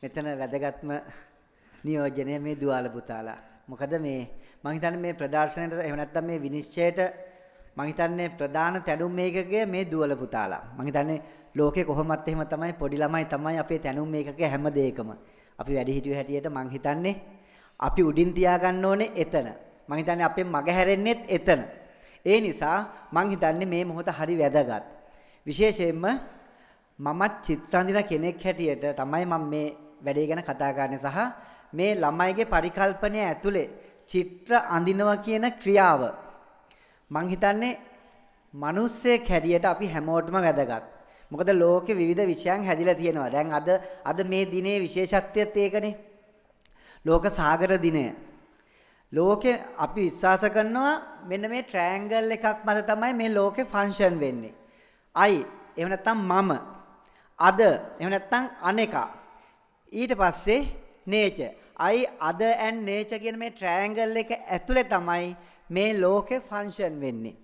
මෙතන වැදගත්ම නියෝජනය මේ දුවාල පුතාලා. මොකද මේ මම හිතන්නේ මේ ප්‍රදර්ශනයට එහෙම නැත්නම් මේ විනිශ්චයට මම හිතන්නේ ප්‍රධාන තැනුම් මේකකය මේ දුවල පුතාලා. මම හිතන්නේ ලෝකේ කොහොමත් එහෙම තමයි පොඩි ළමයි තමයි අපේ තැනුම් මේකකය හැම දෙයකම. අපි වැඩි හිටියෝ හැටියට මම හිතන්නේ අපි උඩින් තියාගන්න ඕනේ එතන. මම හිතන්නේ අපේ මග හැරෙන්නෙත් එතන. ඒ නිසා මම හිතන්නේ මේ මොහොත හරි වැදගත්. විශේෂයෙන්ම මමත් චිත්‍රාන්දින කෙනෙක් හැටියට තමයි මම මේ වැඩේ ගැන කතා කරන්නේ සහ මේ ළමයිගේ පරිකල්පනය ඇතුලේ චිත්‍ර අඳිනවා කියන ක්‍රියාව මම හිතන්නේ මිනිස්සෙක් හැටියට අපි හැමෝටම වැදගත්. මොකද ලෝකේ විවිධ විෂයන් හැදිලා තියෙනවා. දැන් අද මේ දිනේ විශේෂත්වයත් ඒකනේ. ලෝක සාගර දිනය. ලෝකේ අපි විශ්වාස කරනවා මෙන්න මේ ට්‍රයැන්ගල් එකක් මත තමයි මේ ලෝකේ ෆන්ක්ෂන් වෙන්නේ. I එහෙම නැත්නම් මම, අද එහෙම නැත්නම් අනේකා. ඊට පස්සේ nature. I, other and nature කියන මේ ට්‍රයැන්ගල් එක ඇතුලේ තමයි මේ ලෝකේ ෆන්ක්ෂන් වෙන්නේ.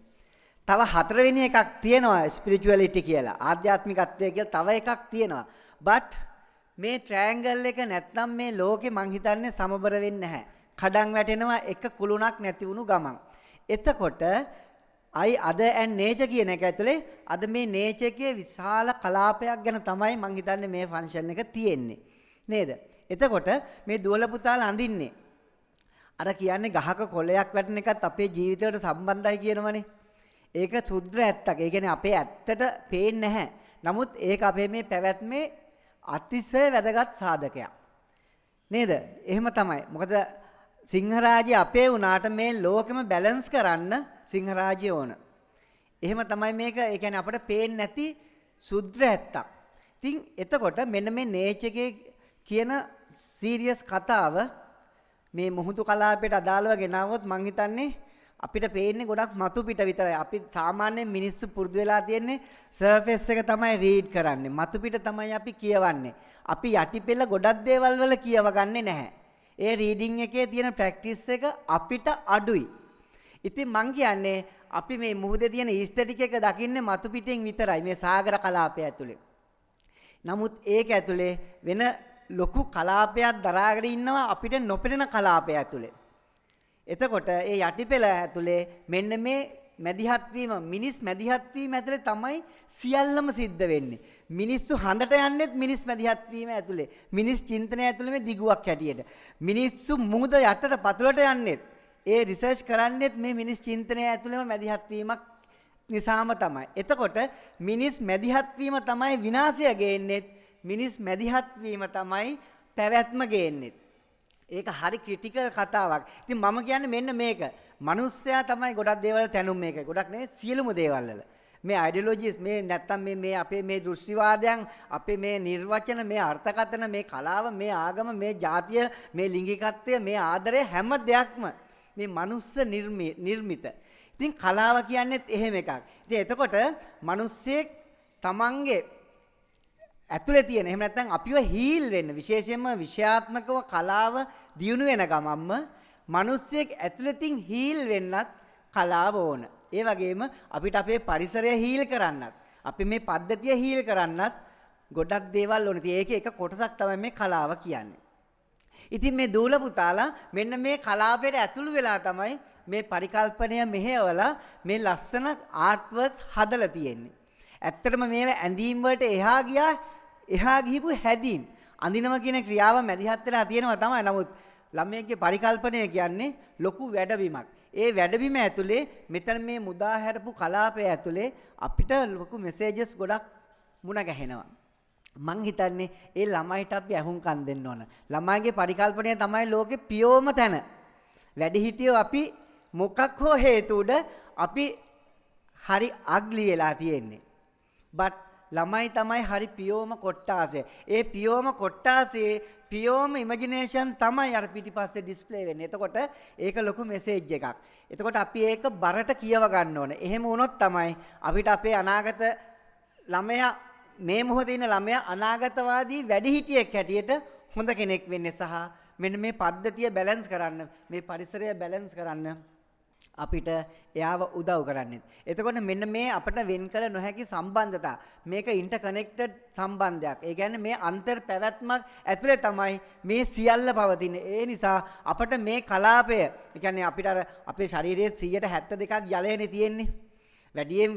තව හතරවෙනි එකක් තියෙනවා spirituality කියලා. ආධ්‍යාත්මිකත්වය කියලා තව එකක් තියෙනවා. but මේ ට්‍රයැන්ගල් එක නැත්නම් මේ ලෝකේ මං හිතන්නේ සමබර වෙන්නේ නැහැ. කඩන් වැටෙනවා එක කුළුණක් නැති වුණු ගමන්. එතකොට I, other and nature කියන එක ඇතුලේ අද මේ nature එකේ විශාල කලාපයක් ගැන තමයි මං හිතන්නේ මේ ෆන්ක්ෂන් එක තියෙන්නේ. නේද? එතකොට මේ දුවල පුතාලා අඳින්නේ අර කියන්නේ ගහක කොළයක් වැටෙන එකත් අපේ ජීවිතයට සම්බන්ධයි කියනවනේ. ඒක සුද්ධ ඇත්තක්. ඒ කියන්නේ අපේ ඇත්තට පේන්නේ නැහැ. නමුත් ඒක අපේ මේ පැවැත්මේ අතිශය වැදගත් සාධකයක්. නේද? එහෙම තමයි. මොකද සිංහරාජ්‍ය අපේ වුණාට මේ ලෝකෙම බැලන්ස් කරන්න සිංහරාජ්‍ය ඕන. එහෙම තමයි මේක. ඒ කියන්නේ අපිට පේන්නේ නැති සුද්ධ ඇත්තක්. ඉතින් එතකොට මෙන්න මේ නේචර් එකේ කියන සීරියස් කතාව මේ මුහුදු කලාපයට අදාළව ගෙනාවොත් මං හිතන්නේ අපිට පේන්නේ ගොඩක් මතු පිට විතරයි. අපි සාමාන්‍යයෙන් මිනිස්සු පුරුදු වෙලා තියෙන්නේ සර්ෆේස් එක තමයි රීඩ් කරන්නේ. මතු පිට තමයි අපි කියවන්නේ. අපි යටිපෙළ ගොඩක් දේවල් වල කියවගන්නේ නැහැ. ඒ රීඩින් එකේ තියෙන ප්‍රැක්ටිස් එක අපිට අඩුයි. ඉතින් මං කියන්නේ අපි මේ මුහුදේ තියෙන ඊස්තටික් එක දකින්නේ මතු පිටින් විතරයි මේ සාගර කලාපය ඇතුලේ. නමුත් ඒක ඇතුලේ වෙන ලොකු කලාපයක් දරාගෙන ඉන්නවා අපිට නොපෙනෙන කලාපය ඇතුලේ. එතකොට ඒ යටිපෙළ ඇතුලේ මෙන්න මේ මැදිහත් වීම මිනිස් මැදිහත් වීම ඇතුලේ තමයි සියල්ලම සිද්ධ වෙන්නේ. මිනිස්සු හඳට යන්නේත් මිනිස් මැදිහත් වීම ඇතුලේ. මිනිස් චින්තනය ඇතුලේ මේ දිගුවක් හැටියට. මිනිස්සු මුහුද යටට පතුලට යන්නේත් ඒ රිසර්ච් කරන්නේත් මේ මිනිස් චින්තනය ඇතුලේම මැදිහත් වීමක් නිසාම තමයි. එතකොට මිනිස් මැදිහත් වීම තමයි විනාශය ගේන්නේත් මිනිස් මැදිහත් වීම තමයි පැවැත්ම ගේන්නේත්. ඒක හරි ක්‍රිටිකල් කතාවක්. ඉතින් මම කියන්නේ මෙන්න මේක. මිනිස්සයා තමයි ගොඩක් දේවල් තැනුම් මේක. ගොඩක් නෙවෙයි සියලුම දේවල් වල. මේ අයිඩියොලොජිස් මේ නැත්තම් මේ අපේ මේ දෘෂ්ටිවාදයන් අපේ මේ නිර්වචන මේ අර්ථකථන මේ කලාව මේ ආගම මේ ජාතිය මේ ලිංගිකත්වය මේ ආදරය හැම දෙයක්ම මේ මනුස්ස නිර්මිත. ඉතින් කලාව කියන්නේත් එහෙම එකක්. ඉතින් එතකොට මිනිස්සෙක් තමන්ගේ ඇතුලේ තියෙන එහෙම නැත්නම් අපිව හීල් වෙන්න විශේෂයෙන්ම විෂයාත්මකව කලාව දියුණු වෙන ගමන්ම මිනිස්සෙක් ඇතුළතින් හීල් වෙන්නත් කලාව ඕන. ඒ වගේම අපිට අපේ පරිසරය හීල් කරන්නත් අපි මේ පද්ධතිය හීල් කරන්නත් ගොඩක් දේවල් ඕන. ඉතින් ඒකේ එක කොටසක් තමයි මේ කලාව කියන්නේ. ඉතින් මේ දූල පුතාලා මෙන්න මේ කලාපයට ඇතුළු වෙලා තමයි මේ පරිකල්පනය මෙහෙवला මේ ලස්සන ආර්ට් වර්ක්ස් හදලා තියෙන්නේ. ඇත්තටම මේවා ඇඳීම් වලට එහා ගිහිපු හැදීම් අඳිනම කියන ක්‍රියාව මැදිහත් වෙලා තියෙනවා තමයි. නමුත් ළමයෙක්ගේ පරිකල්පනය කියන්නේ ලොකු වැඩබිමක්. ඒ වැඩබිම ඇතුලේ මෙතන මේ මුදා හැරපු කලාපය ඇතුලේ අපිට ලොකු මෙසේජස් ගොඩක් මුණ ගැහෙනවා. මං හිතන්නේ ඒ ළමයිට අපි අහුම්කම් දෙන්න ඕන. ළමයිගේ පරිකල්පනය තමයි ලෝකේ පියෝම තැන. වැඩිහිටියෝ අපි මොකක් හෝ හේතු උඩ අපි හරි අග්ලි වෙලා තියෙන්නේ. but ළමයි තමයි හරි පියෝම කොට්ටාසය. ඒ පියෝම කොට්ටාසේ පියෝම ඉමේජිනේෂන් තමයි අර පිටිපස්සේ ඩිස්ප්ලේ වෙන්නේ. එතකොට ඒක ලොකු මෙසේජ් එකක්. එතකොට අපි ඒක බරට කියව ගන්න ඕනේ. එහෙම වුණොත් තමයි අපිට අපේ අනාගත ළමයා මේ මොහොතේ ඉන්න ළමයා අනාගතවාදී වැඩිහිටියෙක් හැටියට හොඳ කෙනෙක් වෙන්නේ සහ මෙන්න මේ පද්ධතිය බැලන්ස් කරන්න මේ පරිසරය බැලන්ස් කරන්න අපිට එයාව උදව් කරන්නේ. එතකොට මෙන්න මේ අපිට වෙන් කළ නොහැකි සම්බන්ධතා මේක ඉන්ටර්කනෙක්ටඩ් සම්බන්ධයක්. ඒ කියන්නේ මේ අන්තර් පැවැත්මක් ඇතුලේ තමයි මේ සියල්ල පවතින්නේ. ඒ නිසා අපිට මේ කලාපය, ඒ කියන්නේ අපිට අර අපේ ශරීරයේ 172ක් ජලයනේ තියෙන්නේ. වැඩිම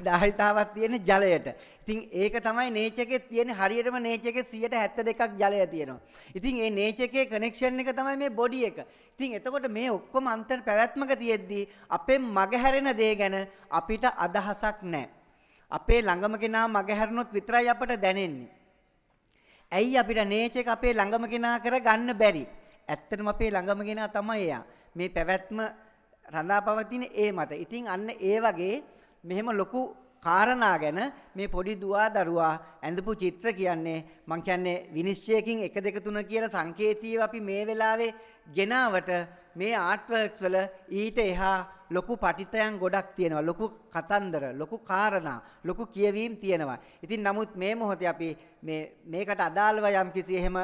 ධාරිතාවක් තියෙන ජලයට. ඉතින් ඒක තමයි නේචර් එකේ තියෙන හරියටම නේචර් එකේ 172ක් ජලය තියෙනවා. ඉතින් මේ නේචර් එකේ කනෙක්ෂන් එක තමයි මේ බොඩි එක. ඉතින් එතකොට මේ ඔක්කොම අන්තර් පැවැත්මක තියෙද්දී අපේ මගහැරෙන දේ ගැන අපිට අදහසක් නැහැ. අපේ ළඟම කෙනා මගහැරුණොත් විතරයි අපට දැනෙන්නේ. ඇයි අපිට නේචර් එක අපේ ළඟම කෙනා කර ගන්න බැරි? ඇත්තටම අපේ ළඟම කෙනා තමයි එයා. මේ පැවැත්ම රඳාපවතින ඒ මත. ඉතින් අන්න ඒ වගේ මෙහෙම ලොකු කාරණා ගැන මේ පොඩි දුවා දරුවා ඇඳපු චිත්‍ර කියන්නේ මං කියන්නේ විනිශ්චයකින් 1 2 3 කියලා සංකේතීව අපි මේ වෙලාවේ ගෙනාවට මේ ආර්ට් වර්ක්ස් වල ඊට එහා ලොකු පටිතයන් ගොඩක් තියෙනවා. ලොකු කතන්දර, ලොකු කාරණා, ලොකු කියවීම් තියෙනවා. ඉතින් නමුත් මේ මොහොතේ අපි මේකට අදාළව යම්කිසි එහෙම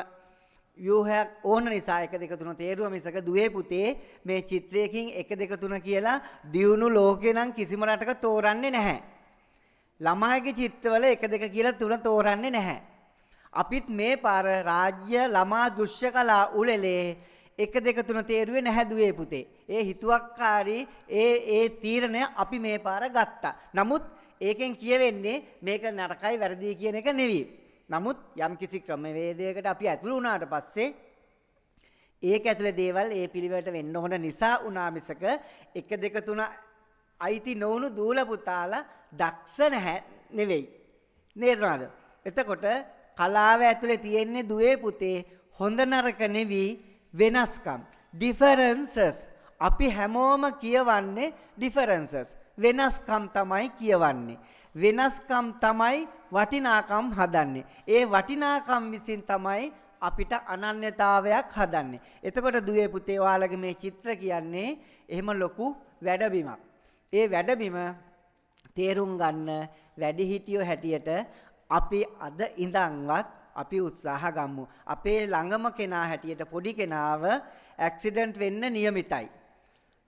ව්‍යුහයක් ඕන නිසා 1 2 3 තේරුව මිසක දුවේ පුතේ මේ චිත්‍රයකින් 1 2 3 කියලා දියුණු ලෝකේ නම් කිසිම රටක තෝරන්නේ නැහැ. ළමයිගේ චිත්‍රවල 1 2 කියලා 3 තෝරන්නේ නැහැ. අපිත් මේ පාර රාජ්‍ය ළමා දෘශ්‍ය කලා උළෙලේ 1 2 3 තේරුවේ නැහැ දුවේ පුතේ. ඒ හිතුවක්කාරී ඒ තීරණය අපි මේ පාර ගත්තා. නමුත් ඒකෙන් කියවෙන්නේ මේක නරකයි වැරදි කියන එක නෙවෙයි. නමුත් යම් කිසි ක්‍රමවේදයකට අපි ඇතුළු වුණාට පස්සේ ඒක ඇතුලේ දේවල් ඒ පිළිවෙලට වෙන්න ඕන නිසා උනා මිසක 1 2 3 අයිති නොවුණු දූල පුතාලා දක්ෂ නැහැ නෙවෙයි. නේද? එතකොට කලාව ඇතුලේ තියෙන්නේ දුවේ පුතේ හොඳ නරක නෙවි වෙනස්කම්. differences. අපි හැමෝම කියවන්නේ differences. වෙනස්කම් තමයි කියවන්නේ. වෙනස්කම් තමයි වටිනාකම් හදන්නේ. ඒ වටිනාකම් විසින් තමයි අපිට අනන්‍යතාවයක් හදන්නේ. එතකොට දුවේ පුතේ ඔයාලගේ මේ චිත්‍ර කියන්නේ එහෙම ලොකු වැඩබිමක්. ඒ වැඩබිම තේරුම් ගන්න වැඩිහිටියෝ හැටියට අපි අද ඉඳන්වත් අපි උත්සාහ ගමු. අපේ ළඟම කෙනා හැටියට පොඩි කෙනාව ඇක්සිඩන්ට් වෙන්න නියමිතයි.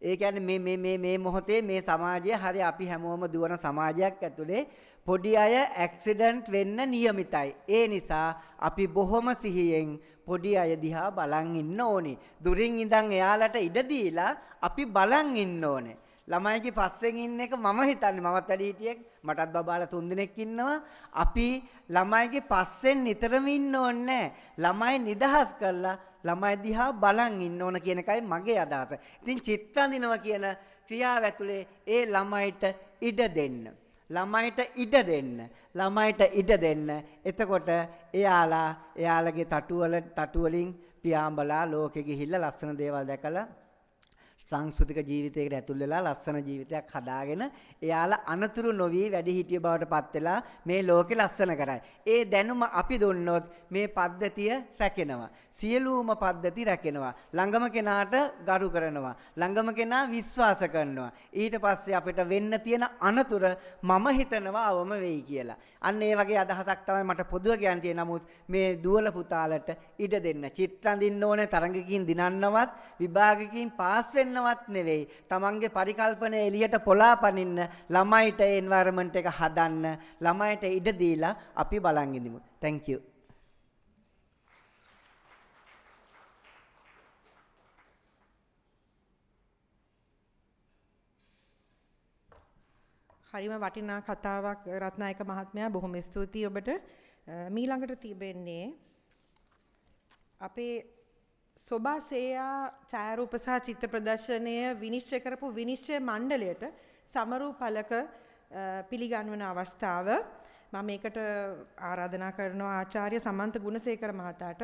ඒ කියන්නේ මේ මොහොතේ මේ සමාජය හරි අපි හැමෝම දුවන සමාජයක් ඇතුලේ පොඩි අය ඇක්සිඩන්ට් වෙන්න නියමිතයි. ඒ නිසා අපි බොහොම සිහියෙන් පොඩි අය දිහා බලන් ඉන්න ඕනේ. දුරින් ඉඳන් එයාලට ඉඩ දීලා අපි බලන් ඉන්න ඕනේ. ළමයිගේ පස්සෙන් ඉන්න එක මම හිතන්නේ මමත් වැඩි හිටියෙක් මටත් බබාලා 3 දෙනෙක් ඉන්නවා. අපි ළමයිගේ පස්සෙන් නිතරම ඉන්න ඕනේ. ළමයි නිදහස් කරලා ළමයි දිහා බලන් ඉන්න ඕන කියන එකයි මගේ අදහස. ඉතින් චිත්‍ර අඳිනවා කියන ක්‍රියාව ඇතුලේ ඒ ළමයිට ඉඩ දෙන්න. ළමයිට ඉඩ දෙන්න. ළමයිට ඉඩ දෙන්න. එතකොට එයාලගේ තටු වලින් පියාඹලා ලෝකෙ ගිහිල්ලා ලස්සන දේවල් දැකලා සංස්කෘතික ජීවිතයකට ඇතුල් වෙලා ලස්සන ජීවිතයක් හදාගෙන එයාලා අනතුරු නොවි වැඩිහිටිය බවට පත් වෙලා මේ ලෝකෙ ලස්සන කරයි. ඒ දැනුම අපි දුන්නොත් මේ පද්ධතිය රැකෙනවා. සියලුම පද්ධති රැකෙනවා. ළඟම කෙනාට ගරු කරනවා. ළඟම කෙනා විශ්වාස කරනවා. ඊට පස්සේ අපිට වෙන්න තියෙන අනතුර මම හිතනවා අවම වෙයි කියලා. අන්න ඒ වගේ අදහසක් තමයි මට පොදුව කියන්න තියෙන. නමුත් මේ දුවල පුතාලට ඉඩ දෙන්න. චිත්‍ර අඳින්න ඕනේ තරඟකින් දිනන්නවත් විභාගකින් පාස් වෙන්න වත් නෙවෙයි. තමන්ගේ පරිකල්පන එළියට පොලාපනින්න ළමයිට ඒ එන්වයරන්මන්ට් එක හදන්න ළමයිට ඉඩ දීලා අපි බලන් ඉඳිමු. Thank you. හරිම වටිනා කතාවක් රත්නායක මහත්මයා බොහොම ස්තුතියි ඔබට. මීළඟට තිබෙන්නේ අපේ සොබාසේයා ඡායාරූප සහ චිත්‍ර ප්‍රදර්ශනය විනිශ්චය කරපු විනිශ්චය මණ්ඩලයට සමරු පළක පිළිගන්වන අවස්ථාව. මම මේකට ආරාධනා කරනවා ආචාර්ය සමන්ත ගුණසේකර මහතාට.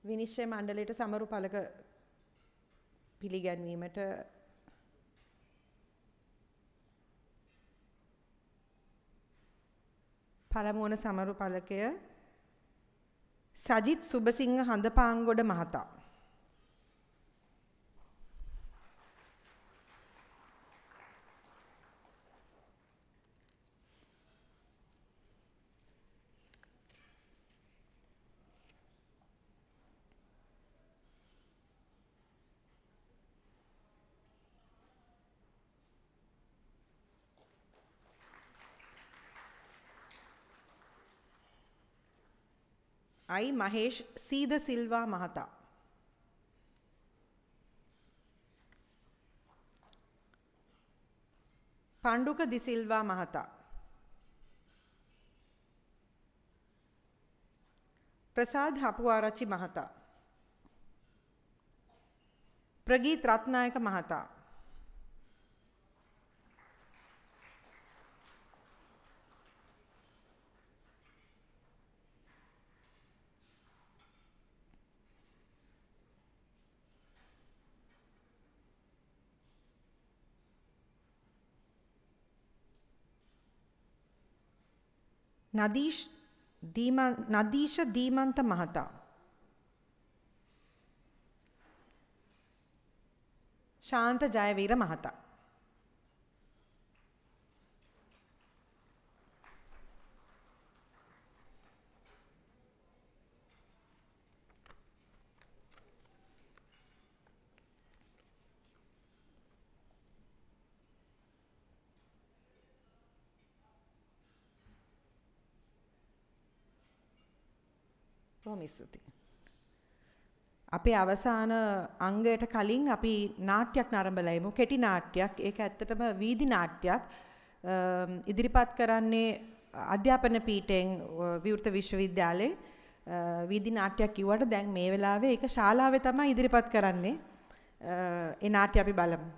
විනිශ්චය මණ්ඩලයට සමරු පළක පිළිගැන්වීමට පළමු වන සමරු පළකය සජිත් සුබසිංහ හඳපාංගොඩ මහතා. I මහේෂ් සීද සිල්වා මහතා. පණ්ඩුක දිසිල්වා මහතා. ප්‍රසාද් හපුආරච්චි මහතා. ප්‍රගීත් රත්නායක මහතා. නදීෂ් දීමන්ත මහතා. ශාන්ත ජයවීර මහතා. බොහොම ස්තුතියි. අපේ අවසාන අංගයට කලින් අපි නාට්‍යයක් නරඹලා ඉමු. කෙටි නාට්‍යයක්. ඒක ඇත්තටම වීදි නාට්‍යයක්. ඉදිරිපත් කරන්නේ අධ්‍යාපන පීඨයෙන් විවෘත විශ්වවිද්‍යාලයේ වීදි නාට්‍යයක් කිව්වට දැන් මේ වෙලාවේ ඒක ශාලාවේ තමයි ඉදිරිපත් කරන්නේ. ඒ නාට්‍ය අපි බලමු.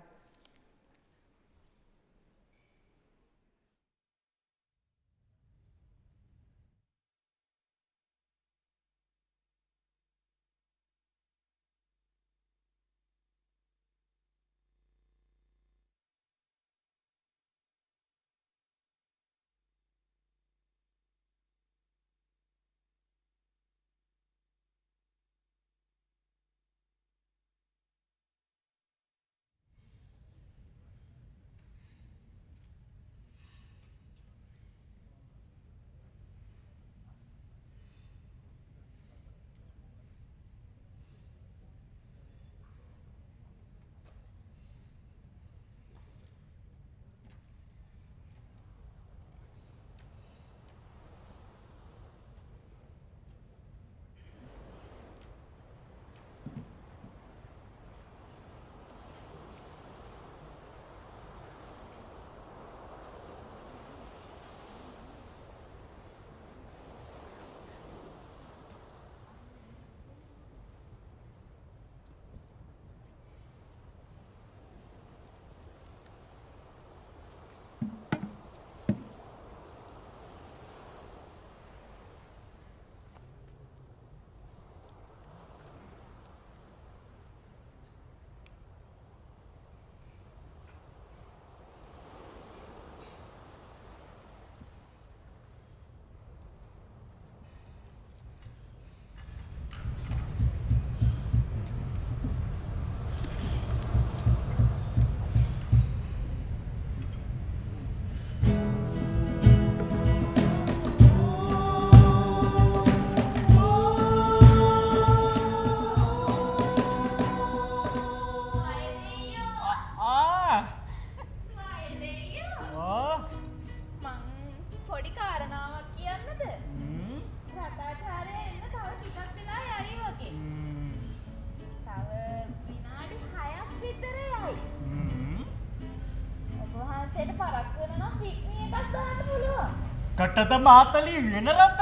කටද මාතලි වෙන රත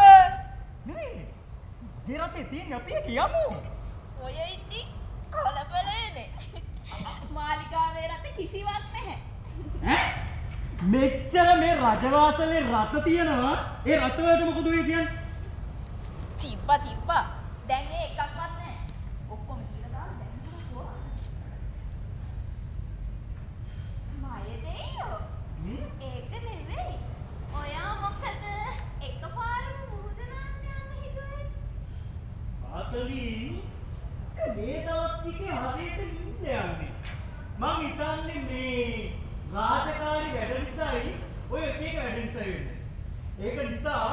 නෙවෙයි. මේ රතේ තියෙන අපි එක යමු. ඔය ඉතින් කලබලනේ. මාලිගාවේ රත කිසිවක් නැහැ. මෙච්චර මේ රජවාසලේ රත තියෙනවා. ඒ රත වලට මොකද වෙන්නේ කියන්නේ? තිබ්බා. දැන් ඒ එකක්වත් නැහැ. ඔක්කොම කියලා දාලා දැන් කොහොමද? මායේ දෙයියෝ. ඒක නෙවෙයි. ඔයා මොකද එකපාරම මුහුදනන්න යන්න හිතුවේ? මාතලි මේ දවස් ටිකේ හරියට නිින්ද යන්නේ. මං හිතන්නේ මේ රාජකාරී වැඩ නිසායි ඔය එක එක වැඩ නිසා වෙන්නේ. ඒක නිසා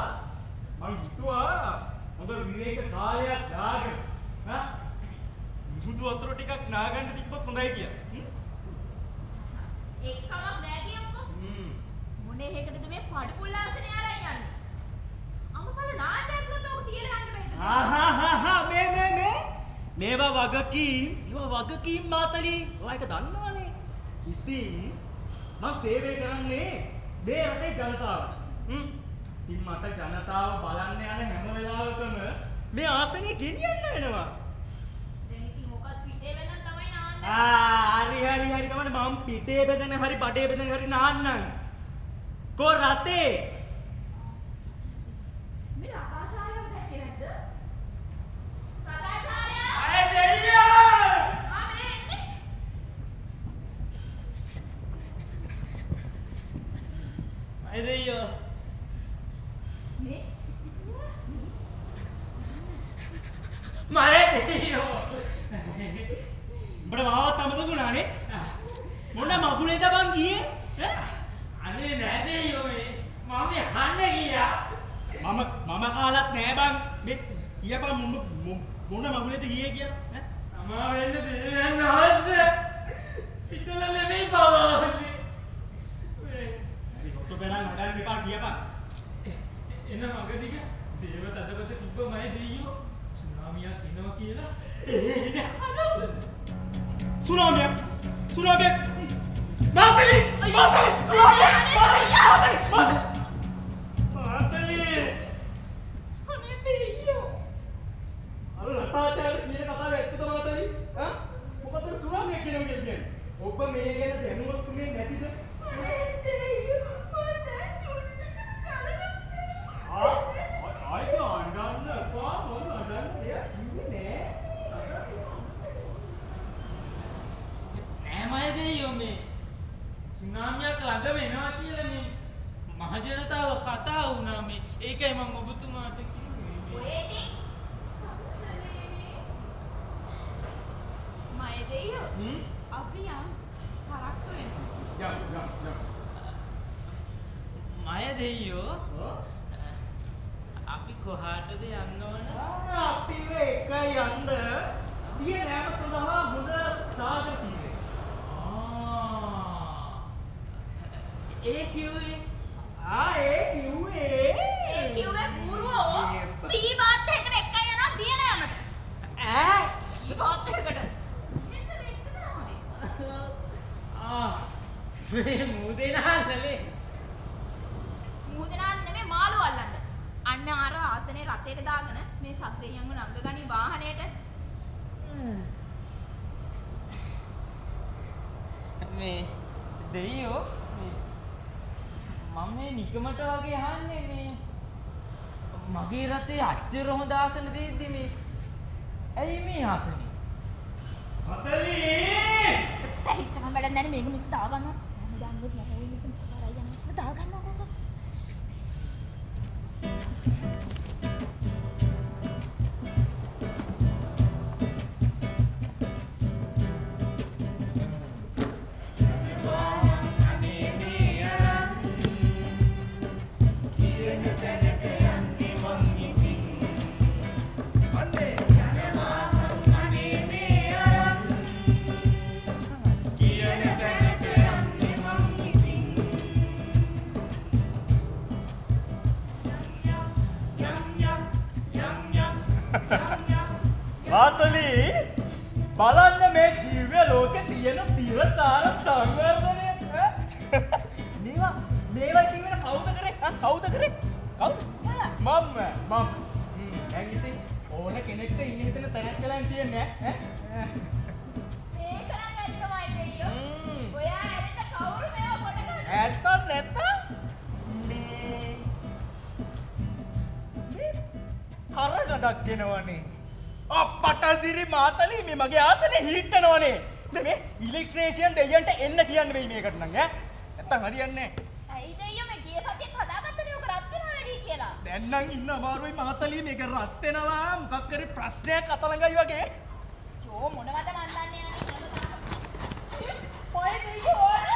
මං හිතුවා හොඳ විවේක කාලයක් දාගෙන මුහුදු වතුර ටිකක් නාගන්න තිබ්බොත් හොඳයි කියලා. එක්කමක් නෑ කියමුකෝ. මොනේ හේකටද මේ පඩු පුල්ලාසනේ අරන් යන්නේ? අම්මපල නාට්‍යයක් ගොතෝ තියලා යන්න බෑද? මේවා වගකීම් මාතලි. ඔයා ඒක දන්නවනේ. ඉතින් මම සේවය කරන්නේ මේ රටේ ජනතාවට. ඉතින් මට ජනතාව බලන්න යන හැම වෙලාවකම මේ ආසනේ ගෙනියන්න වෙනවා. දැන් ඉතින් මොකක් පිටේ වෙනන් තමයි නාන්නේ. හරි කමන්න මම පිටේ බෙදන හරි බඩේ බෙදන හරි නාන්නම්. කො රටේ මේ රටාචාර්යව දැක්කේ නැද්ද? රටාචාර්යා! අය දෙවියෝ! අය දෙවියෝ! මේ මරේ දෙවියෝ! උඹට මාවත් අමතකුණානේ? මොන මගුලේද බං ගියේ? අනේ නෑ දෙවියෝ මේ මම කන්න ගියා. මම කාලත් නෑ බං. මේ ඊයපන් මොන මගුලේද ගියේ කියලා? සමා වෙන්න දෙවියන් වහන්සේ. පිටුල නෙමෙයි බවන්නේ. හරි ඔතෝ බරන් හදන්න එපා කියපන්. එන මගදිග දේව තදපත තිබ්බමයි දෙයියෝ. සුනාමියක් එනවා කියලා. සුනාමියක් මාතලි අනේ දෙයියෝ. අර රටාචාර්ය කියන කතාව ඇත්තද මාතලි? මොකද සුනාමියක් කියනවා කියන්නේ? ඔබ මේ ගැන දැනුවත් උනේ නැතිද? අනේ දෙයියෝ. මට චුට්ටක් කරලා ආයි අඬන්න එපා. මොන අඬන්න දෙයක් කිව්වේ නෑ මය දෙයියෝ මේ සුනාමියක් ළඟ වෙනවා කියලා මේ මහ ජනතාව කතා වුණා මේ. ඒකයි මම ඔබතුමාට කිව්වේ. ඔය ඉතින් මය දෙයියෝ. අපි යම් කරක්ක වෙනවා. යම්. මය දෙයියෝ. අපි කොහාටද යන්න ඕන? අපි එක යන්න දිය නෑම සඳහා හොඳ සාධක තියෙනවා. ඒ කිව්වේ පුරවෝ සීමාත් එකට එක්ක යනවා දිය නෑමට. සීමාත් එකට. මේ මූදේනාල්ලනේ. මූදේනාල් නෙමෙයි මාළු අල්ලන්න. අන්න අර ආසනේ රතේට දාගෙන මේ සත්ත්වයන්ව නංගගනි වාහනේට. මේ දෙයියෝ මම මේ නිකමට වගේ අහන්නේ මේ මගේ රටේ අච්චර හොඳ ආසන දෙද්දි මේ ඇයි මේ ආසනේ? අතලි! පැහිච්චකම් වැඩක් නැහැ මේක මෙතන දාගන්නවා. මම දැන්වත් නැහැ මේක කරලා යන්න දාගන්නවා. මාතලි බලන්න මේ දිව්‍ය ලෝකේ තියෙන තිරසාර සංවර්ධනය. මේවා කිව්වෙන කවුද කරේ? මම දැන් ඉතින් ඕන කෙනෙක්ට ඉන්න හිතන තැනක් කලන් තියන්නේ ඈ මේ කරන් ඇත්තමයි දෙයියෝ ඔයා ඇරෙන්න කවුරු මේව කොට ගන්න ඇත්තත් නැත්තම් මේ කරගඩක් දෙනවනේ අප්පට සිරි මාතලි මේ මගේ ආසනේ හීට්ටනවනේ දැන් මේ ඉලෙක්ට්‍රීෂියන් දෙයියන්ට එන්න කියන්න වෙයි මේකට නම් ඈ නැත්තම් හරියන්නේ නැහැ ඇයි දෙයියෝ මේ ගිය සතියේත් හදාගත්තනේ ඔක රත් වෙනවා වැඩි කියලා දැන් නම් ඉන්න අමාරුයි මාතලි මේක රත් වෙනවා මොකක් කරේ ප්‍රශ්නයක් අත ළඟයි වගේ යෝ මොනවද මන් දන්නේ නැහැ ඔය දෙයියෝ ඕන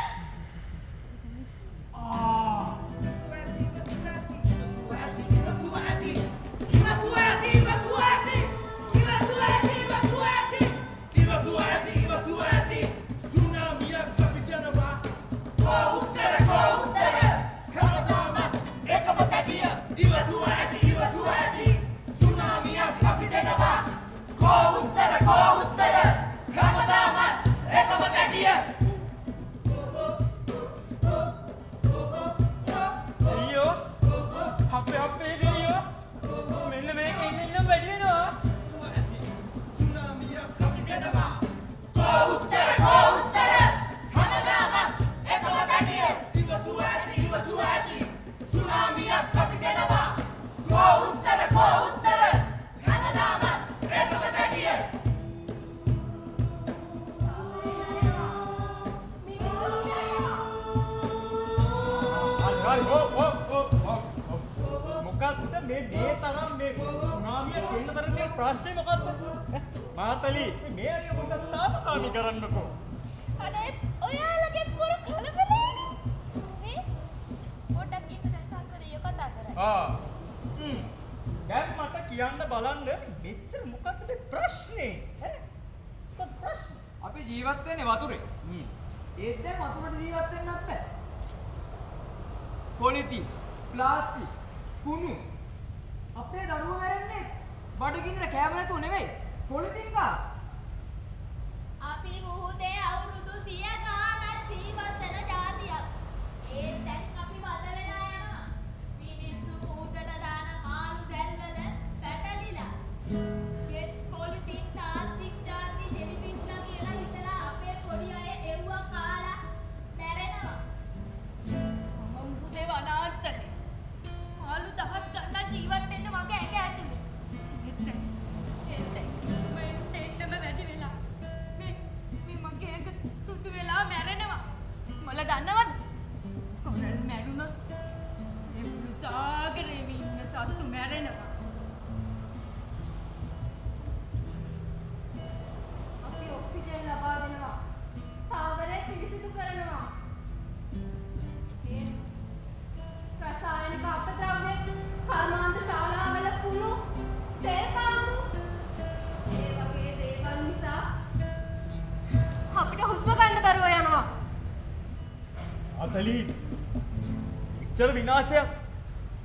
මෙච්චර විනාශයක්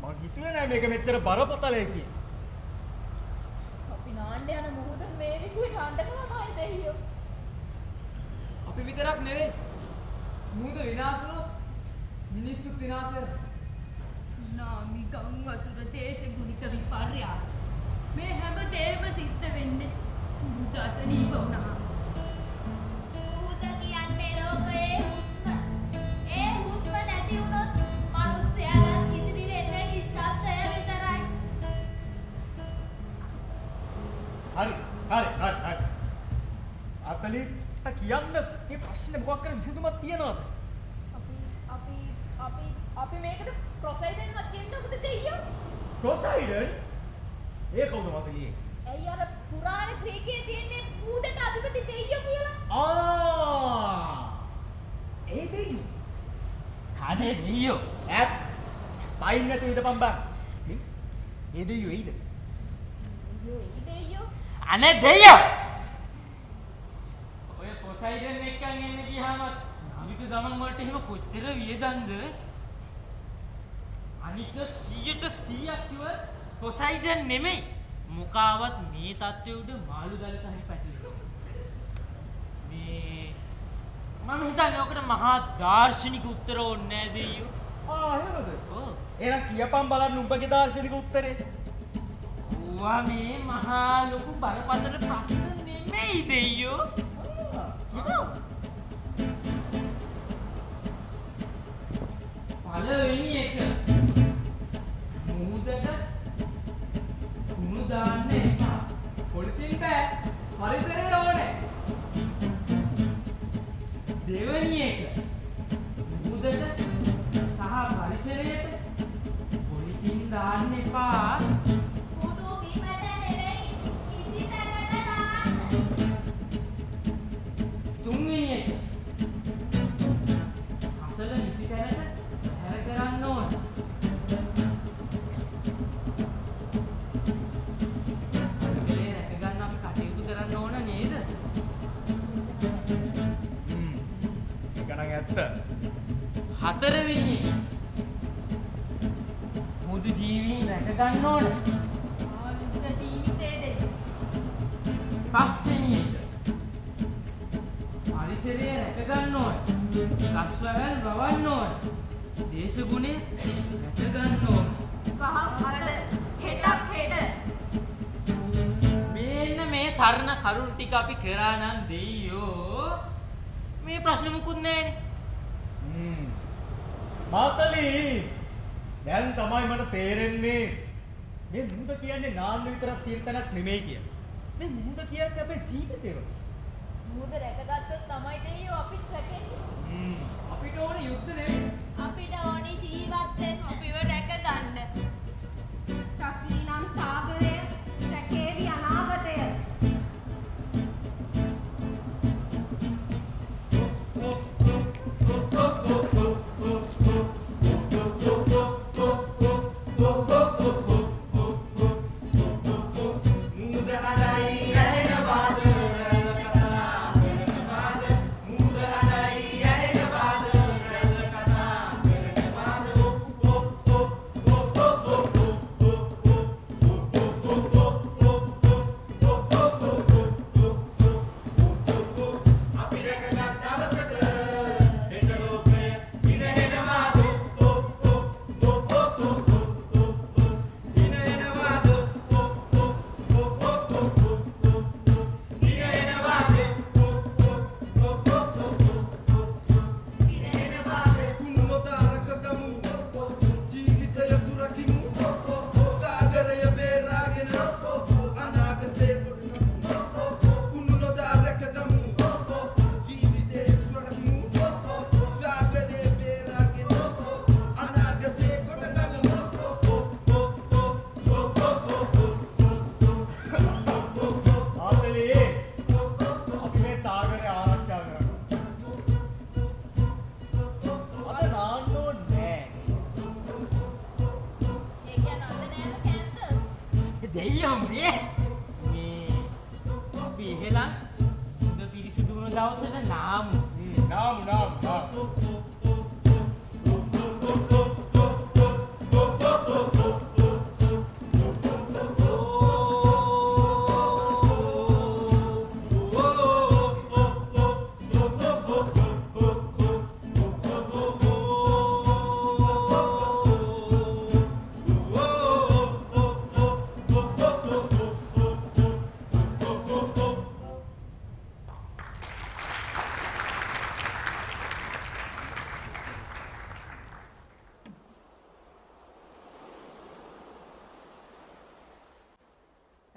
මම හිතුවේ නෑ මේක මෙච්චර බරපතලයි කියලා. අපි නාන්න යන මොහොත මේ විකුයි නාන්නකමයි දෙයියෝ. අපි විතරක් නෙවෙයි. මොහොත විනාශ වුණොත් මිනිස්සුත් විනාශ වෙනවා. නාමි ගම් වතුර දේශගුණික විපර්යාස. මේ හැම දෙයක්ම සිද්ධ වෙන්නේ මුදසනීප වුණා. මුද කියන්නේ ලෝකයේ හුස්ම. ඒ හුස්ම නැති වුණොත් මිනිස්යාට ඉදිරි වෙන්නේ නිශ්ශබ්දය විතරයි. හරි. අතලිට කියන්න මේ ප්‍රශ්නේ මොකක් කර විසඳුමක් තියනවද? අපි මේකට ප්‍රොසයිඩන් එකක් කියන්න මොකද දෙයියෝ? ප්‍රොසයිඩන්? ඒ කවුද මතලියේ? ඇයි අර පුරාණ ග්‍රීකයේ තියෙන්නේ මූදට අධිපති දෙයියෝ කියලා? ඒ දෙයියෝ. අනේ දෙයියෝ. ඈත් පයින් නැතු ඉඳපන් බං. ඒ දෙයියෝ එයිද? දෙයියෝ. අනේ දෙයියෝ. ඔය ප්‍රොසයිඩන් එකෙන් එන්නේ ගියාම අනිත් ගමන් වලට එහෙම කොච්චර වියදම්ද? අනික 100% කිව්ව පොසයිඩන් නෙමෙයි මොකාවත් මේ තත්ත්වෙ උඩ මාළු දාලා තමයි පැටලෙන්නේ. මේ මම හිතන්නේ ඔකට මහා දාර්ශනික උත්තර ඕනේ නැහැ දෙයියෝ. එහෙමද? ඔව්. එහෙනම් කියපන් බලන්න උඹගේ දාර්ශනික උත්තරේ. ඌවා මේ මහා ලොකු බරපතල ප්‍රශ්න නෙමෙයි දෙයියෝ. පළවෙනි එක මුහුදට කුණු දාන්න එපා. පොලිතින් බෑ. පරිසරය ඕනේ. දෙවෙනි එක මුහුදට සහ පරිසරයට පොලිතින් දාන්න එපා. කුඩු බිමට නෙවෙයි කිසි තැනකට දාන්න. තුන්වෙනි එක අසල නිසි තැනට හැර කරන්න ඕන. පරිසරය රැක ගන්න අපි කටයුතු කරන්න ඕන නේද? ඒක නම් ඇත්ත. හතරවෙනි එක මුදු ජීවීන් රැක ගන්න ඕන. ආලිෂ්ඨ ජීවිතේ දෙන්න. පස්වෙනි එක පරිසරය රැක ගන්න ඕන. ගස්වැල් වවන්න ඕන. දේශගුණය රැක ගන්න ඕන. කහ අත හෙටක් හෙට. මේන්න මේ සරණ කරුණු ටික අපි කරා නම් දෙයියෝ මේ ප්‍රශ්න මුකුත් නැහැනේ. මාතලි දැන් තමයි මට තේරෙන්නේ මේ මුහුද කියන්නේ නාන්න විතරක් තියෙන තැනක් නෙමෙයි කියලා. මේ මුහුද කියන්නේ අපේ ජීවිතේ වගේ. මුහුද රැකගත්තොත් තමයි දෙයියෝ අපිත් රැකෙන්නේ. අපිට ඕනේ යුද්ධ නෙවෙයි. අපිට ඕනේ ජීවත් වෙන්න. අපිව රැක ගන්න. ශක්තිනම් සාගරය රැකේවි අනාගතය. දෙයියෝ මේ අපි එහෙලන් හොඳ පිරිසිදු වුණ දවසට නාමු. නාමු.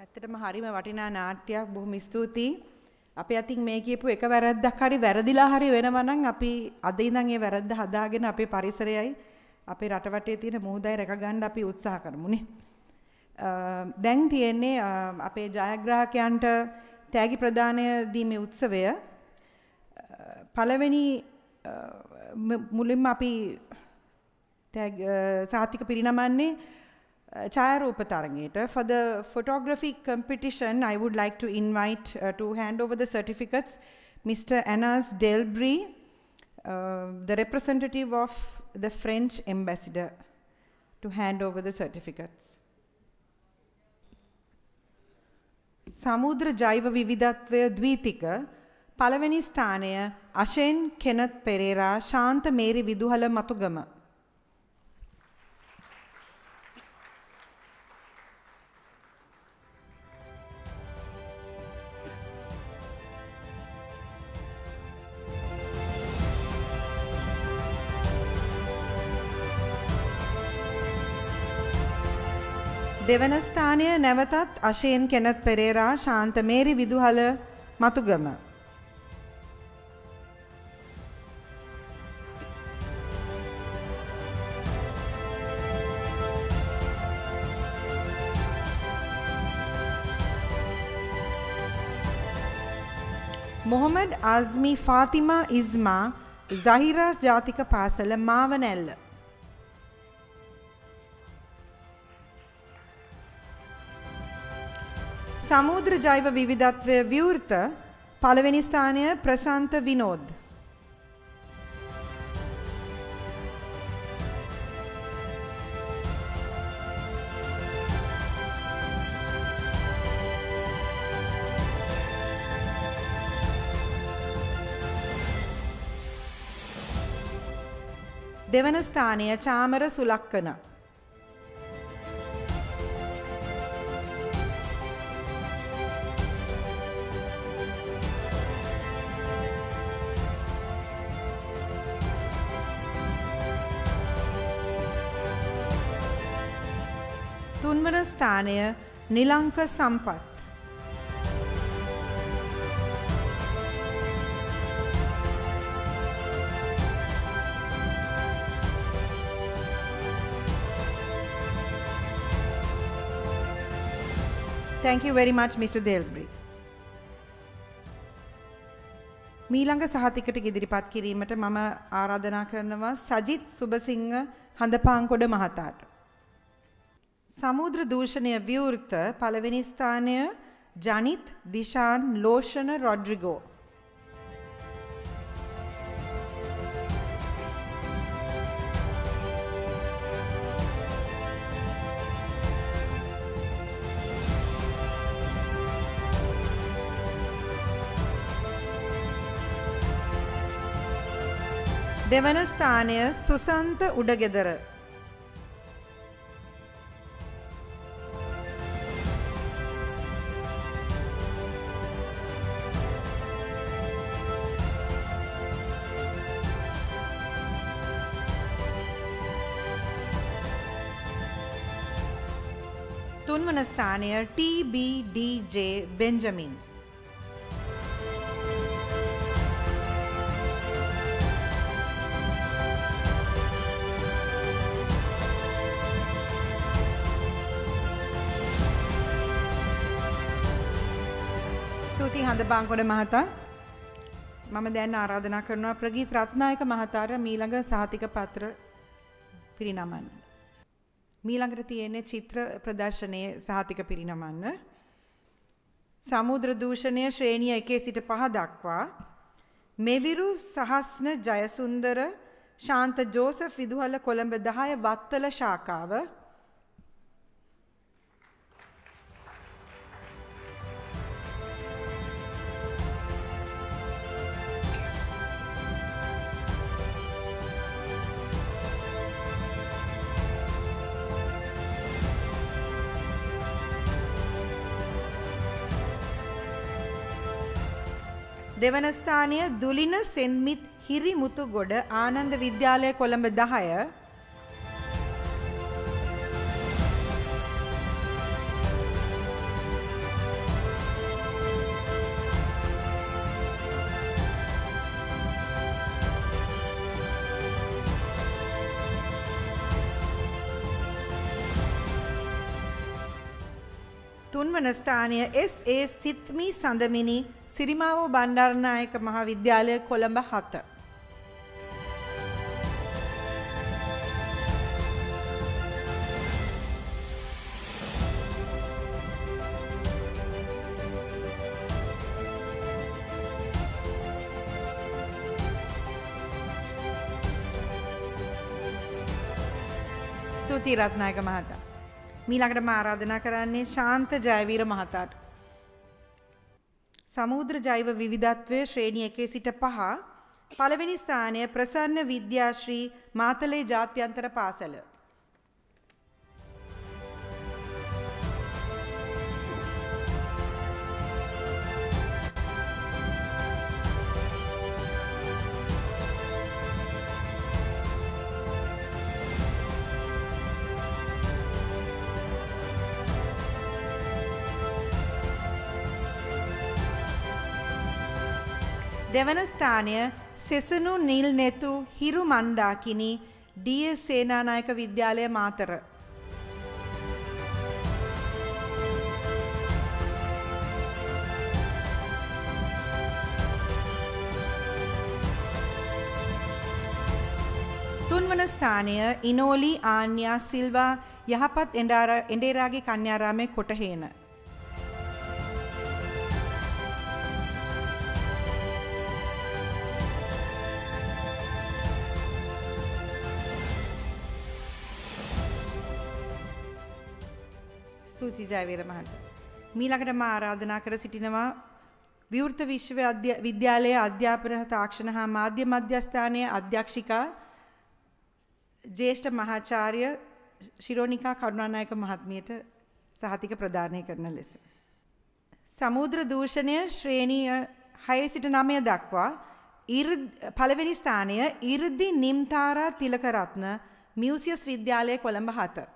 ඇත්තටම හරිම වටිනා නාට්‍යයක්. බොහොම ස්තුතියි. අපි අතින් මේ කියපු එක වැරද්දක් හරි වැරදිලා හරි වෙනවා නම් අපි අද ඉඳන් ඒ වැරද්ද හදාගෙන අපේ පරිසරයයි අපේ රටවටේ තියෙන මුහුදයි රැක ගන්න අපි උත්සාහ කරමුනේ. දැන් තියෙන්නේ අපේ ජයග්‍රාහකයන්ට තෑගි ප්‍රදානය දීමේ උත්සවය. පළවෙනි මුලින්ම අපි සාතික පිරිනමන්නේ ඡායාරූප තරගයට. For the photography competition, I would like to invite to hand over the certificates Mr. Anas Delbry, the representative of the French ambassador, to hand over the certificates. සමුද්‍ර ජෛව විවිධත්වය ද්විතික පළවෙනි ස්ථානය අෂෙන් කෙනත් පෙරේරා ශාන්ත මේරි විදුහල මතුගම. දෙවන ස්ථානය නැවතත් අශේන් කෙනත් පෙරේරා ශාන්ත මේරි විදුහල මතුගම. මොහොමඩ් ආස්මි ෆාතිමා ඉස්මා සහිරා ජාතික පාසල මාවනැල්ල. සමුද්‍ර ජෛව විවිධත්වය විවෘත පළවෙනි ස්ථානය ප්‍රසන්ත විනෝද්. දෙවන ස්ථානය චාමර සුලක්කන. තුන්වන ස්ථානය නිලංක සම්පත්. Thank you very much, Mr. Delbri. මීළඟ සහතිකට ඉදිරිපත් කිරීමට මම ආරාධනා කරනවා සජිත් සුබසිංහ හඳපාංකොඩ මහතාට. සමුද්‍ර දූෂණය විවෘත පළවෙනි ස්ථානය ජනිත් දිශාන් ලෝෂණ රොඩ්රිගෝ. දෙවන ස්ථානය සුසන්ත උඩගෙදර. තුන්වන ස්ථානය TBDJ බෙන්ජමින්. ස්තුතියි හඳපාංකොඩ මහතා. මම දැන් ආරාධනා කරනවා ප්‍රගීත් රත්නායක මහතාට මීළඟ සහතික පත්‍ර පිරිනමන්න. මීළඟට තියෙන්නේ චිත්‍ර ප්‍රදර්ශනයේ සහතික පිරිනමන්න. සමුද්‍ර දූෂණය ශ්‍රේණිය 1 සිට 5 දක්වා මෙවිරු සහස්න ජයසුන්දර ශාන්ත ජෝසප් විදුහල කොළඹ 10 වත්තල ශාඛාව දෙවන ස්ථානය දුලින සෙන්මිත් හිරිමුතුගොඩ ආනන්ද විද්‍යාලය කොළඹ 10 තුන්වන ස්ථානය SA සිත්මි සඳමිනි සිරිමාවෝ බණ්ඩාරනායක මහාවිද්‍යාලය කොළඹ 7. ස්තුතියි රත්නායක මහතා. මීළඟට මම ආරාධනා කරන්නේ ශාන්ත ජයවීර මහතාට. සමුද්‍ර ජෛව විවිධත්වය ශ්‍රේණිය 1 සිට 5 පළවෙනි ස්ථානය ප්‍රසන්න විද්‍යාශ්‍රී මාතලේ ජාත්‍යන්තර පාසල. දෙවන ස්ථානය සෙසනු නිල් නෙතු හිරු මණ්ඩාකිනි ඩී.එස්. සේනානායක විද්‍යාලය මාතර. තුන්වන ස්ථානය ඉනෝලි ආන්‍යා සිල්වා යහපත් එඬේරාගේ කන්‍යාරාමේ කොටහේන. ස්තුතියි ජයවීර මහතා. මීළඟට මා ආරාධනා කර සිටිනවා විවෘත විශ්වවිද්‍යාලයේ අධ්‍යාපන තාක්ෂණ හා මාධ්‍ය මධ්‍යස්ථානයේ අධ්‍යක්ෂිකා ජ්‍යෙෂ්ඨ මහාචාර්ය ශිරෝනිකා කරුණානායක මහත්මියට සහතික ප්‍රදානය කරන ලෙස. සමුද්‍ර දූෂණය ශ්‍රේණිය 6 සිට 9 දක්වා පළවෙනි ස්ථානය ඉර්දි නිම්තාරා තිලකරත්න මියුසියස් විද්‍යාලය කොළඹ 7.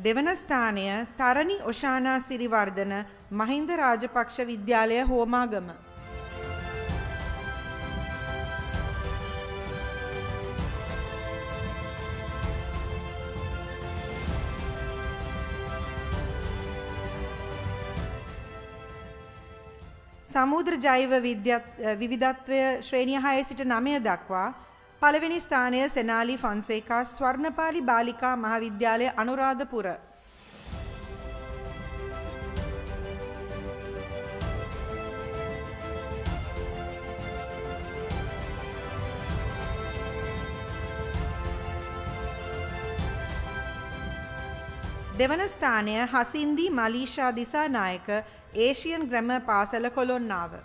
දෙවන ස්ථානය තරණි ඔෂානා සිරිවර්ධන මහින්ද රාජපක්ෂ විද්‍යාලය හෝමාගම. සමුද්‍ර ජෛව විවිධත්වය ශ්‍රේණිය 6 සිට 9 දක්වා පළවෙනි ස්ථානය සෙනාලි ෆොන්සේකා ස්වර්ණපාලි බාලිකා මහාවිද්‍යාලය අනුරාධපුර. දෙවන ස්ථානය හසින්දි මලීෂා දිසානායක ඒෂියන් ග්‍රැමර් පාසල කොළොන්නාව.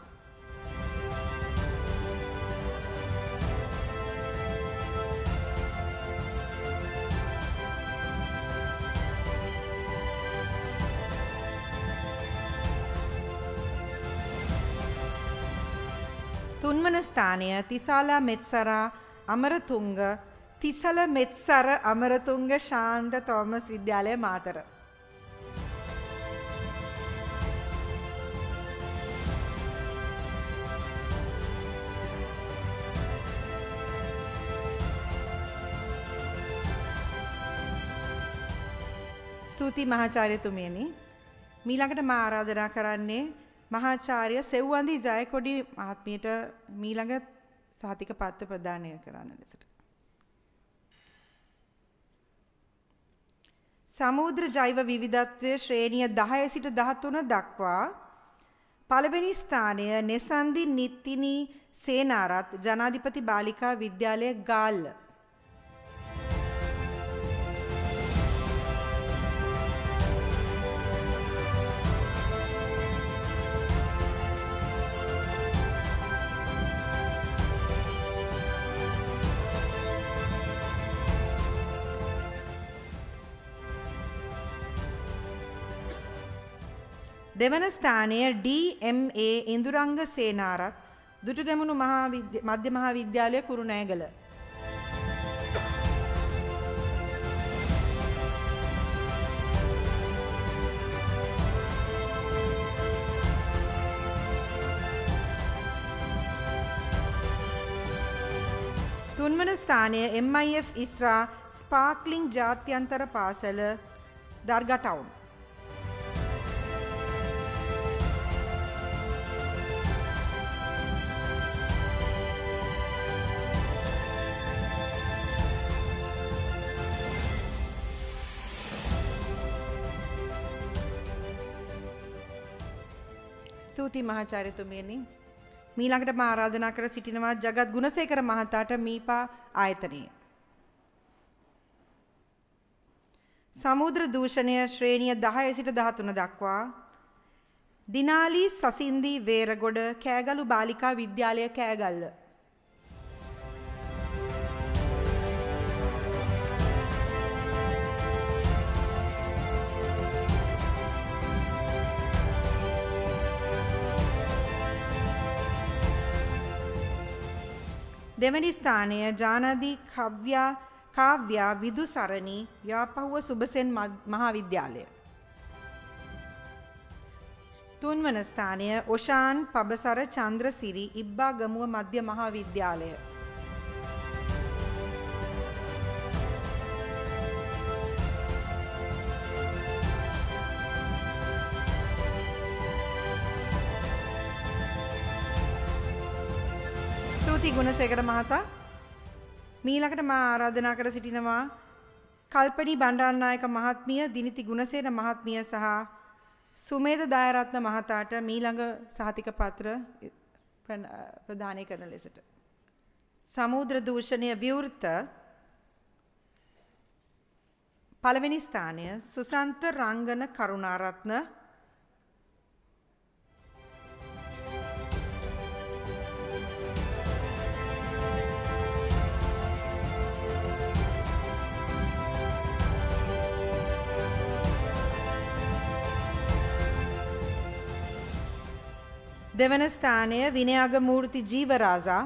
තුන්වන ස්ථානය තිසල මෙත්සර අමරතුංග ශාන්ත තෝමස් විද්‍යාලය මාතර. ස්තුති මහාචාර්යතුමියනි. මීළඟට මා ආරාධනා කරන්නේ මහාචාර්ය සෙව්වන්දි ජයකොඩි මහත්මියට මීළඟ සහතික පත්‍ර ප්‍රදානය කරන්න ලෙසට. සමුද්‍ර ජෛව විවිධත්වය ශ්‍රේණිය 10 සිට 13 දක්වා පළවෙනි ස්ථානය නෙසන්දි නිත්තිනී සේනාරත් ජනාධිපති බාලිකා විද්‍යාලය ගාල්ල. දෙවන ස්ථානය DMA ඉන්දුරංග සේනාරත් දුටුගැමුණු මධ්‍ය මහා විද්‍යාලය කුරුණෑගල. තුන්වන ස්ථානය MIF ඉස්රා ස්පාක්ලිං ජාත්‍යන්තර පාසල දර්ගා ටවුන්. ස්තුති මහාචාර්යතුමියනි. මීළඟට මා ආරාධනා කර සිටිනවා ජගත් ගුණසේකර මහතාට මීපා ආයතනයේ සමුද්‍ර දූෂණය ශ්‍රේණිය 10 සිට 13 දක්වා දිනාලි සසින්දි වේරගොඩ කෑගලු බාලිකා විද්‍යාලය කෑගල්ල. දෙවැනි ස්ථානය ජානදී කාව්‍යා විදුසරණි යාපහුව සුබසෙන් මහාවිද්‍යාලය. තුන්වන ස්ථානය ඔෂාන් පබසර චන්ද්‍රසිරි ඉබ්බාගමුව මධ්‍ය මහාවිද්‍යාලය. ස්තුති ගුණසේකර මහතා. මීළඟට මා ආරාධනා කර සිටිනවා කල්පනී බණ්ඩාරනායක මහත්මිය, දිනිති ගුණසේන මහත්මිය සහ සුමේද දායරත්න මහතාට මීළඟ සහතික පත්‍ර ප්‍රදානය කරන ලෙසට. සමුද්‍ර දූෂණය විවෘත පළවෙනි ස්ථානය සුසන්ත රංගන කරුණාරත්න. දෙවන ස්ථානය විනයාගමූර්ති ජීවරාජා.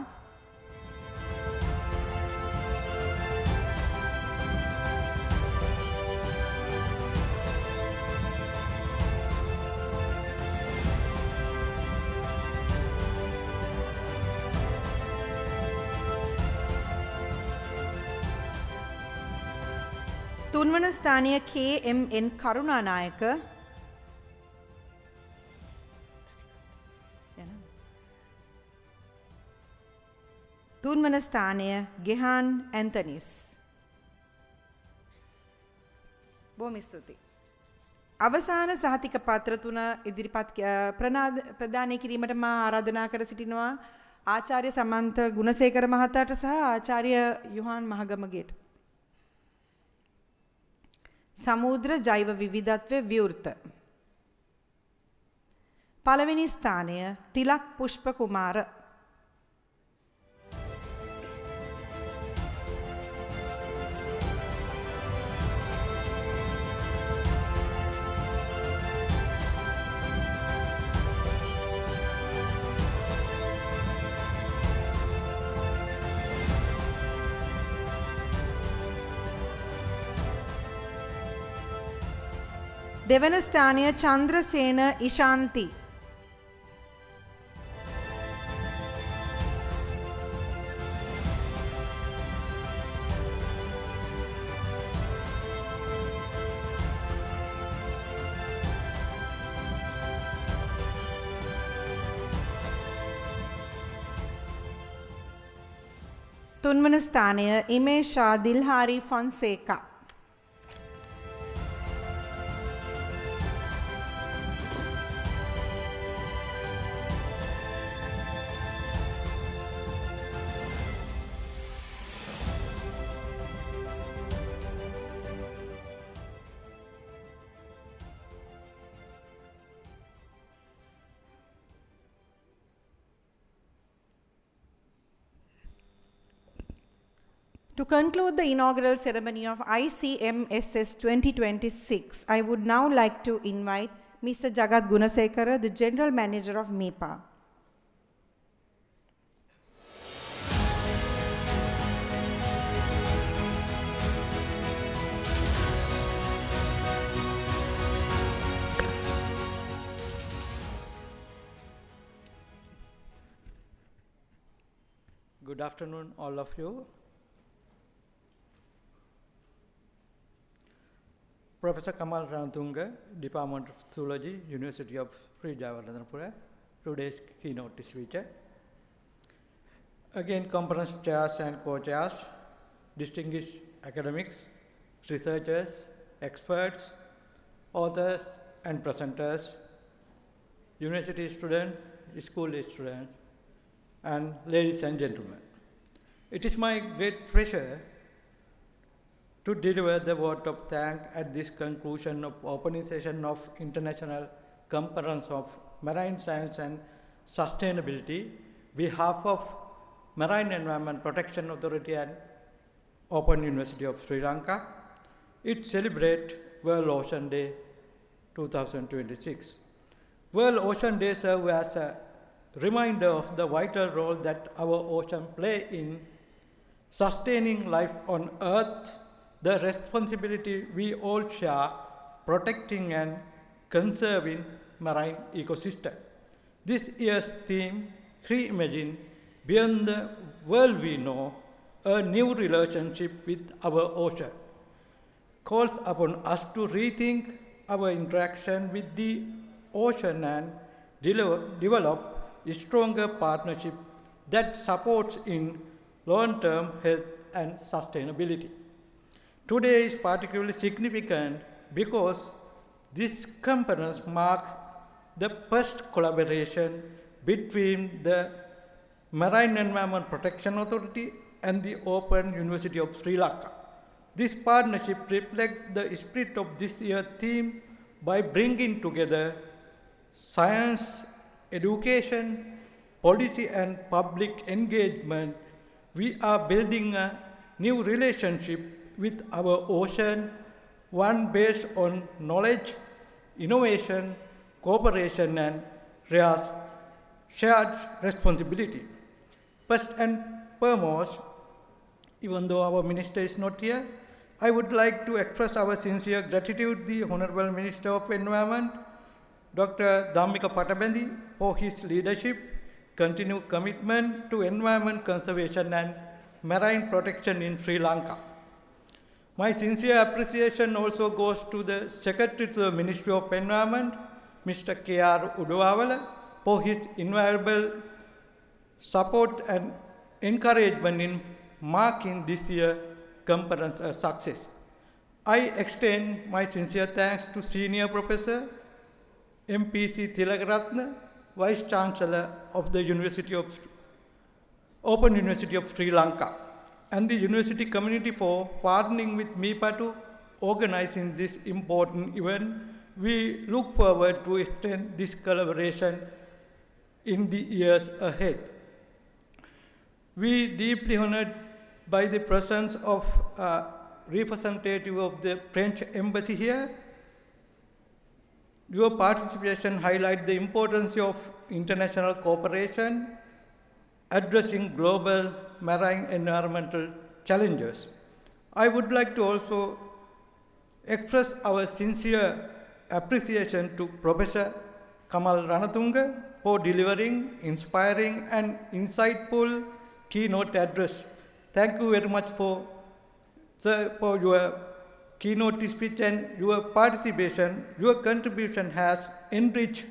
තුන්වන ස්ථානය KMN කරුණානායක. තුන්වන ස්ථානය ගෙහාන් ඇන්තනිස්. බොහොම ස්තුතියි. අවසාන සහතික පත්‍ර තුන ඉදිරිපත් ප්‍රදානය කිරීමට මා ආරාධනා කර සිටිනවා ආචාර්ය සමන්ත ගුණසේකර මහතාට සහ ආචාර්ය යොහාන් මහගමගේට. සමුද්‍ර ජෛව විවිධත්වය විවෘත. පළවෙනි ස්ථානය තිලක් පුෂ්ප කුමාර. දෙවන ස්ථානය චන්ද්‍රසේන ඉශාන්ති. තුන්වන ස්ථානය ඉමේෂා දිල්හාරි Fonseka. To conclude the inaugural ceremony of ICMSS 2026, I would now like to invite Mr. Jagat Gunasekara, the General Manager of MEPA. Good afternoon, all of you. Professor Kamal Rantunga, Department of Zoology, University of Sri Lanka, today's keynote speaker. Again, conference chairs and co-chairs, distinguished academics, researchers, experts, authors and presenters, university students, school students, and ladies and gentlemen. It is my great pleasure to deliver the vote of thanks at this conclusion of opening session of International Conference of Marine Science and Sustainability, behalf of Marine Environment Protection Authority and Open University of Sri Lanka. It celebrates World Ocean Day 2026. World Ocean Day serves as a reminder of the vital role that our ocean play in sustaining life on Earth, the responsibility we all share protecting and conserving marine ecosystem. This year's theme, Reimagine Beyond the World We Know, a new relationship with our ocean, calls upon us to rethink our interaction with the ocean and develop a stronger partnership that supports in long-term health and sustainability. Today is particularly significant because this conference marks the first collaboration between the Marine Environment Protection Authority and the Open University of Sri Lanka. This partnership reflects the spirit of this year's theme by bringing together science, education, policy and public engagement. We are building a new relationship with our ocean, one based on knowledge, innovation, cooperation and shared responsibility. First and foremost, even though our minister is not here, I would like to express our sincere gratitude to the Honorable Minister of Environment, Dr. Dhammika Patabendi, for his leadership, continued commitment to environment conservation and marine protection in Sri Lanka. My sincere appreciation also goes to the Secretary to the Ministry of Environment, Mr. K.R. Uduavala, for his invaluable support and encouragement in marking this year's conference a success. I extend my sincere thanks to Senior Professor MPC Tilakaratne, Vice Chancellor of the Open University of Sri Lanka, and the university community for partnering with MEPA to organizing this important event. We look forward to extend this collaboration in the years ahead. We deeply honored by the presence of a representative of the French Embassy here. Your participation highlights the importance of international cooperation addressing global marine environmental challenges. I would like to also express our sincere appreciation to Professor Kamal Ranatunga for delivering inspiring and insightful keynote address. Thank you very much for your keynote speech and your participation. Your contribution has enriched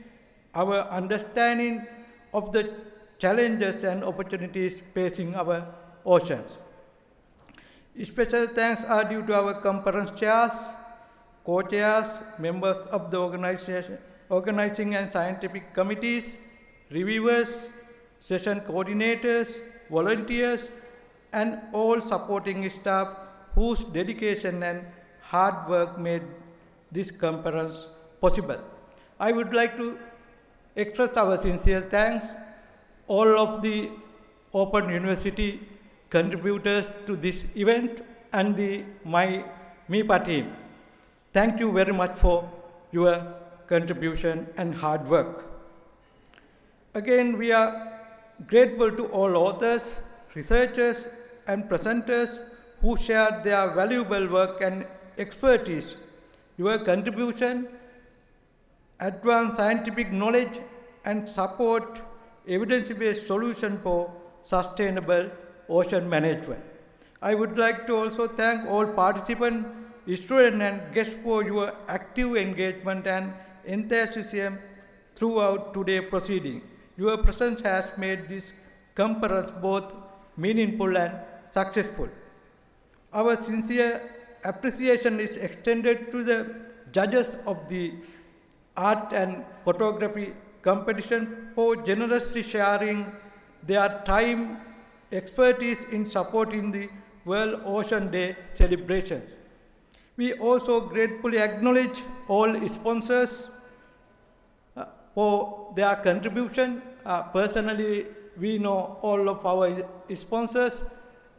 our understanding of the challenges and opportunities facing our oceans. Special thanks are due to our conference chairs, co-chairs, members of the organizing and scientific committees, reviewers, session coordinators, volunteers, and all supporting staff whose dedication and hard work made this conference possible. I would like to express our sincere thanks all of the Open University contributors to this event and my MEPA team. Thank you very much for your contribution and hard work. Again, we are grateful to all authors, researchers, and presenters who shared their valuable work and expertise. Your contribution, advanced scientific knowledge, and support evidence-based solution for sustainable ocean management. I would like to also thank all participants, students, and guests for your active engagement and enthusiasm throughout today's proceeding. Your presence has made this conference both meaningful and successful. Our sincere appreciation is extended to the judges of the art and photography competition for generously sharing their time, expertise in supporting the World Ocean Day celebrations. We also gratefully acknowledge all sponsors for their contribution. Personally, we know all of our sponsors.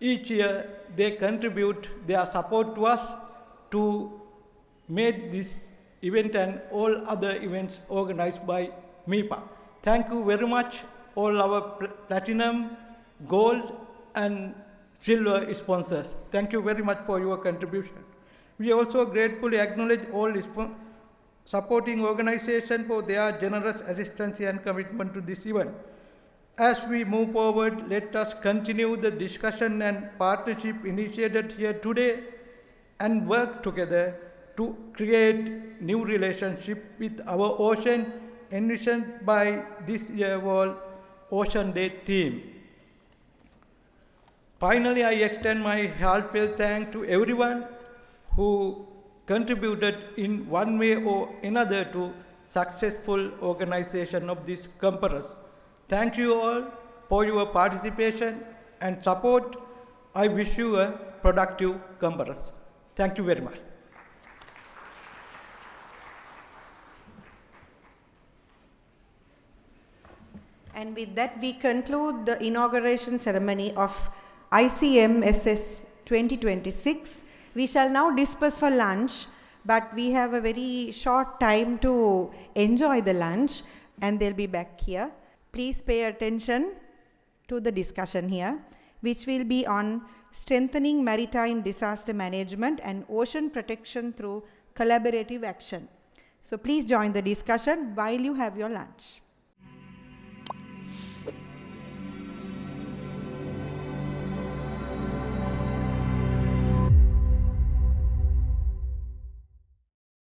Each year, they contribute their support to us to make this event and all other events organized by MEPA. Thank you very much all our platinum, gold, and silver sponsors. Thank you very much for your contribution. We also gratefully acknowledge all supporting organizations for their generous assistance and commitment to this event. As we move forward, let us continue the discussion and partnership initiated here today and work together to create new relationship with our ocean envisioned by this year's World Ocean Day theme. Finally, I extend my heartfelt thanks to everyone who contributed in one way or another to successful organization of this conference. Thank you all for your participation and support. I wish you a productive conference. Thank you very much. And with that, we conclude the inauguration ceremony of ICMSS 2026. We shall now disperse for lunch, but we have a very short time to enjoy the lunch, and they'll be back here. Please pay attention to the discussion here, which will be on strengthening maritime disaster management and ocean protection through collaborative action. So please join the discussion while you have your lunch.